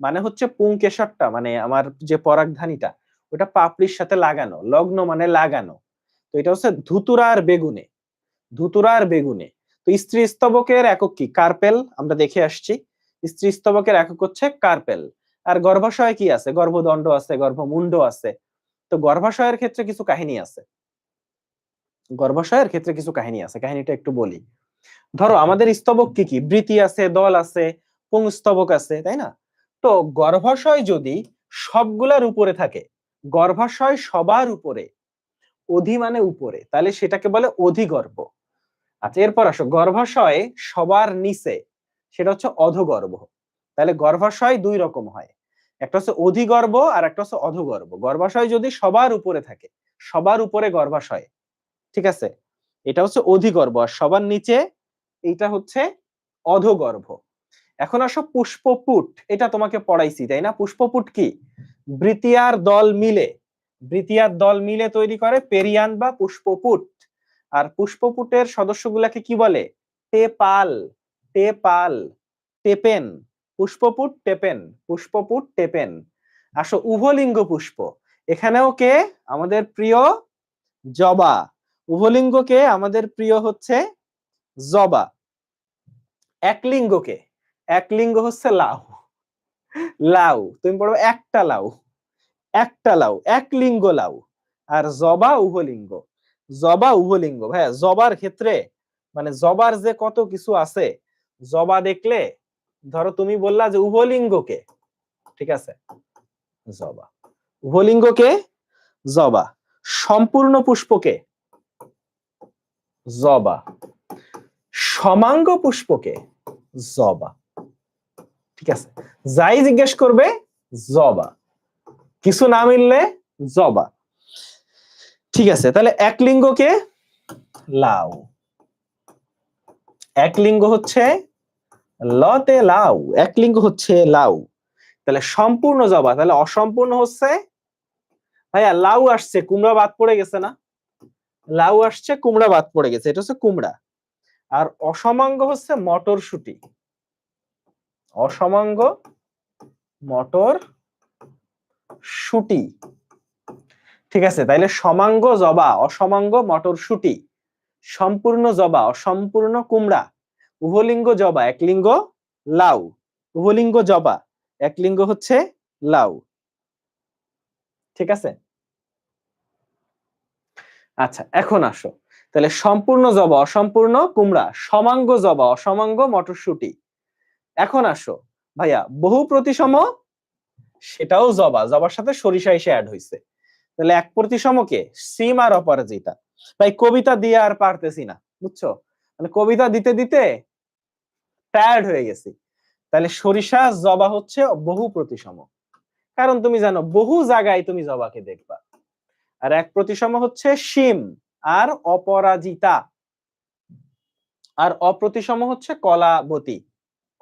মানে হচ্ছে পুংকেশরটা, মানে আমার যে পরাগধানীটা, ওটা পাপড়ির সাথে লাগানো। লগ্ন মানে লাগানো। তো এটা হচ্ছে ধুতুরা আর বেগুনে, ধুতুরা আর বেগুনে। তো স্ত্রী স্তবকের একক কি? কার্পেল, আমরা দেখে আসছি। স্ত্রী স্তবকের একক হচ্ছে কার্পেল। আর গর্ভাশয় কি আছে? গর্ভদণ্ড আছে, গর্ভমুণ্ড আছে। তো গর্ভাশয়ের ক্ষেত্রে কিছু কাহিনী আছে, গর্ভাশয়ের ক্ষেত্রে কিছু কাহিনী আছে, কাহিনীটা একটু বলি। ধরো আমাদের স্তবক কি কি? বৃতি আছে, দল আছে, পুংস্তবক আছে, তাই না? তো গর্ভাশয় যদি সবগুলার উপরে থাকে, গর্ভাশয় সবার উপরে, অধি মানে উপরে, তাহলে সেটাকে বলে অধিগর্ভ। আচ্ছা, এরপর আসো গর্ভাশয় সবার নিচে, সেটা হচ্ছে অধগর্ভ। তাহলে গর্ভাশয় দুই রকম হয়, একটা হচ্ছে অধিগর্ভ আর একটা হচ্ছে অধগর্ভ। গর্ভাশয় যদি সবার উপরে থাকে, সবার উপরে গর্ভাশয়, ঠিক আছে, এটা হচ্ছে অধিগর্ভ। আর সবার নিচে এইটা হচ্ছে অধগর্ভ। এখন আসো পুষ্পপুট, এটা তোমাকে পড়াইছি তাই না? পুষ্পপুট কি? বৃতিয়ার দল মিলে, বৃতিয়ার দল মিলে তৈরি করে পেরিয়ান বা পুষ্পপুট। আর পুষ্পপুটের সদস্যগুলাকে কি বলে? টেপাল, টেপাল, টেপেন। পুষ্পপুট টেপেন, পুষ্পপুট টেপেন। আসো উভলিঙ্গ পুষ্প, এখানেও কে? আমাদের প্রিয় জবা। উভলিঙ্গকে আমাদের প্রিয় হচ্ছে জবা। একলিঙ্গকে, একলিঙ্গ হচ্ছে লাউ, লাউ তুমি পড়বে একটা লাউ, একটা লাউ, একলিঙ্গ লাউ। আর জবা উভলিঙ্গ, জবা উভলিঙ্গ। ভাইয়া জবার ক্ষেত্রে মানে জবার যে কত কিছু আছে, জবা দেখলে ধরো তুমি বললা যে উভলিঙ্গকে, ঠিক আছে, জবা উভলিঙ্গকে জবা, সম্পূর্ণ পুষ্পকে জবা, সমাঙ্গ পুষ্পকে জবা, ঠিক আছে? যাই জিজ্ঞেস করবে জবা, কিছু না মিললে জবা, ঠিক আছে? তাহলে একলিঙ্গকে লাউ, একলিঙ্গ হচ্ছে লতে লাউ, একলিঙ্গ হচ্ছে লাউ। তাহলে সম্পূর্ণ জবা, তাহলে অসম্পূর্ণ হচ্ছে ভাইয়া লাউ আসছে, কুমড়া বাদ পড়ে গেছে না? লাউ আসছে, কুমড়া বাদ পড়ে গেছে, এটা হচ্ছে কুমড়া। আর অসমাঙ্গ হচ্ছে মটরশুঁটি, অসমাঙ্গ মটর শুটি, ঠিক আছে? তাইলে সমাঙ্গ জবা, অসমাঙ্গ মটরশুঁটি, সম্পূর্ণ জবা, অসম্পূর্ণ কুমড়া, উভলিঙ্গ জবা, একলিঙ্গ লাউ, উভলিঙ্গ জবা, একলিঙ্গ হচ্ছে লাউ, ঠিক আছে? আচ্ছা, এখন আসো তাহলে সম্পূর্ণ জবা, অসম্পূর্ণ কুমড়া, সমাঙ্গ জবা, অসমাঙ্গ মটরশুঁটি। এখন আসো ভাইয়া বহু প্রতিসম, সেটাও জবা, জবার সাথে সরিষা এসে অ্যাড হয়েছে। তাহলে এক প্রতিসমকে সিম আর অপরাজিতা। ভাই কবিতা দিয়ে আর পারতেছি না, বুঝছো? মানে কবিতা দিতে দিতে টায়ার্ড হয়ে গেছি। তাহলে সরিষা জবা হচ্ছে বহু প্রতিসম, কারণ তুমি জানো বহু জায়গায় তুমি জবাকে দেখবা। আর এক প্রতিসম হচ্ছে সিম আর অপরাজিতা। আর অপ্রতিসম হচ্ছে কলাবতী,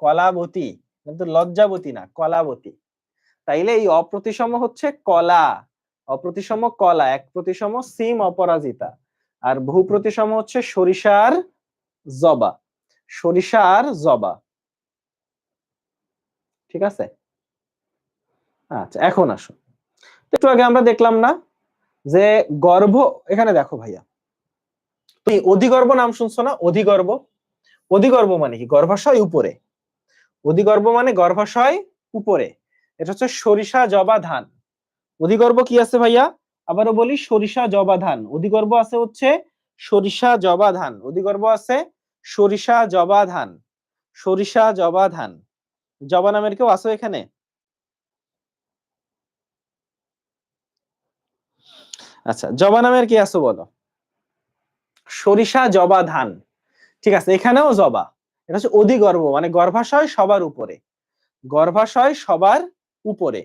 কলাবতী, কিন্তু লজ্জাবতী না, কলাবতী। তাইলে এই অপ্রতিসম হচ্ছে কলা, অপ্রতিসম কলা, এক প্রতিসম সিম অপরাজিতা। আর বহু প্রতিসম হচ্ছে সরিষার জবা, সরিষার জবা, ঠিক আছে? আচ্ছা, এখন আসো, একটু আগে আমরা দেখলাম না যে গর্ভ, এখানে দেখো ভাইয়া, তুমি অধিগর্ভ নাম শুনছো না? অধিগর্ভ, অধিগর্ভ মানে কি? গর্ভাশয় উপরে। অধিগর্ভ মানে গর্ভাশয় উপরে। এটা হচ্ছে সরিষা জবা ধান। অধিগর্ভ কি আছে ভাইয়া? আবারও বলি, সরিষা জবা ধান। অধিগর্ভ আছে হচ্ছে সরিষা জবা ধান। অধিগর্ভ আছে সরিষা জবা ধান। সরিষা জবা ধান। জবা নামের কেউ আছো এখানে? আচ্ছা, জবা নামের কি আছো বলো? সরিষা জবা ধান। ঠিক আছে, এখানেও জবা। এটা হচ্ছে অধিগর্ভ মানে গর্ভাশয় সবার উপরে। গর্ভাশয় সবার উপরে।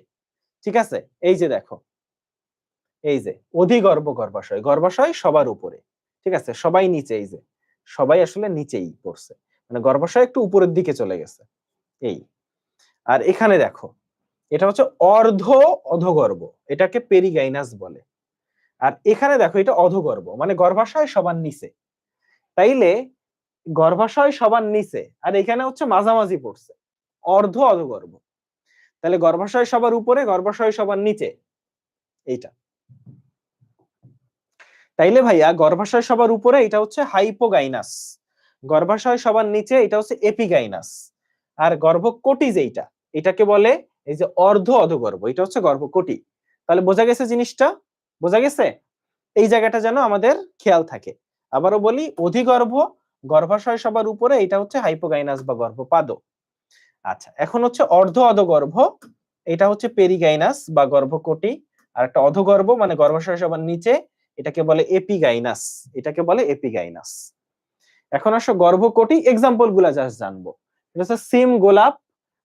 ঠিক আছে, এই যে দেখো, এই যে অধিগর্ভ গর্ভাশয়, গর্ভাশয় সবার উপরে। ঠিক আছে, সবাই নিচে, এই যে সবাই আসলে নিচেই পড়ছে, মানে গর্ভাশয় একটু উপরের দিকে চলে গেছে এই। আর এখানে দেখো, এটা হচ্ছে অর্ধ অধগর্ভ, এটাকে পেরিগাইনাস বলে। আর এখানে দেখো, এটা অধগর্ভ মানে গর্ভাশয় সবার নিচে। তাইলে গর্ভাশয় সবার নিচে, আর এখানে হচ্ছে মাঝামাঝি পড়ছে, অর্ধ অধগর্ভ। তাহলে গর্ভাশয় সবার উপরে, গর্ভাশয় সবার নিচে, এইটা। তাইলে ভাইয়া গর্ভাশয় সবার উপরে এটা হচ্ছে হাইপোগাইনাস, গর্ভাশয় সবার নিচে এটা হচ্ছে এপিগাইনাস। আর গর্ভকোটি যেটা, এটাকে বলে এই যে অর্ধ অধগর্ভ, এটা হচ্ছে গর্ভকোটি। তাহলে বোঝা গেছে জিনিসটা? বোঝা গেছে? এই জায়গাটা যেন আমাদের খেয়াল থাকে। আবারও বলি, অধিগর্ভ গর্ভাশয় সবার উপরে, এটা হচ্ছে হাইপোগাইনাস বা গর্ভপাদ। আচ্ছা, এখন হচ্ছে অর্ধ অধগর্ভ, এটা হচ্ছে পেরিগাইনাস বা গর্ভকোটি। আর একটা অধগর্ভ মানে গর্ভাশয় সবার নিচে, এটাকে বলে এপিগাইনাস, এটাকে বলে এপিগাইনাস। এখন আসো গর্ভকোটি এক্সাম্পল গুলা জাস্ট জানবো। এটা হচ্ছে সিম গোলাপ,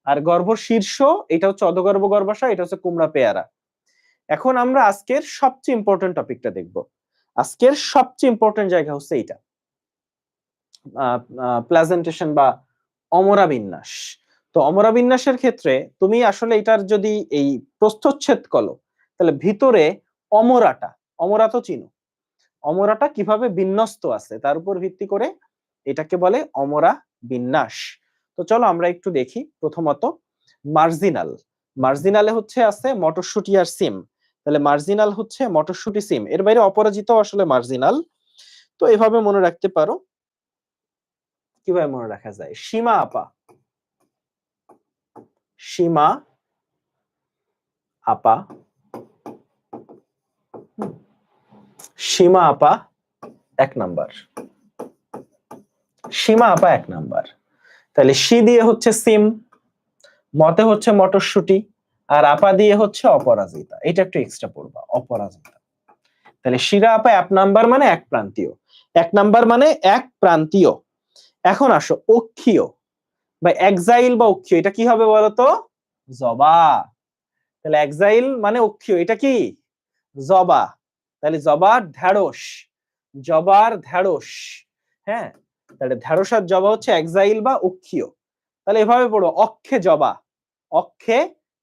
আর গর্ভ শীর্ষ এটা হচ্ছে অধগর্ভ গর্ভাশয়, এটা হচ্ছে কুমড়া পেয়ারা। এখন আমরা আজকের সবচেয়ে ইম্পর্টেন্ট টপিকটা দেখব। আজকের সবচেয়ে ইম্পর্টেন্ট জায়গা হচ্ছে এইটা, প্রেজেন্টেশন বা অমরা বিন্যাস। তো অমরা বিন্যাসের ক্ষেত্রে তুমি আসলে এটার যদি এই প্রস্থচ্ছেদ করো, তাহলে ভিতরে অমরাটা, অমরা তো চিনো, অমরাটা কিভাবে বিন্যস্ত আছে তার উপর ভিত্তি করে এটাকে বলে অমরা বিন্যাস। তো চলো আমরা একটু দেখি। প্রথমত মার্জিনাল, মার্জিনালে হচ্ছে আছে মটরশুঁটি আর সিম। তাহলে মার্জিনাল হচ্ছে মটরশুঁটি সিম, এর বাইরে অপরাজিত আসলে মার্জিনাল। তো এভাবে মনে রাখতে পারো। কিভাবে মনে রাখা যায়? সীমা আপা, সীমা আপা, সীমা আপা এক নাম্বার, সীমা আপা এক নাম্বার। তাহলে সি দিয়ে হচ্ছে সিম, মতে হচ্ছে মটরশুঁটি, আর আপা দিয়ে হচ্ছে অপরাজিতা। এটা একটু এক্সট্রা পড়বা, অপরাজিতা। তাহলে শিরা আপা এক নাম্বার মানে এক প্রান্তীয়, এক নাম্বার মানে এক প্রান্তীয়। এখন আসো অক্ষীয় বা এক্সাইল বা অক্ষীয়, এটা কি হবে বলতো? জবা। তাহলে এক্সাইল মানে অক্ষীয়, এটা কি? জবা। তাহলে জবার ঢেঁড়স, জবার ঢেঁড়স। হ্যাঁ, তাহলে ঢেঁড়স আর জবা হচ্ছে এক্সাইল বা অক্ষীয়। তাহলে এভাবে পড়ো, অক্ষে জবা, অক্ষে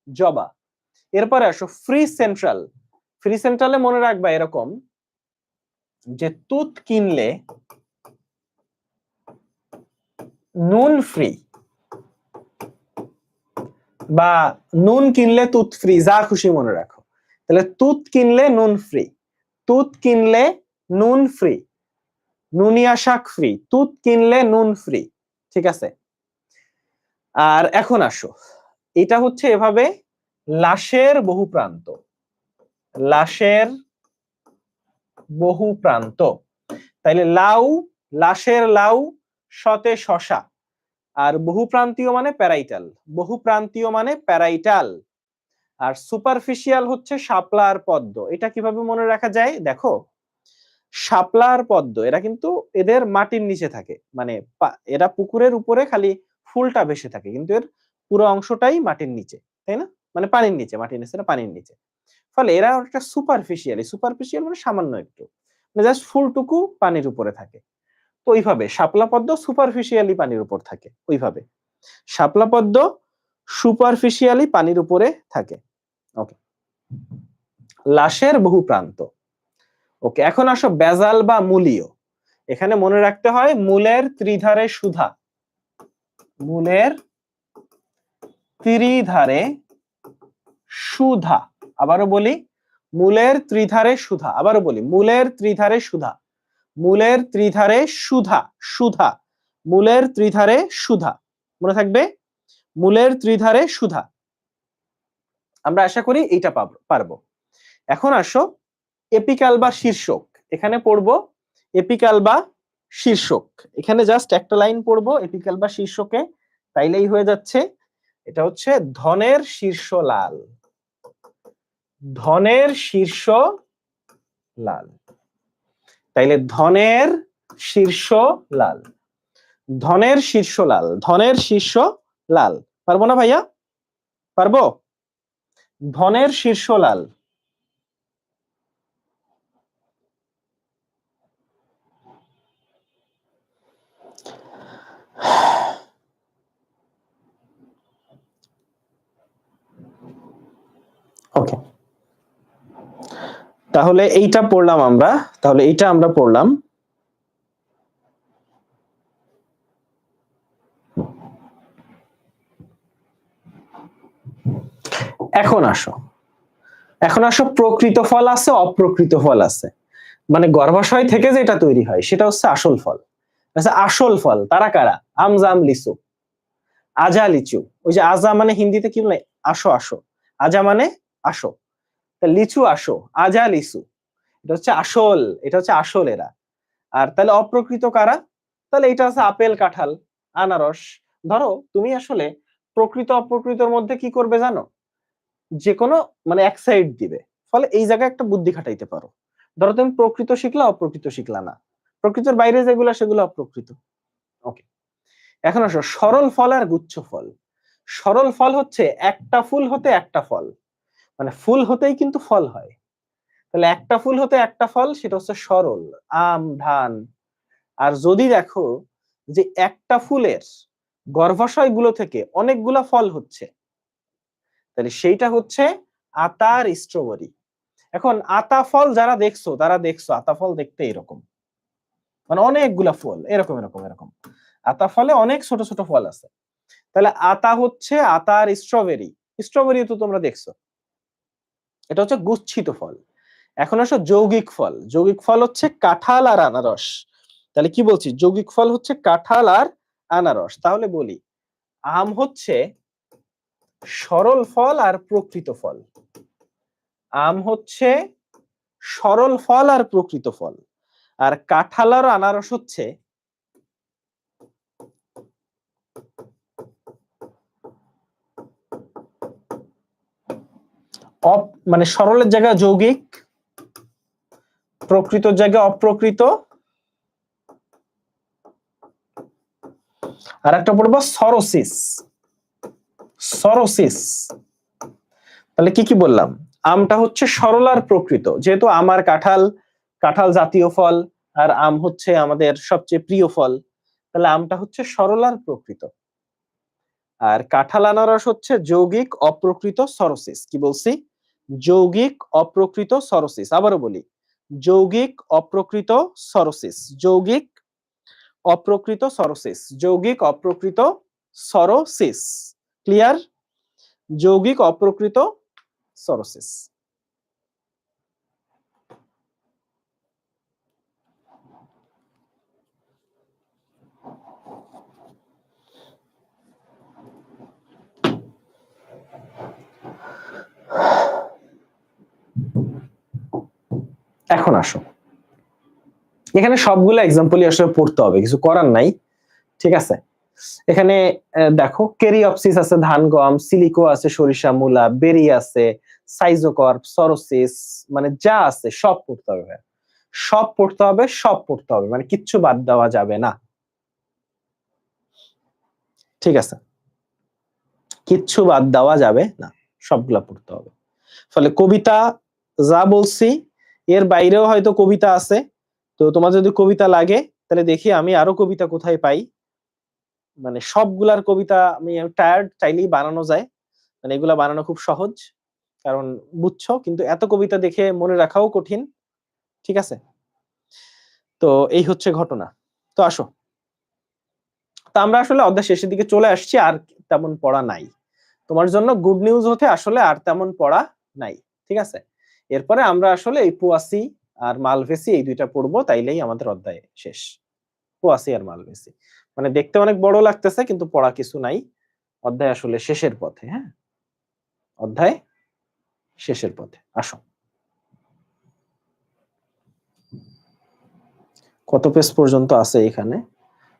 জবা। এরপরে আসো ফ্রি সেন্ট্রাল। ফ্রি সেন্ট্রালে মনে রাখবা এরকম যে তুত কিনলে নুন ফ্রি, বা নুন কিনলে তুত ফ্রি, যা খুশি মনে রাখো। তাহলে তুত কিনলে নুন ফ্রি, তুত কিনলে নুন ফ্রি, নুনিয়া শাক ফ্রি, তুত কিনলে নুন ফ্রি। ঠিক আছে। আর এখন আসো, এটা হচ্ছে এভাবে লাশের বহু প্রান্ত, লাশের বহু প্রান্ত। তাইলে লাউ, লাশের লাউ, শতে শশা। আর বহুপ্রান্তীয় মানে প্যারাইটাল, বহুপ্রান্তীয় মানে প্যারাইটাল। আর সুপারফিশিয়াল হচ্ছে শাপলা আর পদ্ম। এটা কিভাবে মনে রাখা যায় দেখো, শাপলা আর পদ্ম এরা কিন্তু এদের মাটির নিচে থাকে, মানে এরা পুকুরের উপরে খালি ফুলটা ভেসে থাকে, কিন্তু এর পুরো অংশটাই মাটির নিচে, তাই না? মানে পানির নিচে, মাটির নিচে না, পানির নিচে। ফলে এরা একটা সুপারফিশিয়ালি, সুপারফিশিয়াল মানে সামান্য একটু, মানে জাস্ট ফুলটুকু পানির উপরে থাকে। তো ওইভাবে শাপলা পদ্ম সুপারফিশিয়ালি পানির উপর থাকে, ওইভাবে শাপলা পদ্ম সুপারফিশিয়ালি পানির উপরে থাকে। ওকে, লাশের বহু প্রান্ত। ওকে, এখন আসো বেজাল বা মূলীয়। এখানে মনে রাখতে হয় মূলের ত্রিধারে সুধা, মূলের ত্রিধারে সুধা। আবারও বলি, মূলের ত্রিধারে সুধা। আবারও বলি, মূলের ত্রিধারে সুধা। মূলের ত্রিধারে সুধা, সুধা, মূলের ত্রিধারে সুধা, মনে থাকবে, মূলের ত্রিধারে সুধা। আমরা আশা করি এইটা পারবো। এখন আসো এপিকাল বা শীর্ষক, এখানে পড়বো এপিকাল বা শীর্ষক, এখানে জাস্ট একটা লাইন পড়বো এপিকাল বা শীর্ষকে, তাইলেই হয়ে যাচ্ছে। এটা হচ্ছে ধনের শীর্ষ লাল, ধনের শীর্ষ লাল, তাইলে ধনের শীর্ষ লাল, ধনের শীর্ষ লাল, ধনের শীর্ষ লাল, পারবো না ভাইয়া? পারবো? ধনের শীর্ষ লাল। ওকে, তাহলে এইটা পড়লাম আমরা, তাহলে এইটা আমরা পড়লাম। এখন আসো, এখন আসো প্রকৃত ফল আছে, অপ্রকৃত ফল আছে, মানে গর্ভাশয় থেকে যেটা তৈরি হয় সেটা হচ্ছে আসল ফল। আচ্ছা, আসল ফল তারা কারা? আম, জাম, লিচু। আজা, লিচু, ওই যে আজা মানে হিন্দিতে কি বলে? আসো, আসো, আজা মানে আসো, লিচু আসো, আজা লিচু, এটা হচ্ছে আসল, এটা হচ্ছে আসল এরা। আর তাহলে অপ্রকৃত কারা? তাহলে এটা আছে আপেল, কাঁঠাল, আনারস। ধরো তুমি আসলে প্রকৃত অপ্রকৃতর মধ্যে কি করবে জানো? যে কোনো মানে এক সাইড দিবে, ফলে এই জায়গায় একটা বুদ্ধি খাটাইতে পারো। ধরো তুমি প্রকৃত শিখলা, অপ্রকৃত শিখলা না, প্রকৃতির বাইরে যেগুলো সেগুলো অপ্রকৃত। ওকে, এখন আসো সরল ফল আর গুচ্ছ ফল। সরল ফল হচ্ছে একটা ফুল হতে একটা ফল, মানে ফুল হতেই কিন্তু ফল হয়, তাহলে একটা ফুল হতে একটা ফল, সেটা হচ্ছে সরল, আম, ধান। আর যদি দেখো যে একটা ফুলের গর্ভাশয় গুলো থেকে অনেকগুলা ফল হচ্ছে, তাহলে সেইটা হচ্ছে আতা আর স্ট্রবেরি। এখন আতা ফল যারা দেখছো তারা দেখছো আতা ফল দেখতে এরকম, মানে অনেকগুলা ফল এরকম এরকম এরকম, আতা ফলে অনেক ছোট ছোট ফল আছে। তাহলে আতা হচ্ছে আতা আর স্ট্রবেরি, স্ট্রবেরি তো তোমরা দেখছো, এটা হচ্ছে গুচ্ছিত ফল। এখন আসো যৌগিক ফল, যৌগিক ফল হচ্ছে কাঁঠাল আর আনারস। তাহলে কি বলছি? যৌগিক ফল হচ্ছে কাঁঠাল আর আনারস। তাহলে বলি আম হচ্ছে সরল ফল আর প্রকৃত ফল, আম হচ্ছে সরল ফল আর প্রকৃত ফল, আর কাঁঠাল আর আনারস হচ্ছে মানে সরলের জায়গায় যৌগিক, প্রকৃত জায়গায় অপ্রকৃত, আর একটা পড়বো সরোসিস, সরোসিস। তাহলে কি কি বললাম? আমটা হচ্ছে সরল আর প্রকৃত, যেহেতু আমার কাঁঠাল, কাঁঠাল জাতীয় ফল, আর আম হচ্ছে আমাদের সবচেয়ে প্রিয় ফল, তাহলে আমটা হচ্ছে সরল আর প্রকৃত। আর কাঁঠাল আনারস হচ্ছে যৌগিক অপ্রকৃত সরোসিস। কি বলছি? যৌগিক অপ্রকৃত সরোসিস। আবারও বলি, যৌগিক অপ্রকৃত সরোসিস, যৌগিক অপ্রকৃত সরোসিস, যৌগিক অপ্রকৃত সরোসিস। ক্লিয়ার? যৌগিক অপ্রকৃত সরোসিস। এখন আসো, এখানে সবগুলো এক্সাম্পলই আসলে পড়তে হবে, কিছু করার নাই, ঠিক আছে? এখানে দেখো কেরিঅপসিস আছে ধান গম, সিলিকো আছে সরিষা মূলা, বেরি আছে, সাইজোকর্প, সরোসিস, মানে যা আছে সব পড়তে হবে, সব পড়তে হবে, সব পড়তে হবে, মানে কিচ্ছু বাদ দেওয়া যাবে না, ঠিক আছে? কিচ্ছু বাদ দেওয়া যাবে না, সবগুলা পড়তে হবে। ফলে কবিতা যা বলছি এর বাইরেও হয়তো কবিতা আছে, তো তোমার যদি কবিতা লাগে তাহলে দেখি আমি আরো কবিতা কোথায় পাই, মানে সবগুলার কবিতা আমি টায়ার্ড, চাইলেই বানানো যায়, মানে এগুলা বানানো খুব সহজ, কারণ বুঝছো, কিন্তু এত কবিতা দেখে মনে রাখাও কঠিন, ঠিক আছে? তো এই হচ্ছে ঘটনা। তো আসো, তো আমরা আসলে অধ্যায় শেষের দিকে চলে আসছি, আর তেমন পড়া নাই তোমার জন্য। গুড নিউজ হতে আসলে আর তেমন পড়া নাই, ঠিক আছে? এরপরে আমরা আসলে এই ৮৫ আর মালভেসি, এই দুইটা পড়বো, তাইলেই আমাদের অধ্যায় শেষ। পোয়াসি আর মালভেসি, মানে দেখতে অনেক বড় লাগতেছে কিন্তু পড়া কিছু নাই, অধ্যায় আসলে শেষের পথে। হ্যাঁ, অধ্যায় শেষের পথে। আসো, কত পেজ পর্যন্ত আছে এখানে?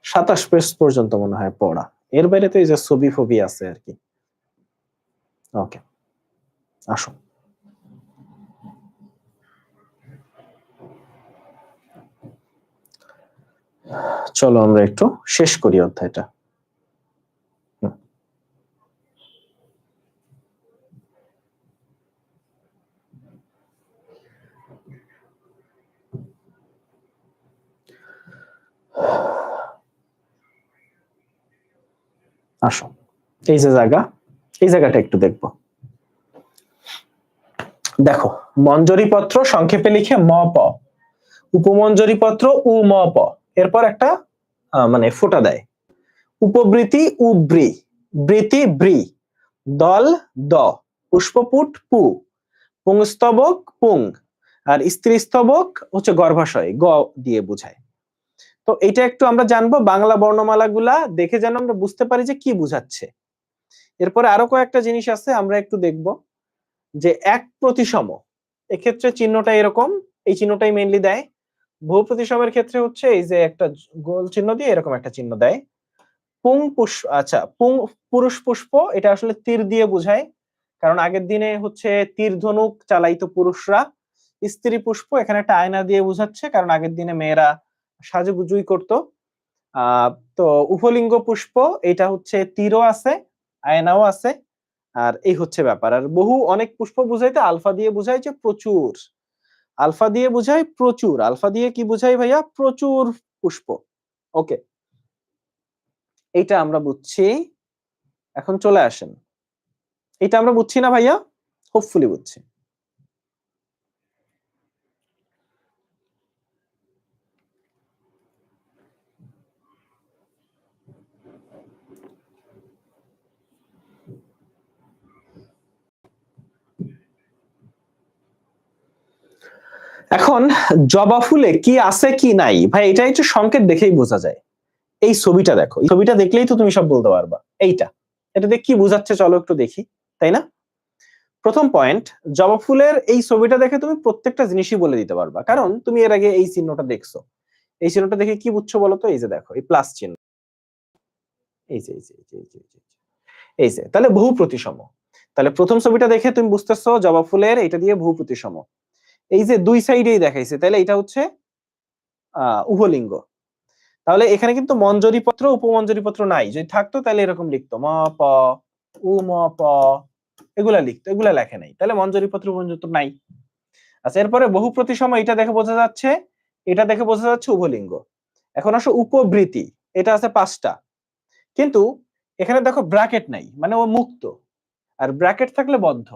27 পেজ পর্যন্ত মনে হয় পড়া, এর বাইরে তো এই যে ছবি ফবি আছে আর কি। ওকে, আসো। চলো আমরা একটু শেষ করি অধ্যায়টা। আসো, এই যে জায়গা, এই জায়গাটা একটু দেখবো। দেখো, মঞ্জরি পত্র সংক্ষেপে লিখে ম প, উপমঞ্জরি পত্র উ ম প, এরপর একটা মানে ফোঁটা দেয়। উপবৃতি উব্রি, বৃতি ব্রি, দল দ, পুষ্পপুট পু, পুংস্তবক পুং, আর স্ত্রীস্তবক হচ্ছে গর্ভাশয় গ দিয়ে বোঝায়। তো এটা একটু আমরা জানবো, বাংলা বর্ণমালাগুলা দেখে যেন আমরা বুঝতে পারি যে কি বুঝাচ্ছে। এরপরে আরো কয়েকটা জিনিস আছে, আমরা একটু দেখব। যে এক প্রতিসম, এক্ষেত্রে চিহ্নটা এরকম, এই চিহ্নটাই মেইনলি দেয়। বহু প্রতিসমের ক্ষেত্রে হচ্ছে এই যে একটা গোল চিহ্ন দিয়ে এরকম একটা চিহ্ন দেয়। পুং পুষ্প, আচ্ছা পুং পুরুষ পুষ্প, এটা আসলে তীর দিয়ে বোঝায়, কারণ আগের দিনে হচ্ছে তীর ধনুক চালাইতো পুরুষরা। স্ত্রী পুষ্প এখানে একটা আয়না দিয়ে বোঝাচ্ছে, কারণ আগের দিনে মেয়েরা সাজুগুজুই করতো। তো উভলিঙ্গ পুষ্প, এটা হচ্ছে তীরও আছে, আয়নাও আছে, আর এই হচ্ছে ব্যাপার। আর বহু অনেক পুষ্প বুঝাইতে আলফা দিয়ে বুঝায় যে প্রচুর, আলফা দিয়ে বুঝায় প্রচুর, আলফা দিয়ে কি বুঝাই ভাইয়া? প্রচুর পুষ্প। ওকে, এইটা আমরা বুঝছি। এখন চলে আসেন, এটা আমরা বুঝছি না ভাইয়া? হোপফুলি বুঝছি। এখন জবা ফুলে কি আছে কি নাই ভাই, এটা একটু সংকেত দেখেই বোঝা যায়। এই ছবিটা দেখো, এই ছবিটা দেখলেই তো তুমি সব বলতে পারবা। এইটা, এটা দিয়ে কি বোঝাচ্ছে চলো একটু দেখি, তাই না? প্রথম পয়েন্ট, জবা ফুলের এই ছবিটা দেখে তুমি প্রত্যেকটা জিনিসই বলে দিতে পারবা, কারণ তুমি এর আগে এই চিহ্নটা দেখছো। এই চিহ্নটা দেখে কি বুঝছো বলো তো? এই যে দেখো, এই প্লাস চিহ্ন, এই যে এই যে এই যে এই যে এই যে, এই যে, তাহলে বহু প্রতিসম। তাহলে প্রথম ছবিটা দেখে তুমি বুঝতেছো জবা ফুলের এটা দিয়ে বহু প্রতিসম। এই যে দুই সাইডেই দেখাইছে, তাহলে এটা হচ্ছে উভলিঙ্গ। তাহলে এখানে কিন্তু মঞ্জরি পত্র উপমঞ্জরি পত্র নাই, যদি থাকতো তাহলে এরকম লিখতো ম প উ ম প, এগুলা লিখতো, এগুলা লেখে নাই, তাহলে মঞ্জরি পত্র উপমঞ্জরি পত্র নাই। আচ্ছা, এরপরে বহু প্রতিসম, এটা দেখে বোঝা যাচ্ছে, এটা দেখে বোঝা যাচ্ছে উভলিঙ্গ। এখন আসো উপবৃতি, এটা আছে 5টা, কিন্তু এখানে দেখো ব্র্যাকেট নাই, মানে ও মুক্ত, আর ব্র্যাকেট থাকলে বদ্ধ।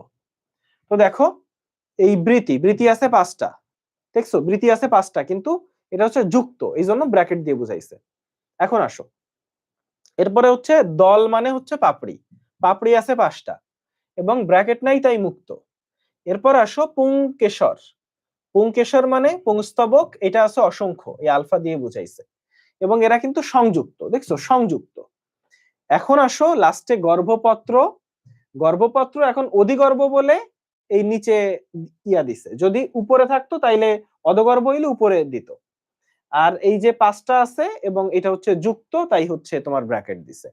তো দেখো, এই বৃতি, বৃতি আছে 5টা, দেখছো বৃতি আছে 5টা, কিন্তু এটা হচ্ছে যুক্ত, এই জন্য ব্র্যাকেট দিয়ে বুঝাইছে। এখন আসো, এরপরে হচ্ছে দল, মানে হচ্ছে পাপড়ি, পাপড়ি আছে 5টা এবং ব্র্যাকেট নাই তাই মুক্ত। এরপর আসো পুংকেশর, পুংকেশর মানে পুংস্তবক, এটা আছে অসংখ্য, এই আলফা দিয়ে বুঝাইছে, এবং এরা কিন্তু সংযুক্ত, দেখছো সংযুক্ত। এখন আসো লাস্টে গর্ভপত্র, গর্ভপত্র এখন অধিগর্ভ বলে এই নিচে ইয়া দিছে, যদি উপরে থাকতো তাইলে অধগর্ভ হইলে উপরে দিত। আর এই যে 5টা আছে এবং এটা হচ্ছে যুক্ত, তাই হচ্ছে তোমার ব্র্যাকেট দিছে,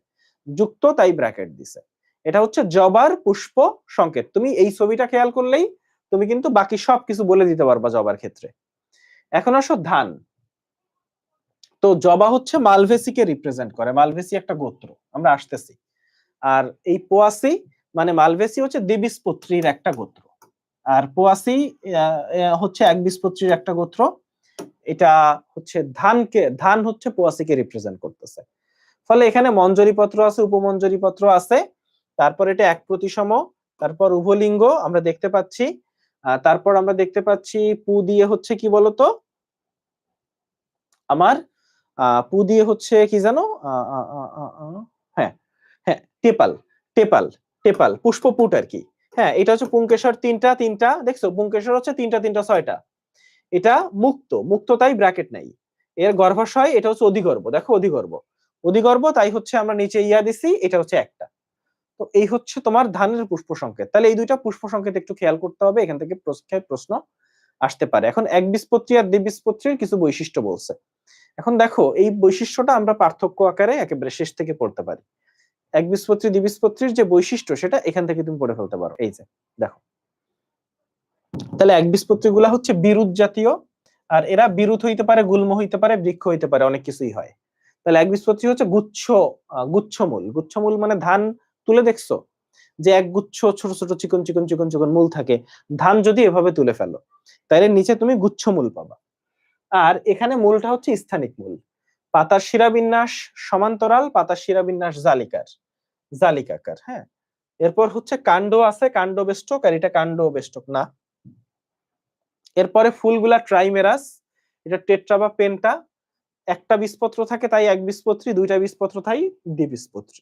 যুক্ত তাই ব্র্যাকেট দিছে। এটা হচ্ছে জবার পুষ্প সংকেত। তুমি এই ছবিটা খেয়াল করলেই তুমি কিন্তু বাকি সবকিছু বলে দিতে পারবা জবার ক্ষেত্রে। এখন আসো ধান, তো জবা হচ্ছে মালভেসিকে রিপ্রেজেন্ট করে, মালভেসি একটা গোত্র, আমরা আসতেছি। আর এই পোয়াসি মানে মালভেসি হচ্ছে দ্বিবীজপত্রীর একটা গোত্র, আর পোয়াসি হচ্ছে একবীজপত্রীর একটা গোত্র। এটা হচ্ছে ধানকে, ধান হচ্ছে পোয়াসিকে রিপ্রেজেন্ট করতেছে। ফলে এখানে মঞ্জরি পত্র আছে, উপমঞ্জরি পত্র আছে, তারপর এটা এক প্রতিসম, তারপর উভলিঙ্গ আমরা দেখতে পাচ্ছি, তারপর আমরা দেখতে পাচ্ছি পু দিয়ে হচ্ছে কি বলতো আমার, পু দিয়ে হচ্ছে কি জানো, হ্যাঁ হ্যাঁ, টেপাল, টেপাল, টেপাল পুষ্পপুট আর কি। হ্যাঁ, এটা হচ্ছে পুংকেশর, তিনটা তিনটা, দেখছো পুংকেশর হচ্ছে তিনটা তিনটা 6টা। এটা মুক্ত, মুক্ত তাই ব্র্যাকেট নাই। এর গর্ভাশয় এটা হচ্ছে অধিগর্ভ, দেখো অধিগর্ভ, অধিগর্ভ তাই হচ্ছে আমরা নিচে ইয়া দিছি, এটা হচ্ছে একটা। তো এই হচ্ছে তোমার ধানের পুষ্প সংকেত। তাহলে এই দুইটা পুষ্প সংকেত একটু খেয়াল করতে হবে, এখান থেকে প্রশ্ন আসতে পারে। এখন একবীজপত্রী আর দ্বিবীজপত্রীর কিছু বৈশিষ্ট্য বলছে। এখন দেখো এই বৈশিষ্ট্যটা আমরা পার্থক্য আকারে একেবারে শেষ থেকে পড়তে পারি। একবীজপত্রী দ্বিবীজপত্রীর যে বৈশিষ্ট্য সেটা এখান থেকে তুমি পড়ে ফেলতে পারো। এই যে দেখো, তাহলে একবীজপত্রী গুলা হচ্ছে বিরুৎ জাতীয়, আর এরা বিরুৎ হইতে পারে, গুল্ম হইতে পারে, বৃক্ষ হইতে পারে, অনেক কিছুই হয়। তাহলে একবীজপত্রী হচ্ছে গুচ্ছমূল। গুচ্ছমূল মানে ধান তুলে দেখছো যে এক গুচ্ছ ছোট ছোট চিকন চিকন চিকন চিকন মূল থাকে, ধান যদি এভাবে তুলে ফেলো তাহলে নিচে তুমি গুচ্ছমূল পাবা। আর এখানে মূলটা হচ্ছে স্থানিক মূল। পাতার শিরাবিন্যাস সমান্তরাল, পাতার শিরাবিন্যাস জালিকাকার। হ্যাঁ, এরপর হচ্ছে কাণ্ড আছে কাণ্ডবেষ্টক, আর এটা কাণ্ডবেষ্টক না। এরপরে ফুলগুলা ট্রাইমেরাস, এটা টেট্রা বা পেন্টা। একটা বীজপত্র থাকে তাই একবীজপত্রী, দুইটা বীজপত্র তাই দ্বিবীজপত্রী।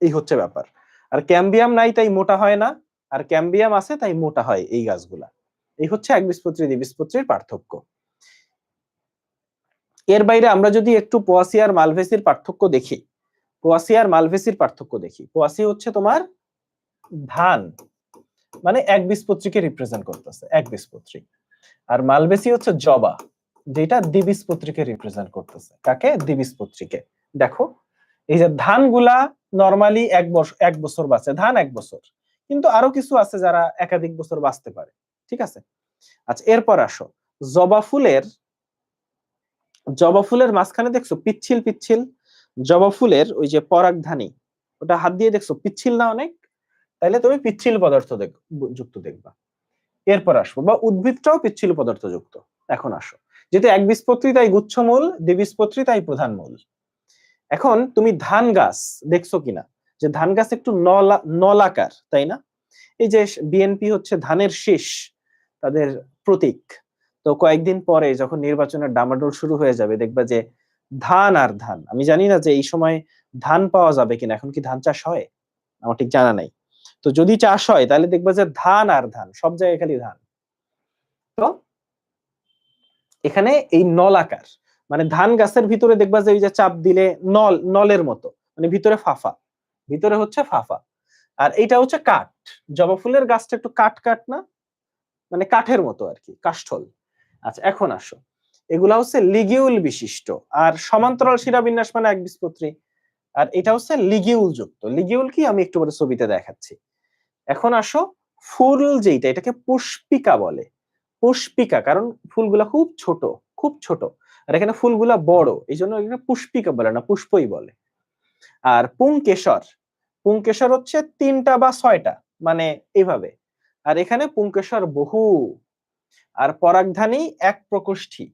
এই হচ্ছে ব্যাপার। আর ক্যাম্বিয়াম নাই তাই মোটা হয় না, আর ক্যাম্বিয়াম আছে তাই মোটা হয় এই গাছগুলা। এই হচ্ছে একবীজপত্রী দ্বিবীজপত্রীর পার্থক্য। এর বাইরে আমরা যদি একটু পোয়াসি আর মালভেসির পার্থক্য দেখি, পোয়াসি আর মালভেসির পার্থক্য দেখি। পোয়াসি হচ্ছে তোমার ধান, মানে একবীজপত্রীকে রিপ্রেজেন্ট করতেছে, একবীজপত্রী। আর মালভেসি হচ্ছে জবা, যেটা দ্বিবীজপত্রীকে রিপ্রেজেন্ট করতেছে। কাকে? দ্বিবীজপত্রীকে। দেখো এই যে ধানগুলা নরমালি এক বছর বাঁচে, ধান এক বছর, কিন্তু আরো কিছু আছে যারা একাধিক বছর বাঁচতে পারে। ঠিক আছে, আচ্ছা এরপর আসো জবা ফুলের মাঝখানে দেখছো পিচ্ছিল পিচ্ছিল, জবা ফুলের ওই যে পরাগধানী, ওটা হাত দিয়ে দেখছো পিচ্ছিল না অনেক? তাইলে তুমি পিচ্ছিল পদার্থ যুক্ত দেখবা। এরপর আসবো, বা উদ্ভিদটাও পিচ্ছিল পদার্থ যুক্ত। এখন আসো, যেহেতু একবীজপত্রী তাই গুচ্ছমূল, দ্বিবীজপত্রী তাই প্রধান মূল। এখন তুমি ধান গাছ দেখছো কিনা, যে ধান গাছ একটু নলাকার, তাই না? এই যে বিএনপি হচ্ছে ধানের শীষ তাদের প্রতীক। তো কয়েকদিন পরে যখন নির্বাচনের ডামাডোল শুরু হয়ে যাবে, দেখবা যে ধান আর ধান। আমি জানি না যে এই সময় ধান পাওয়া যাবে কিনা, এখন কি ধান চাষ হয় আমার ঠিক জানা নাই। তো যদি চাষ হয় তাহলে দেখবা যে ধান আর ধান, সব জায়গায় খালি ধান। তো এখানে এই নলাকার, মানে ধান গাছের ভিতরে দেখবা যে ওই যে চাপ দিলে নলের মতো, মানে ভিতরে ফাফা, ভিতরে হচ্ছে ফাফা। আর এইটা হচ্ছে কাঠ, জবা ফুলের গাছটা একটু কাঠ কাঠ না, মানে কাঠের মতো আর কি, কাষ্ঠল। আচ্ছা এখন আসো, এগুলা হচ্ছে লিগিউল বিশিষ্ট। আর সমান্তরাল শিরাবিন্যাস মানে একবীজপত্রী। আর এটা হচ্ছে লিগিউল যুক্ত। লিগিউল কি আমি একটু পরে ছবিতে দেখাচ্ছি। এখন আসো, ফুল যেটা, এটাকে পুষ্পিকা বলে। পুষ্পিকা, কারণ ফুলগুলা খুব ছোট, খুব ছোট। আর এখানে ফুলগুলা বড়, এই জন্য এখানে পুষ্পিকা বলে না, পুষ্পই বলে। আর পুংকেশর, পুংকেশর হচ্ছে 3টা বা 6টা, মানে এইভাবে। আর এখানে পুংকেশর বহু। আর পরাগধানী এক প্রকোষ্ঠী,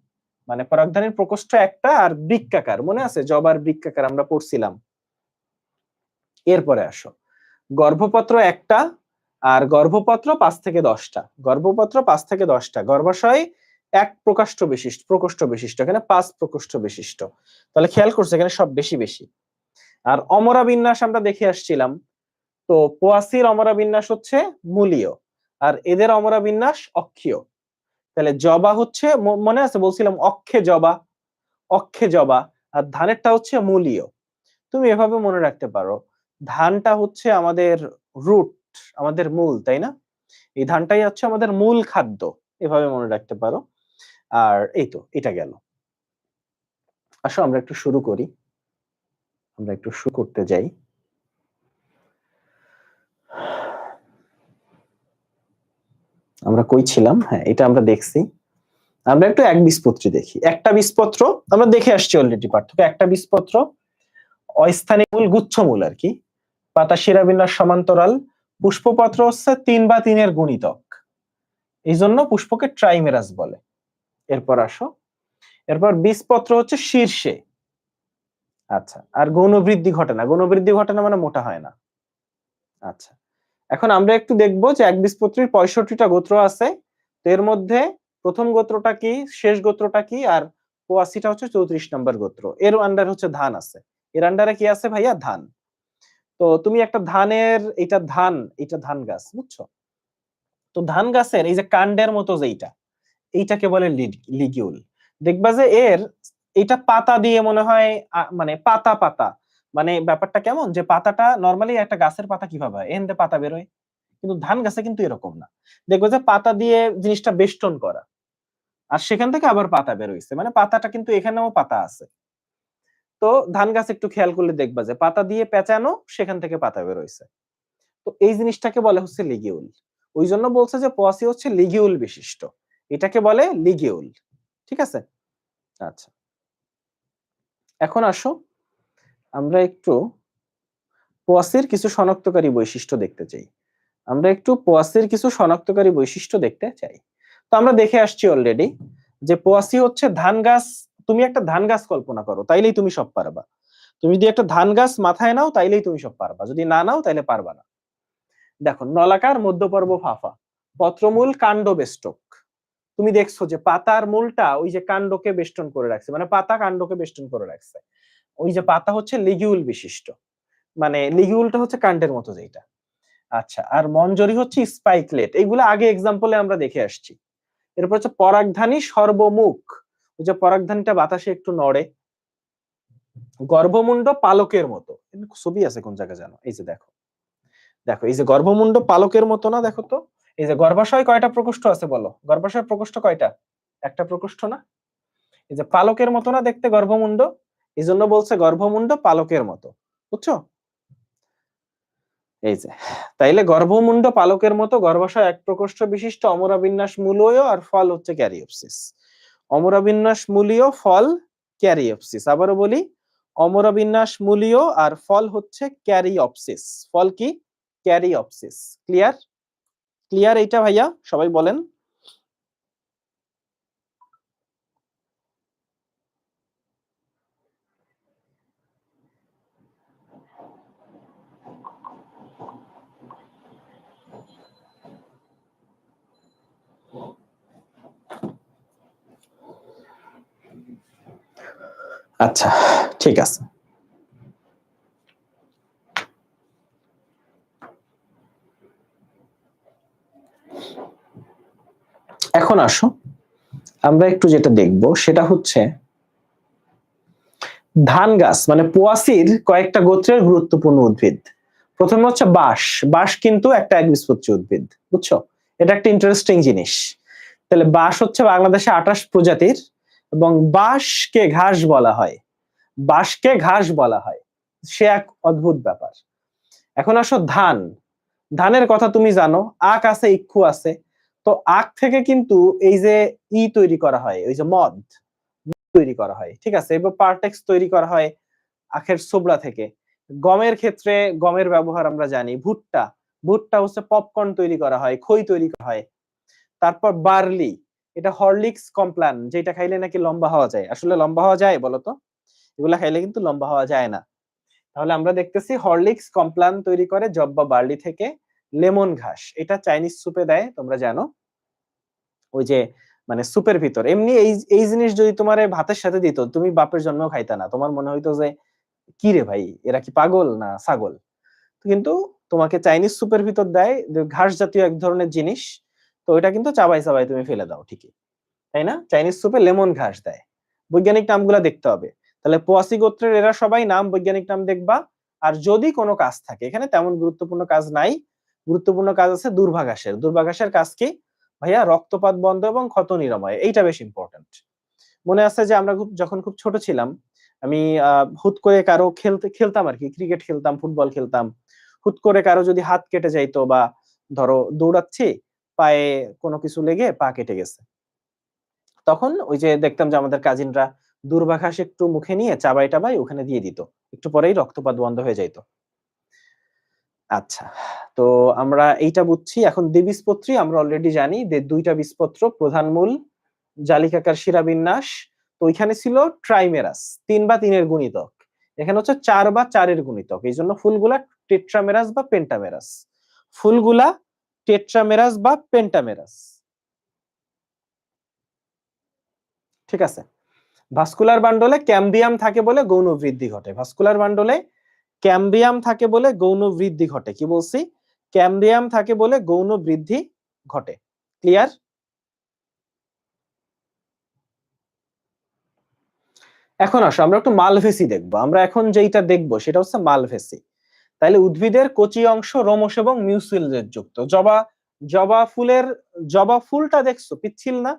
মানে পরাগধানীর প্রকোষ্ঠ একটা, আর বৃক্কাকার, মনে আছে জবার বৃক্কাকার আমরা পড়ছিলাম। এরপরে আসো, গর্ভপত্র একটা, আর গর্ভপত্র 5 থেকে 10টা, গর্ভপত্র 5 থেকে 10টা, গর্ভাশয় এক প্রকোষ্ঠ বিশিষ্ট, এখানে 5 প্রকোষ্ঠ বিশিষ্ট। তাহলে খেয়াল করছে এখানে সব বেশি বেশি। আর অমরা বিন্যাস আমরা দেখে আসছিলাম, তো পোয়াসির অমরা বিন্যাস হচ্ছে মূলীয়, আর এদের অমরা বিন্যাস অক্ষীয়। তাহলে জবা হচ্ছে, মনে আছে বলছিলাম অক্ষে জবা, অক্ষে জবা। আর ধানেরটা হচ্ছে মূলীয়। তুমি এভাবে মনে রাখতে পারো, ধানটা হচ্ছে আমাদের রুট, আমাদের মূল, তাই না? এই ধানটাই হচ্ছে আমাদের মূল খাদ্য, এভাবে মনে রাখতে পারো। আর এই তো এটা গেল। আসো আমরা একটু শুরু করি, আমরা একটু শুরু করতে যাই। আমরা কই ছিলাম? হ্যাঁ, এটা আমরা দেখছি। আমরা একটু একবীজপত্রী দেখি। একটা বীজপত্র আমরা দেখে আসছি অলরেডি পার্থক্য। একটা বীজপত্র, অস্থানিক মূল, গুচ্ছমূল আর কি, পাতা শিরাবিন্যাস সমান্তরাল, পুষ্পপত্র হচ্ছে 3 বা 3-এর গুণিতক, এই জন্য পুষ্পকে ট্রাইমেরাস বলে। এরপর আসো, এরপর বীজপত্র হচ্ছে শীর্ষে। আচ্ছা, আর গৌণবৃদ্ধি ঘটে না, গৌণবৃদ্ধি ঘটে না মানে মোটা হয় না। আচ্ছা, এখন আমরা একটু দেখবো যে একবীজপত্রীর 65টা গোত্র আছে, তো এর মধ্যে প্রথম গোত্রটা কি, শেষ গোত্রটা কি, আর 85টা হচ্ছে 34 নম্বর গোত্র। এর আন্ডার হচ্ছে ধান আছে। এর আন্ডারে কি আছে ভাইয়া? ধান। তো তুমি একটা ধানের, এটা ধান, এটা ধান গাছ, বুঝছো? তো ধান গাছের এই যে কাণ্ডের মতো যেইটা, এইটাকে বলে লিগিউল। দেখবা যে এর এটা পাতা দিয়ে মনে হয় মানে পাতা পাতা, মানে ব্যাপারটা কেমন যে পাতাটা নরমালি একটা গাছের পাতা কিভাবে হয় এখান থেকে পাতা বেরোয়, কিন্তু ধান গাছে কিন্তু এরকম না। দেখবো যে পাতা দিয়ে জিনিসটা বেষ্টন করা, আর সেখান থেকে আবার পাতা বেরোইছে, মানে পাতাটা কিন্তু এখানেও পাতা আছে। তো ধান গাছ একটু খেয়াল করলে দেখবা যে পাতা দিয়ে পেঁচানো, সেখান থেকে পাতা বেরোইছে। তো এই জিনিসটাকে বলে হচ্ছে লিগিউল। ওই জন্য বলছে যে পোয়াসি হচ্ছে লিগিউল বিশিষ্ট, এটাকে বলে লিগিউল। ঠিক আছে? আচ্ছা, এখন আসো আমরা একটু পোয়াসির কিছু শনাক্তকারী বৈশিষ্ট্য দেখতে চাই। আমরা একটু পোয়াসির কিছু শনাক্তকারী বৈশিষ্ট্য দেখতে চাই। তো আমরা দেখে আসছি অলরেডি যে পোয়াসি হচ্ছে ধান গাছ। তুমি একটা ধান গাছ কল্পনা করো, তাইলেই তুমি সব পারবা। তুমি যদি একটা ধান গাছ মাথায় নাও, তাইলেই তুমি সব পারবা, যদি না নাও তাইলে পারবা না। দেখো, নলাকার, মধ্যপর্ব ফাফা, পত্রমূল কাণ্ড বেষ্টক। তুমি দেখছো যে পাতার মূলটা ওই যে কাণ্ডকে বেষ্টন করে রাখছে, মানে পাতা কাণ্ডকে বেষ্টন করে রাখছে। ওই যে পাতা হচ্ছে লিগিউল বিশিষ্ট, মানে লিগিউলটা হচ্ছে কাণ্ডের মতো যেটা। আচ্ছা, আর মঞ্জরি হচ্ছে স্পাইকলেট, এগুলো আগে এক্সাম্পলে আমরা দেখে আসছি। এরপর হচ্ছে পরাগধানী সর্বমুখ, ওই যে পরাগধানীটা বাতাসে একটু নড়ে। গর্ভমুণ্ড পালকের মতো, ছবি আছে কোন জায়গায় জানো? এই যে দেখো, দেখো এই যে গর্ভমুণ্ড পালকের মতো না? দেখো তো, এই যে গর্ভাশয় কয়টা প্রকোষ্ঠ আছে বলো? গর্ভাশয় প্রকোষ্ঠ কয়টা? একটা প্রকোষ্ঠ না? এই যে পালকের মতো না দেখতে গর্ভমুণ্ড, এই জন্য বলছে গর্ভমুণ্ড পালকের মতো। বুঝছো? এই যে, তাইলে গর্ভমুণ্ড পালকের মতো, গর্ভাশয় এক প্রকোষ্ঠ বিশিষ্ট, অমরাবিন্যাস মূলীয়, আর ফল হচ্ছে ক্যারিওপসিস। অমরাবিন্যাস মূলীয়, ফল ক্যারিওপসিস। আবারও বলি, অমরাবিন্যাস মূলীয় আর ফল হচ্ছে ক্যারিওপসিস। ফল কি? ক্যারিওপসিস। ক্লিয়ার? ক্লিয়ার এইটা ভাইয়া? সবাই বলেন। আচ্ছা, ঠিক আছে। এখন আসো আমরা একটু যেটা দেখব সেটা হচ্ছে ধান গাছ মানে পোয়াসির কয়েকটা গোত্রের গুরুত্বপূর্ণ উদ্ভিদ। প্রথমে হচ্ছে বাঁশ। বাঁশ কিন্তু একটা একবীজপত্রী উদ্ভিদ, বুঝছো? এটা একটা ইন্টারেস্টিং জিনিস। তাহলে বাঁশ হচ্ছে বাংলাদেশে 28 প্রজাতির, এবং বাঁশকে ঘাস বলা হয়। বাঁশকে ঘাস বলা হয়, সে এক অদ্ভুত ব্যাপার। এখন আসো ধান। ধানের কথা তুমি জানো, আখ আছে, ইক্ষু আছে। তো আখ থেকে কিন্তু এই যে তৈরি করা হয়, ওই যে মদ তৈরি করা হয়, ঠিক আছে? এবার পার্টেক্স তৈরি করা হয় আখের ছোবড়া থেকে। গমের ক্ষেত্রে গমের ব্যবহার আমরা জানি। ভুট্টা, ভুট্টা হচ্ছে পপকর্ন তৈরি করা হয়, খই তৈরি করা হয়। তারপর বার্লি, এটা হরলিক্স কমপ্লান, যেটা খাইলে নাকি লম্বা হওয়া যায়। আসলে লম্বা হওয়া যায় বলতো? এগুলা খাইলে কিন্তু লম্বা হওয়া যায় না। তাহলে আমরা দেখতেছি হরলিক্স কমপ্লান তৈরি করে জব বা বার্লি থেকে। লেমন ঘাস, এটা চাইনিজ সুপে দেয়, তোমরা জানো। ওই যে মানে সুপের ভিতর। এমনি এই এই জিনিস যদি তোমার ভাতের সাথে দিত, তুমি বাপের জন্মেও খাইতা না, তোমার মনে হইতো যে কি রে ভাই, এরা কি পাগল না ছাগল। কিন্তু তোমাকে চাইনিজ সুপের ভিতর দেয় ঘাস জাতীয় এক ধরনের জিনিস, তো এটা কিন্তু চাবাই চাবাই তুমি ফেলে দাও, ঠিকই তাই না? চাইনিজ সুপে লেমন ঘাস দেয়। বৈজ্ঞানিক নামগুলা দেখতে হবে। তাহলে পোয়াসি গোত্রের এরা সবাই নাম, বৈজ্ঞানিক নাম দেখবা। আর যদি কোনো কাজ থাকে, এখানে তেমন গুরুত্বপূর্ণ কাজ নাই, গুরুত্বপূর্ণ কাজ আছে দূর্বাঘাসের। দূর্বাঘাসের কাজ কি ভাইয়া? রক্তপাত বন্ধ এবং ক্ষত নিরাময়, এইটা বেশ ইম্পর্টেন্ট। মনে আছে যে আমরা যখন খুব ছোট ছিলাম, আমি হুট করে কারো খেলতাম আর কি, ক্রিকেট খেলতাম, ফুটবল খেলতাম। হুট করে কারো যদি হাত কেটে যাইতো, বা ধরো দৌড়াচ্ছি, পায়ে কোনো কিছু লেগে পা কেটে গেছে, তখন ওই যে দেখতাম যে আমাদের কাজিনরা দূর্বাঘাস একটু মুখে নিয়ে চাবাই টাবাই ওখানে দিয়ে দিত, একটু পরেই রক্তপাত বন্ধ হয়ে যাইতো। আচ্ছা, তো আমরা এইটা বুঝছি। এখন দ্বিবীজপত্রী আমরা অলরেডি জানি যে দুইটা বীজপত্র, প্রধান মূল, জালিকাকার শিরাবিন্যাস। তো ওইখানে ছিল ট্রাইমেরাস, 3 বা 3 এর গুণিতক। এখানে হচ্ছে 4 বা 4 এর গুণিতক, এই জন্য ফুলগুলা টেট্রামেরাস বা পেন্টামেরাস। ফুলগুলা টেট্রামেরাস বা পেন্টামেরাস। ঠিক আছে? ভাস্কুলার বান্ডলে ক্যাম্বিয়াম থাকে বলে গৌণ বৃদ্ধি ঘটে। ভাস্কুলার বান্ডলে ক্যাম্বিয়াম থাকে বলে গৌণ বৃদ্ধি ঘটে। কি বলছি? ক্যাম্বিয়াম থাকে বলে গৌণ বৃদ্ধি ঘটে। ক্লিয়ার? এখন আসো আমরা একটু মালভেসি দেখবো। আমরা এখন যেটা দেখবো সেটা হচ্ছে মালভেসি। তাইলে উদ্ভিদের কচি অংশ রোমশ এবং মিউসিলেজ যুক্ত। জবা ফুলটা দেখছো পিচ্ছিল না?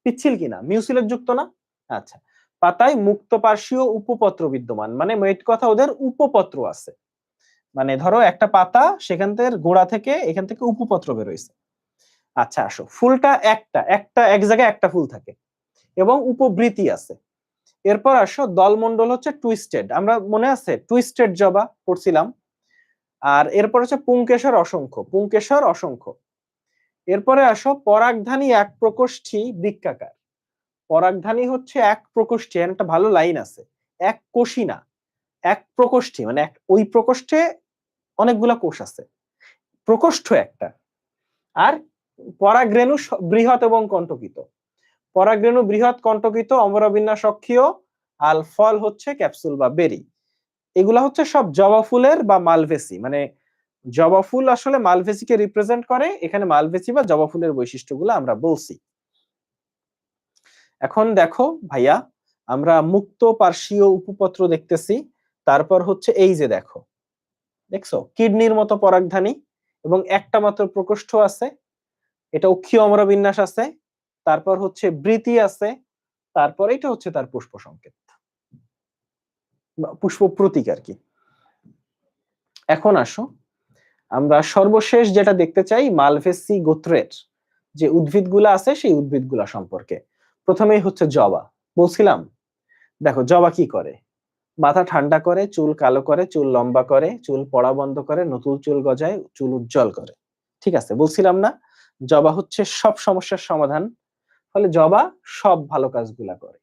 পিচ্ছিল কিনা? মিউসিলেজ যুক্ত না? আচ্ছা। পাতায় মুক্ত পার্শ্বীয় উপপত্র বিদ্যমান, মানে মেট কথা ওদের উপপত্র আছে। মানে ধরো একটা পাতা, সেখান থেকে গোড়া থেকে এখান থেকে উপপত্র বেরোইছে। আচ্ছা আসো, ফুলটা একটা এক জায়গায় একটা ফুল থাকে এবং উপবৃতি আছে। এরপর আসো, দলমন্ডল হচ্ছে টুইস্টেড, আমরা মনে আছে টুইস্টেড জবা পড়ছিলাম। আর এরপর হচ্ছে পুংকেশর অসংখ্য। এরপরে আসো, পরাগধানী এক প্রকোষ্ঠী বৃক্কাকার। পরাগধানী হচ্ছে এক প্রকোষ্ঠী, একটা ভালো লাইন আছে, এক কোষী না, এক প্রকোষ্ঠী, মানে ওই প্রকোষ্ঠে অনেকগুলা কোষ আছে, প্রকোষ্ঠ একটা। আর পরাগরেণু বৃহৎ এবং কণ্টকিত। পরাগরেণু বৃহৎ কণ্টকিত, অমরাবিন্যাস অক্ষীয়, আর ফল হচ্ছে ক্যাপসুল বা বেরি। এগুলা হচ্ছে সব জবা ফুলের বা মালভেসি, মানে জবা ফুল আসলে মালভেসিকে রিপ্রেজেন্ট করে। এখানে মালভেসি বা জবা ফুলের বৈশিষ্ট্যগুলো আমরা বলছি। এখন দেখো ভাইয়া, আমরা মুক্ত পার্শ্বীয় উপপত্র দেখতেছি। তারপর হচ্ছে এই যে দেখছো কিডনির মতো পরাগধানী এবং একটা মাত্র প্রকোষ্ঠ আছে, এটা অক্ষীয় অমরবিন্যাস আছে। তারপর হচ্ছে বৃতি আছে। তারপর এটা হচ্ছে তার পুষ্প সংকেত, পুষ্প প্রতীক আর কি। এখন আসো, আমরা সর্বশেষ যেটা দেখতে চাই মালভেসি গোত্রের যে উদ্ভিদগুলা আছে সেই উদ্ভিদগুলা সম্পর্কে। প্রথমেই হচ্ছে জবা। বলছিলাম দেখো জবা কি করে, মাথা ঠান্ডা করে, চুল কালো করে, চুল লম্বা করে, চুল পড়া বন্ধ করে, নতুন চুল গজায়, চুল উজ্জ্বল করে। ঠিক আছে, বলছিলাম না জবা হচ্ছে সব সমস্যার সমাধান, ফলে জবা সব ভালো কাজগুলা করে।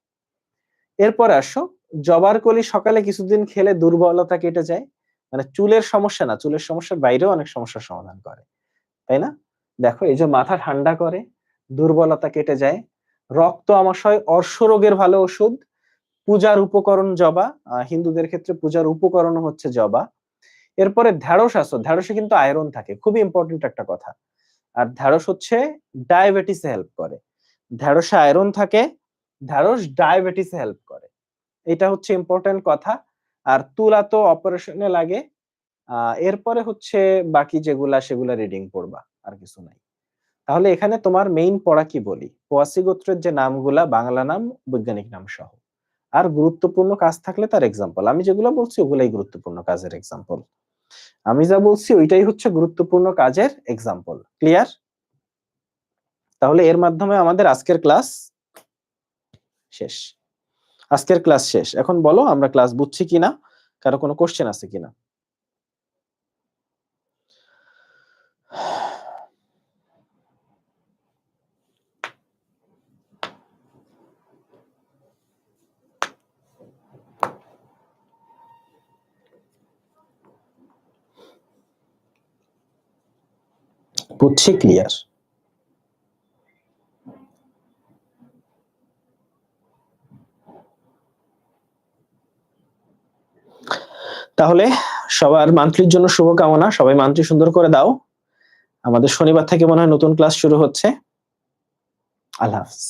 এরপরে আসো, জবার কলি সকালে কিছুদিন খেলে দুর্বলতা কেটে যায়। মানে চুলের সমস্যা না, চুলের সমস্যার বাইরেও অনেক সমস্যার সমাধান করে, তাই না? দেখো এই যে মাথা ঠান্ডা করে, দুর্বলতা কেটে যায়, রক্ত আমাশয়, অর্শ রোগের ভালো ওষুধ, পূজার উপকরণ জবা, হিন্দুদের ক্ষেত্রে পূজার উপকরণ হচ্ছে জবা। এরপরে ঢ্যাঁড়স আসো, ঢ্যাঁড়সে কিন্তু আয়রন থাকে, খুবই ইম্পর্টেন্ট একটা কথা। আর ঢ্যাঁড়স হচ্ছে ডায়াবেটিসে হেল্প করে, ঢ্যাঁড়সে আয়রন থাকে, ঢ্যাঁড়স ডায়াবেটিসে হেল্প করে, এটা হচ্ছে ইম্পর্টেন্ট কথা। আর তুলা তো অপারেশনে লাগে। এরপরে হচ্ছে বাকি যেগুলা সেগুলা রিডিং পড়বা, আর কিছু নাই। তাহলে এখানে তোমার মেইন পড়া কি বলি, পোয়াসি গোত্রের যে নামগুলা বাংলা নাম, বৈজ্ঞানিক নাম সহ, আর গুরুত্বপূর্ণ কাজ থাকলে তার এক্সাম্পল। আমি যেগুলো বলছি ওগুলাই গুরুত্বপূর্ণ কাজের এক্সাম্পল, আমি যা বলছি ওইটাই হচ্ছে গুরুত্বপূর্ণ কাজের এক্সাম্পল। ক্লিয়ার? তাহলে এর মাধ্যমে আমাদের আজকের ক্লাস শেষ। এখন বলো আমরা ক্লাস বুঝছি কিনা, কারো কোনো কোশ্চেন আছে কিনা? বুঝছি, ক্লিয়ার। তাহলে সবার মান্থলির জন্য শুভকামনা, সবাই মান্থলি সুন্দর করে দাও। আমাদের শনিবার থেকে মনে হয় নতুন ক্লাস শুরু হচ্ছে। আল্লাহ হাফেজ।